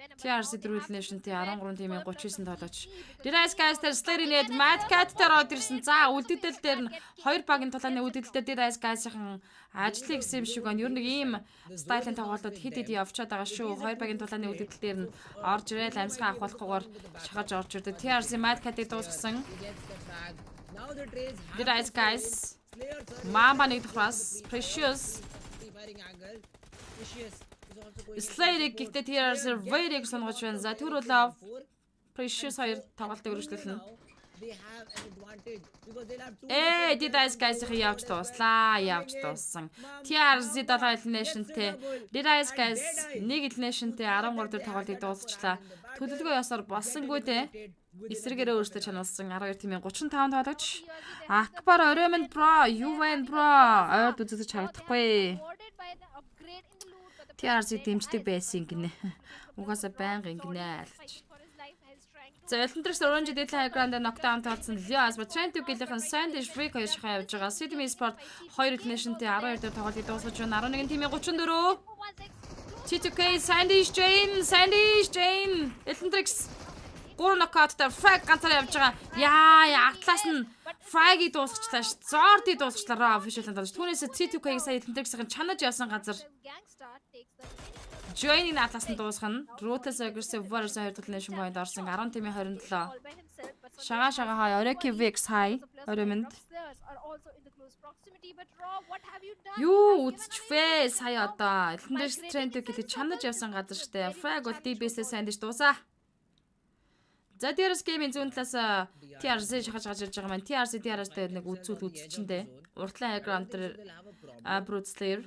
TRC дөрвөлнэшнтэй 13 тимийн 39 тоглож. Diras guys дээр Slary-ийн Mad Cat дээр орж ирсэн. За үлдэгдэл дээр нь 2 багийн тулааны үлдэгдэлтэй Diras guys-ийн ажлыг гэсэн юм шиг байна. Ер нь ийм стайлын тоглолтууд хэд явчаад байгаа шүү. 2 багийн тулааны үлдэгдэл дээр нь орж ирээл амьсгаа авах болохгүйгээр шахаж орж ирдэг. TRC Mad Cat-ийг дуусгасан. Diras guys Mamba нэг дахраас Precious Slade гэхдээ TRZ very сонгож байна. За тэр бол Precious хоёр тоглолтыг өргөжлүүлнэ. Diras guys-ийг явж дууссан. TRZ 7 elimination-тэй Diras guys 1 elimination-тэй 13 дээр тоглолтыг дуусчлаа. Төлөвлөгөө ёсоор болсонгүй те. Эсрэгээрээ өөртөө чаналсан 12 тимийн 35 тоглогч. Акбар Оремон Pro, Ювен Pro ойд үзэж харагдахгүй. TRZ дэмждэг байсан гинэ. Угаасаа байнга ингэнэ алж. За Elementrix Orange Deadline Grand knockdown таалсан Lias Trent гилийнхэн Sandwich Freak хоёр шахаа явж байгаа. Sydney Sport 2 elimination-тэй 12 дээр тоглолтыг дуусгаж байна. 11 тимийн 34. TTK Sandy Jane Elementrix 3 knockout-тай Frag ганцаар явж байгаа. Яа, Атлас нь Frag-ийг дуусгачлаа ш. Zord-ийг дуусгачлаа official-анд даж. Түүнээс C2K-ийг сая тэнцэрсэн чанаж явсан газар Join-ийг надлаас нь дуусгана. Ruthless Aggressive Warriors 2 дахь nation point орсон 10 тимийн 27. Шага хай Oreki Vix хай 20 минут. Юу үтчвэ сая одоо элэндээс тренд гэдэг чанаж явсан газар штэ. Frag бол DBS-ээс сандж дуусаа. За DRS game-ийн зүүн талаас TRZ шахаж гарч ирж байгаа маань TRZ-тэй нэг үзүүл үзчихэндээ. Уртлан аграм дээр Brute Slayer.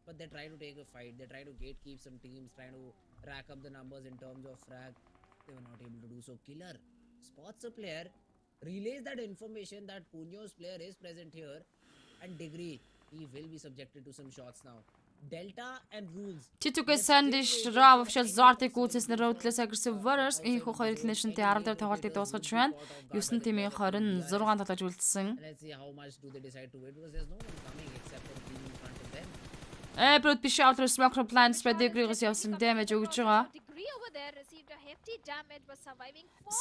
But they try to take a fight. They try to gatekeep some teams, trying to rack up the numbers in terms of frag. They were not able to do so. Killer spots a player, relays that information that Punyo's player is present here, and Degree, he will be subjected to some shots now. Delta and rules. Титугэ Sandish Raw official Zord-ыг үүсгэсэн Ruthless Aggressive Warriors энэхүү хоёр нэршинтэй 10 дахь тоглолтыг дуусгаж байна. 9 тимийн 26 тоглож үлдсэн. Let's see how much do they decide to wait because there's no one coming except for the team in front of them. Brute биш outer smoke from blind spread Degree-гээс явсан damage өгж байгаа.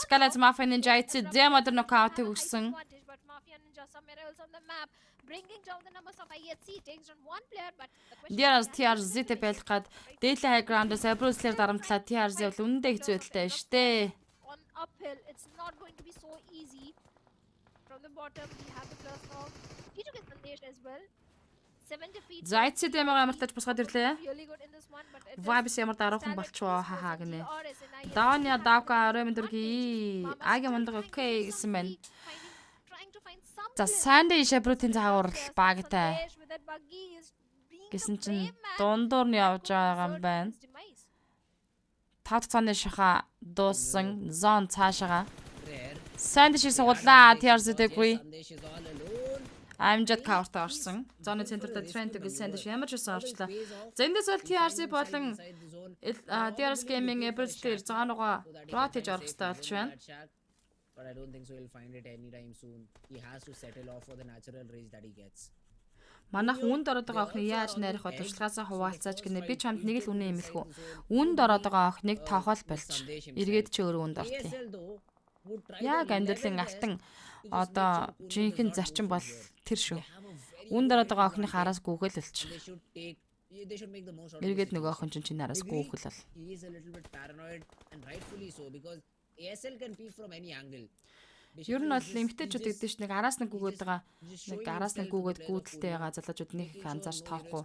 Skelet Mafia Ninja Demon knockout өгсөн. Bringing down the numbers of IHC takes on one player, but Диас TRZ-тэй байх гад Data High Ground-аас Brute Slayer дарамтлаа TRZ бол үнэндээ хэцүү байдалтай штэ. on uphill, it's not going to be so easy. From the bottom, we have the plus of he took his Sandesh as well. 7 defeats. За IHC-тэй амартаж босгоод ирлээ. Really good in this one, but Vibes ямар дараахан болчихоо хахаа гинэ. Дауня давка Ремэн дөргий. Аги мундаг окей гэсэн байна. За Sunday Shepherd-ийн цаагуур багтай. Гэсэн чинь дундуур нь явж байгаа юм байна. 5 цааны шаха дууссан зон цаашаага. Sunday шиг сугуулаа TRZ Degree. Амжад кауртаа орсон. Зоны центртаа Trent гэж Sunday ямар ч байсан орчлаа. За эндээс бол TRZ болон DRS Gaming April-дээр зооногоо ротэж орох хэрэгтэй болж байна. But I don't think so he'll find it anytime soon. He has to settle off for the natural rage that he gets. Манайх үнд ороод байгаа охины яаж найрах вэ? Туршлагаасаа хуваалцаач гинэ. Би чамд нэг л үнэ эмэлэх үү? Үнд ороод байгаа охиныг тоохол болж. Эргээд ч өөрөө үнд ортъя. Яг амьдралын алтан одоо жинхэнэ зарчим бол тэр шүү. Үнд ороод байгаа охины хараас гүгэл болчих. Эргээд нөгөө охин чинь нараас гүгэл бол. He is a little bit paranoid and rightfully so because ASL can peek from any angle. Ер нь бол эмгтээчүүд гэдэг чинь нэг араас нэг гүгээд байгаа. Нэг араас нэг гүгээд гүйдэлтэй байгаа залуучууд нэг анзаарч тоохгүй.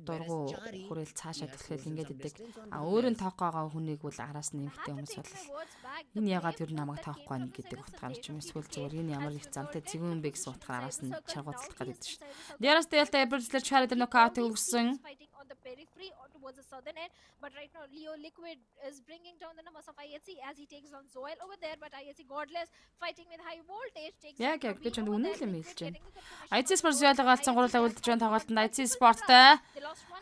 Дургу хүрээл цаашаа түлхэл ингээд идэг. Өөр нь тоох байгаа хүнийг бол араас нь эмгтээ хүмүүс бол энэ ягаад ер нь намайг тоохгүй байна гэдэг утгаараа ч юм эсвэл зүгээр энэ ямар их зантай зэгүүн бэ гэсэн утгаараа араас нь чаргууцлах гэдэг шүү дээ. Диарас Delta April-лэр Charlie knockout өгсөн. On the periphery or towards the southern end, but right now Leo Liquid is bringing down the numbers of IHC as he takes on Zoil over there, but IHC Godless fighting with high voltage takes Яг би чанд үнэн л хэлж байна. IC Sport Zoil-ыг галцсан гурлаа үлдэж байгаа тоглолтод IC Sport-тай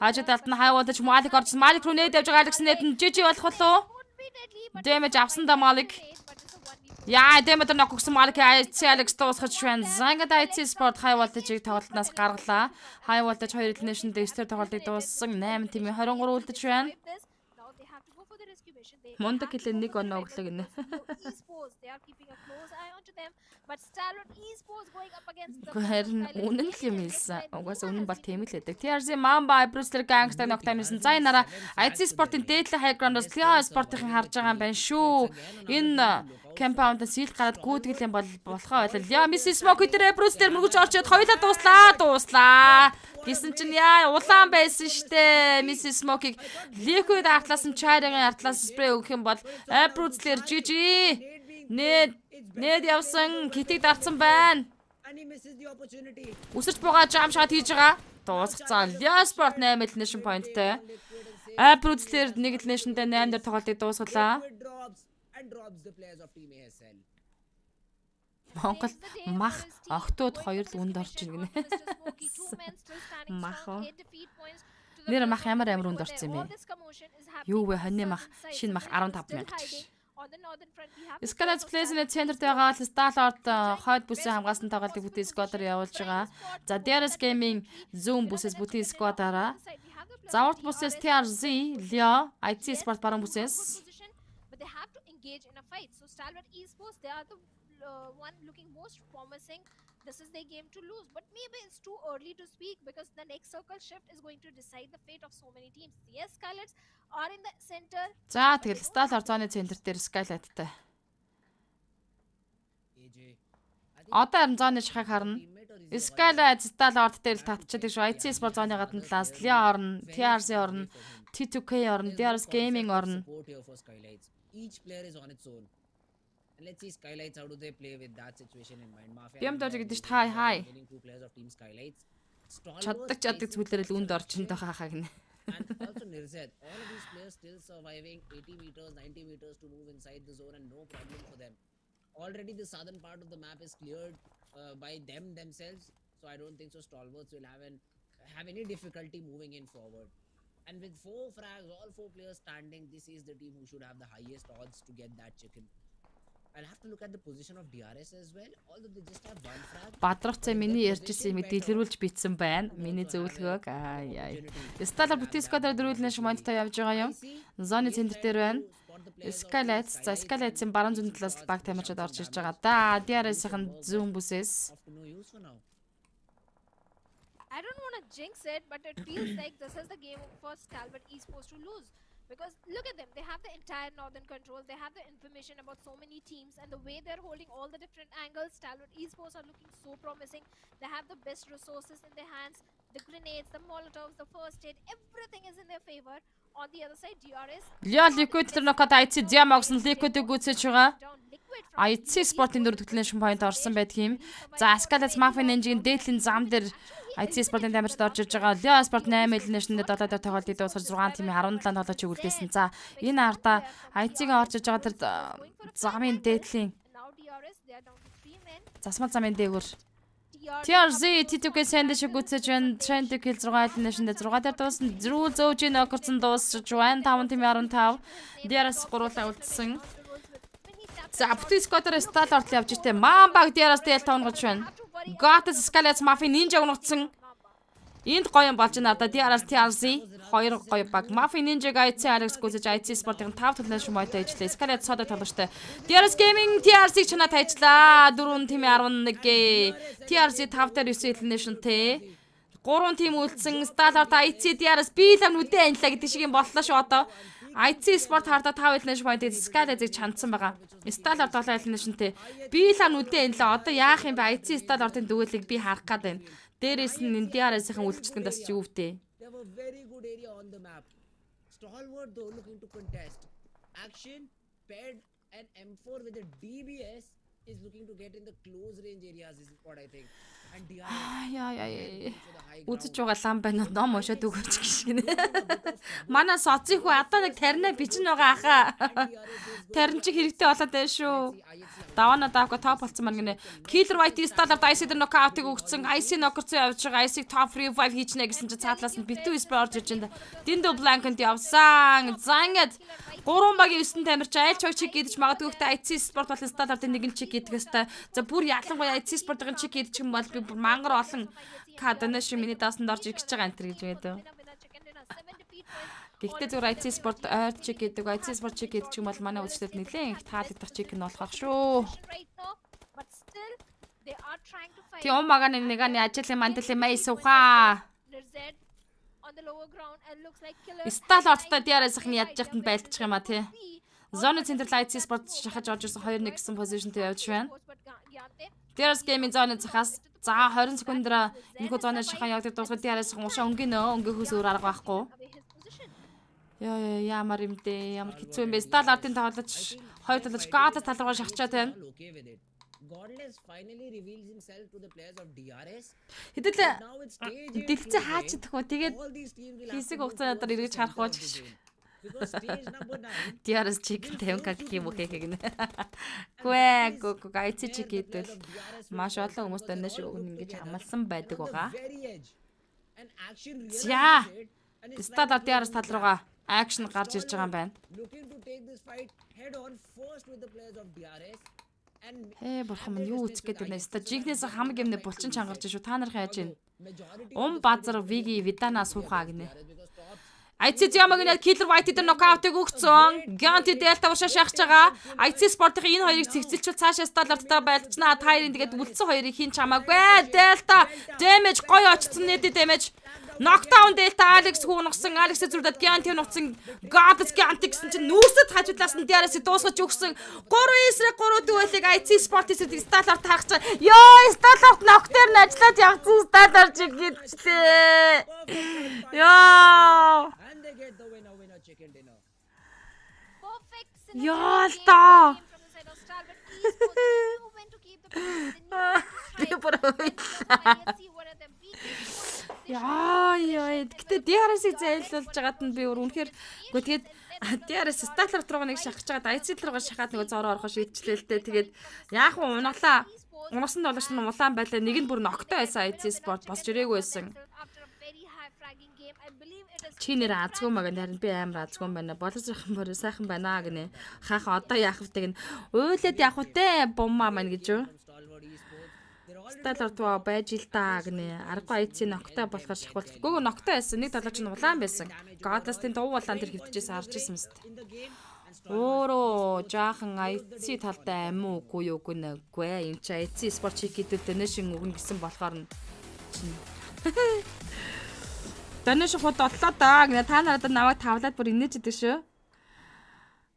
хажууд талд нь хай voltage Malik орж Malik руу нээд явж байгаа Alex нэт нь жижиг болох болов. Damage авсан да Malik. Яа, дэмэдэр нөх өгсөн Malik IC Alex дуусгаж байна. Зангад IC Sport high voltage-ийг тоглолтноос гаргалаа. High voltage 2 elimination дээр тоглолтыг дууссан 8 тимийн 23 үлдэж байна. Мондог хэлээ нэг оноо өглөө гинэ. Харин үнэн л юм хэлсэн. Угаасаа үнэн бол тийм л байдаг. TRZ Mamba Brewster Gangster ногтамжсэн. За энэ нараа IC Sport-ын дээдлэх high ground-оос Leo Sport-ын харж байгаа юм байна шүү. Энэ compound-аас сил гараад гүйтгэл юм болохоо байлаа. Leo Mrs. Smoke дээр Brewster мөргөж орчод хоёулаа дуслаа. Гэсэн чинь яа улаан байсан штэ. Mrs. Smoke-ыг Liquid артлаас нь Chai-гийн артлаас спрей өгөх юм бол Brewster GG. Нед явсан китийг дарцсан байна. Үсэрч бугаа жам шат хийж байгаа. Дуусгацсан. Leo Sport 8 elimination point-тэй. Brewster нэг elimination-тэй 8 дээр тоглолтыг дуусгалаа. Монгол мах охтууд хоёр л үнд орж ийн гинэ. Мах. Нэр мах ямар үнд орсон юм бэ? Юу вэ? Хоньны мах, шинэ мах 15,000 ч. Скалац плейсний центрт байгаа Сталорд хойд бүсийн хамгаалсан тоглолтыг бүтэн сквадаар явуулж байгаа. За DRS Gaming Zoom бүсээс бүтэн сквадаараа. Заварт бүсээс TRZ, Leo, IC Sport баруун бүсээс. But they have to engage in a fight. So Stalwart Esports, they are the one looking most promising. This is their game to lose, but maybe it's too early to speak because the next circle shift is going to decide the fate of so many teams. Yes, Scarlets are in the center. За тэгэл Star зооны центр дээр Skylightтай. Одоо харин зооны шахаг харна. Skylight Star-Lord дээр л татчихдаг шүү. IC Sport зооны гадна талаас Leon орно, TRC орно, T2K орно, DRS Gaming орно. Each player is on its own. And let's see Skylights, how do they play with that situation in mind. Mafia гэдэг чинь хай. two players of team Skylights. Чаддаг зүйлээр л үнд орчихно доо хаахаа гинэ. And also Nirzad, all of these players still surviving 80 meters, 90 meters to move inside the zone and no problem for them. Already the southern part of the map is cleared by them themselves, so I don't think so Stalwarts will have any difficulty moving in forward. And with 4 frags, all 4 players standing, this is the team who should have the highest odds to get that chicken. I'll have to look at the position of DRS as well, although they just have 1 frag. Бадрагцаа миний ярьжсэн юм дэлгэрүүлж битсэн байна. Миний зөвлөгөөг Star Butискадаар дөрүүлнэ шмонттой явж байгаа юм. Зоны центр дээр байна. Skylights, за Skylights-ийн баруун зүүн талаас баг тамирчид орж ирж байгаа. Да, DRS-ийн зүүн бүсээс. I don't want to jinx it, but it feels like this is the game for Stalwart Esports to lose. Because look at them, they have the entire northern control, they have the information about so many teams, and the way they're holding all the different angles, Stalwart Esports are looking so promising. They have the best resources in their hands, the grenades, the molotovs, the first aid, everything is in their favor. On the other side, DRS. Liquid тэр нөхөд IC Jam огсон Liquid-ийг гүйцэж байгаа. IC Sport-ийн дөрөв төлөвлөлийн шин point орсон байдаг юм. За Skylights Mafia Ninja-ийн дээдлийн зам дээр IC Sport-ийн тамирчид орж ирж байгаа. Leon Sport 8 элнэшнээ 7 дээр тоглолтыг дуусгаж 6 тимийн 17 тоглож үлдээсэн. За энэ ардаа IC-ийн орж иж байгаа тэр замын дээдлийн засмал замын дээгүүр TRZ T2K сэндэ шиг үтсэж байна. Trend kill 6 элнэшнээ 6 дээр дуусна. Зрүүл зөөж ин окорсон дуусж байна. 5 тимийн 15. DRS гуруулаа үлдсэн. За Butискадаар Star-Lord явж иртээ. Мамбаг DRS тэл тавнгаж байна. Gottes Skylights Mafia Ninja унагцсан. Энд гоё юм болж надаа DRS TRC 2 гоё баг. Mafia Ninja-г IC Alex гүйцэж IC Sport-ийн 5 төлөвлөлийн шумойтой ажиллаа. Skylights содой тоглогчтой. DRS Gaming TRC-г чанаад ажиллаа. 4 тимийн 11. TRC 5 дээр 9 элнэшнтэй. 3 тим үлдсэн. Star-Lord IC DRS би л нүдэн анилаа гэдэг шиг юм боллоо шүү одоо. IC Sport хардаа 5 элнэш point Skylights-ыг чандсан байгаа. Star-Lord 7 элнэшнтэй. Би л нүдэн анилаа. Одоо яах юм бэ? IC Star-Lord-ын дүүлийг би харах гээд байна. Дээрээс нь DRS-ийн үлдчихсэн бас юу втэ. They have a very good area on the map. Stalwart though looking to contest. Action, paired and M4 with the DBS is looking to get in the close range areas is what I think. And DRS үзэж байгаа лам байна уу? Ном уншаад өгөөч гişгэнэ. Манай соцын хүү одоо нэг тарина бичэн байгаа ахаа. Тарин чи хэрэгтэй болоод байна шүү. Давана давка топ болсон маань гинэ. Killer White Star-Lord IC дээр нокаутыг өгсөн. IC нокорцоо явж байгаа. IC top free 5 хийчнэ гэсэн чи цаатлаас нь битүү спорт орж ирж байна. Dindo Blankant явсан. За ингээд 3 багийн 9 тамирч айлч баг чиг идэж магадгүй ихтэй IC Sport болон Star-Lord-ын нэг нь чиг идэх хэвээр. За бүр ялангуяа IC Sport-ын чиг идэх юм бол би бүр мангар олон каднаш миний даасанд орж ирэх гэж байгаа энэ гэж байдаг. Гэхдээ зүгээр IC Sport ойр чиг гэдэг IC Sport чиг гэдэг юм бол манай үзэгчдэд нэлээд их таалагдах чиг нь болох шүү. Тийм маганы нэганы ажлын мандалын мэй сууха. Star-Lord-тай DRS-ийн ядж яхад нь байлдчих юм а тий. Зоны центр IC Sport шахаж орж ирсэн 2-1 гэсэн позишнтэй явж байна. DRS Gaming зоны цахаас за 20 секундаар энэхүү зоны шахаа явдаг дуусах DRS-ийн ушаа өнгөнөөс өөр арга байхгүй. Ямар юм дээ, ямар хэцүү юм бэ? Star-Lord-ын тоглож хоёр талж Gottes тал руугаа шахчаад байна. Godless finally reveals himself to the players of DRS. Хэдэл дэлгэцээ хаач идэх үү? Тэгээд хийсэг хугацаанд эргэж харах уу гэж. DRS чиг 50 как юм уу гэнэ. Гүг IC чиг гэдэг маш олон хүмүүст энэ шиг ингэж хамалсан байдаг байгаа. За Star-Lord DRS тал руугаа акшн гарч ирж байгаа юм байна. Бурхан минь юу үсэх гэдэг нэ? Жигнээс хамаг юмнэ булчин чангарч шүү. Та нар хайж байна. Базар Виги Видана суухаа гинэ. IC ямагнад Killer White-д нокаутыг өгсөн. Ganti Delta ушаа шахаж байгаа. IC Sport-ийн энэ хоёрыг цэгцэлчүүл цаашаа сталартаа байлцнаа. Та хоёрын тэгээд үлдсэн хоёрыг хин чамаагүй. Delta damage гоё очсон нэт damage. Knockdown Delta Alex хуунагсан. Alex-ийг зүрдэд Ganti нуцсан. Goddess Ganti гэсэн чинь нүүрсэд хажуудлаас нь дээрээс дуусгаж өгсөн. 3-9-ийг 3 дүүлийг IC Sport-ийг сталарт хаах чинь. Ёо, сталарт нокдер нь ажиллаад явсан сталарт чиг гэдэгтэй. Ёо. And they get the winner chicken dinner. Perfect Y'all synergy stop. came from the side of Star, but esports knew when to keep the balance. They knew when to strike. See one of them weakest points. Яа, гэтээ DRS-ийг зайлуулж байгаад нь би үнэхээр үгүй тэгээд DRS сталарт руу нэг шахаж байгаад IC руугаа шахаад нөгөө зороо орохоо шийдчихлээ л дээ. Тэгээд яах вэ унаглаа. Унасан долооч нь улаан байлаа. Нэг нь бүр ногтой байсан IC Sport босч ирээгүй байсан. After a very high fragging game, I believe it is Чи нэр азгүй мага харин би амар азгүй байна. Боловсрохын бороо сайхан байна гинэ. Хаха одоо яах вэ гэн. Уйлээд явах үтэй буммаа маань гэж юу. Stalwart esports. Сталарт ваа байж ил та гинэ. Аргагүй IC ногтой болохоор шахвал. Гүг ногтой байсан. Нэг талаач нь улаан байсан. Годластын дуу улаан тэр хөвтөжээс харж ирсэн мэт. Өөрөө жаахан IC талтай амин үгүй юу гэнэгүй. Эм чи IC Sport чигийдүүд донешн өгнө гэсэн болохоор нь. Донешн хот отлоо даа гэнэ. Та надад наваа тавлаад бүр инээж идэг шүү.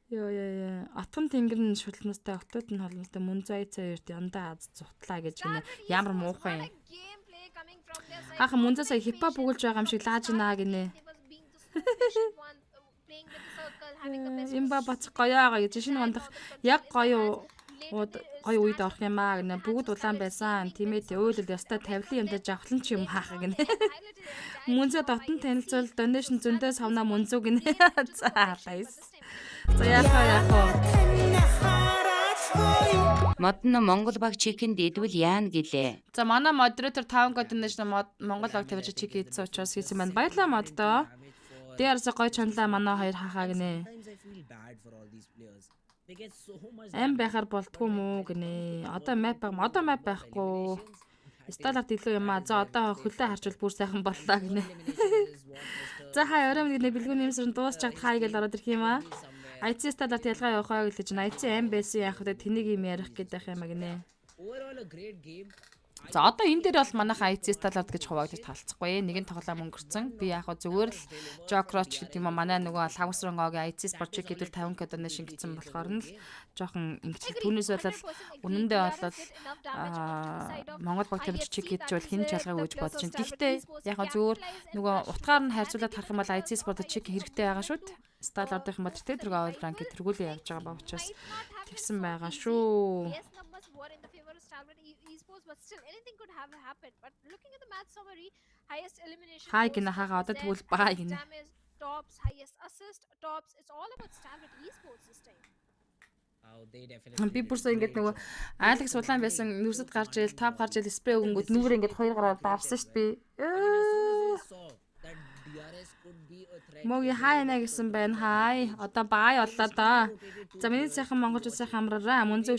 Йоо. Атган тэнгэр нь шүлмэстэй октод нь холмостой MUNZU IC2 яндаа аз зутлаа гэж гинэ. Ямар муухай юм. gameplay coming from their side. Хаха MUNZU сая хипхоп өгүүлж байгаа юм шиг лааж гинэ гинэ. They was being the superficial one, playing with the circle, having the best Имба бац гоёа гэж шинэ гондох яг гоё үед орох юм аа гинэ. Бүгд улаан байсан. Тиймээд өөлөл ястай тавилын юмдаа жавхлан ч юм хаах гинэ. MUNZU дотн танилцуул донешн зөндөө савна MUNZU гинэ. За баяс. За яах Модно Монгол баг чикэнд идвэл яана гэлээ. За манай модератор 5 донешн Монгол баг тавьж чиг хийсэн учраас хийсэн байна. Баярлалаа моддоо. Дээрээс гоё чанлаа манай хоёр хахаа гинэ. Sometimes I feel bad for all these players. They get so much Ам байхаар болтгүй мүү гинэ. Одоо map байхгүй. Сталарт илүү юм аа. За одоо хөлөө харчвал бүр сайхан боллоо гинэ. За хай орой гинэ бэлгүүн нэмсрэн дуусчаад хай гэж ороод ирэх юм аа. IC сталарт ялгаа явах гэж чинь IC ам байсан яах вэ? Тэнийг юм ярих гэдэг юм аа гинэ. overall a great game. За одоо энэ дээр бол манайхаа IC сталарт гэж хуваагдаж талцахгүй. Нэг нь тоглоом өнгөрцөн. Би яг зүгээр л Jokroch гэдэг юм аа. Манай нөгөө Лавсронгогийн IC Sport Check гэдэг 50k donation гэсэн болохоор нь л жоохон ингэж түүнээс бол үнэндээ бол Монгол баг тавьж чек хийж бол хэн чалгааг өгж бодож байна. Гэхдээ яг зүгээр нөгөө утгаар нь харьцуулаад харах юм бол IC Sport Check хэрэгтэй байгаа шүү дээ. Сталартын модертэй тэрг авал ранк тэргүүл явж байгаа ба учраас тэгсэн байгаа шүү. Yes, numbers were in the favor of Stalwart esports, but still anything could have happened. But looking at the match summary, highest elimination. Хай goals, гинэ хаага одоо then тэгвэл баа highest гинэ. damage, tops, highest assist, tops. It's all about Stalwart esports this time. Oh, they definitely Би бүрсээ ингэж нөгөө Алекс улаан байсан нүрсэд гарч ийл тав гарч ийл спрей өгөнгөт нүрээ ингэж хоёр гараар дарсан шүү дээ. saw that DRS could be a threat. Моги хайна гэсэн байна. Хай. Одоо баай боллоо да. За миний сайхан монголчууд сайхан амраараа. MUNZU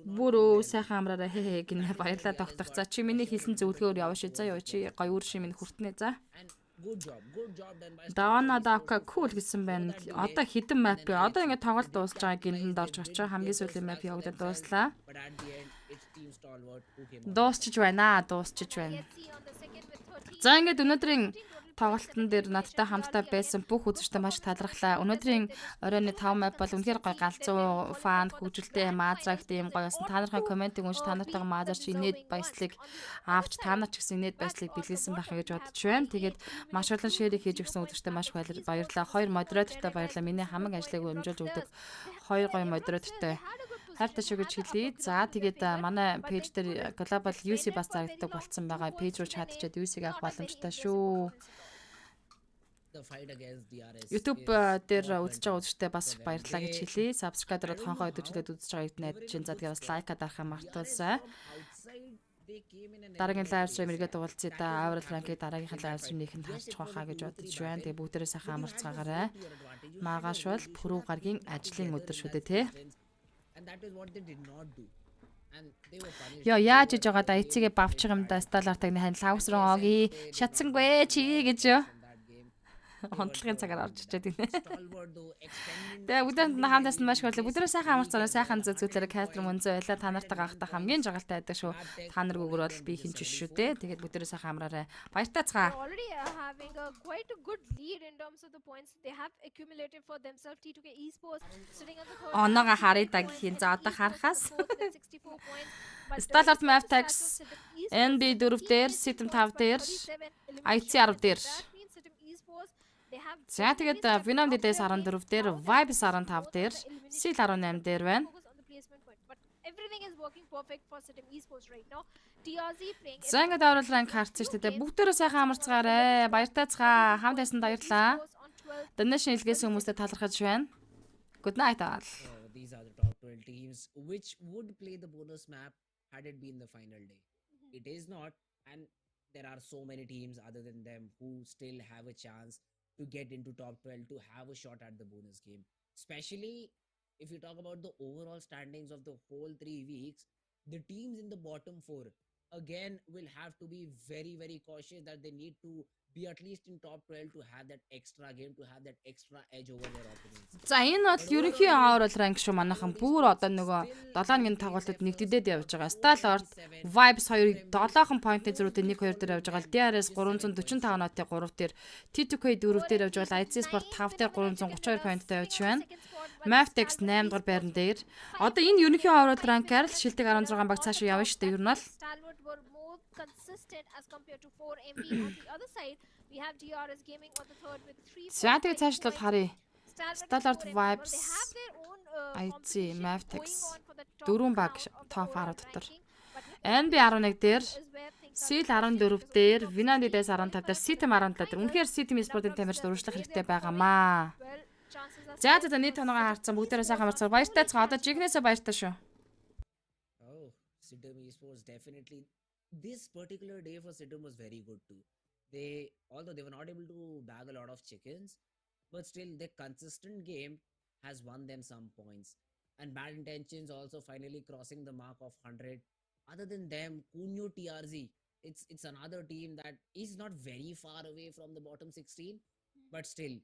бүр сайхан амраараа хээ гинэ баярлаа тогтох. За чи миний хийсэн зөвлөгөөр яваа шээ. За яа чи гоё үр шимэн хүртнэ за. And good job done by Давана дака кул гэсэн байна. Одоо хідэн map би. Одоо ингэ тоглолт дуусж байгаа гинэнд орж очоо хамгийн сүүлийн map явагдаад дууслаа. but at the end it's Team Stalwart who came out. Дуусчиж байна. Дуусчиж байна. Let's see on the second with 13. За ингээд өнөөдрийн тоглолтын дээр надтай хамтдаа байсан бүх үзэгчдэд маш талархлаа. Өнөөдрийн оройн 5 map бол үнэхээр гоё галзуу, фан, хөгжилтэй, маазрагт юм гоё болсон. Та нарын комментиг унш та нартайгаа маазарч инээд баяслыг авч та нар ч гэсэн инээд баяслыг бэлгэлсэн байх гэж бодож байна. Тэгээд маш олон шеэр хийж өгсөн үзэгчдэд маш баярлалаа. Хоёр модератортай баярлалаа. Миний хамаг ажлыг өмжүүлж өгдөг хоёр гоё модератортай хайртай шүү гэж хэлье. За тэгээд манай пэйж дээр глобал UC бас зарагддаг болцсон байгаа. Пэйж руу чатчаад UC-г авах боломжтой шүү. The fight against DRS. YouTube дээр үзэж байгаа үзэгчтэй бас их баярлалаа гэж хэлье. Subscribe дараад хонхоо өдөржлөд үзэж байгааг найдаж чинь. За тэгээд бас лайка дарахаа мартаалсай. Outside they came in and Дараагийн live stream эргээд уулзъя да. Аврал ранкийг дараагийнхаа live stream-ийнхэнд харчих байхаа гэж бодож байна. Тэгээд бүгдээрээ сайхан амарцгаагаарай. Магааш бол пүрэв гаргийн ажлын өдөр шүү дээ тий. and that is what they did not do. And they were punished. Яа яаж иж байгаа да эцэгээ бавчих юм да сталартыг хань лавс руу оги шатсангүй чи гэж юу. In that game. Онцлогийн цагаар орж ичээд байна. Stalwart though, Тэгээ бүгд хамтаас нь маш их баярлалаа. Бүгдээ сайхан амарцгаа сайхан зөзүүлээрэ кастер мөнзөө байлаа. Та нартай гахта хамгийн жаргалтай байдаг шүү. Та нар гүгөр бол би хинч шүү дээ. Тэгээд бүгдээ сайхан амраарай. Баяртай цгаа. They're already having a quite a good lead in terms of the points they have accumulated for themselves. T2K Esports sitting at the third. Оноогоо харъя да гэхийн. За одоо харахаас. Stalwart Mavtax NB 4 дээр, Sitem 5 дээр, IC 10 дээр. За тэгээд Venom DS 14 дээр, Vibes 15 дээр, Seal 18 дээр байна. Everything is working perfect for Sitem Esports right now. TRZ playing. За ингээд оруулал ранг харцсан шүү дээ. Бүгдээрээ сайхан амарцгаарай. Баяртай цгаа. Хамт байсан баярлаа. Donation илгээс хүмүүстээ талархаж байна. Good night all. These are the top 12 teams which would play the bonus map had it been the final day. It is not, and there are so many teams other than them who still have a chance to get into top 12 to have a shot at the bonus game. Especially if you talk about the overall standings of the whole 3 weeks, the teams in the bottom 4 again will have to be very, very cautious that they need to be at least in top 12 to have that extra game, to have that extra edge over their opponents. За энэ бол ерөнхий оруулал ранг шүү манайхан бүр одоо нөгөө 7-ны тоглолтод нэгтгэдээд явж байгаа. Stalwart Vibes 2-ыг 7хан поинтын зөрүүтэй 1-2 дээр явж байгаа. DRS 345 нотын 3 дээр, T2K 4 дээр явж байгаа. IC Sport 5 дээр 332 поинттай явж байна. Mavtax 8 дугаар байран дээр. Одоо энэ ерөнхий оруулал ранкаар л шилдэг 16 баг цаашаа явна шүү дээ. Ер нь бол Stalwart were more consistent as compared to 4MB. On the other side, we have DRS Gaming on the third with 3. За тэгээд цааш л харъя. Stalwart They Vibes have their own IC competition Mavtax going on for the top 4 баг crown of the топ 10 overall дотор. ranking. But NB 11 дээр, is where things are Seal interesting 14 because дээр, the top Venom 16 DS 15 дээр, Sitem 17 дээр. Үнэхээр Sitem Esports-ын тамирч дөрвөлжлөх хэрэгтэй байгаамаа. well, chances are За за нийт тоноогоо харцсан бүгдээрээ сайхан амарцгаа. Баяртай цаа. Одоо жигнэсээ баяртай шүү. Oh, Sitem Esports definitely. This particular day for Sitem was very good too. Although they were not able to bag a lot of chickens, but still their consistent game has won them some points. And Bad Intentions also finally crossing the mark of 100. Other than them, Kunyu TRZ, it's another team that is not very far away from the bottom 16, but still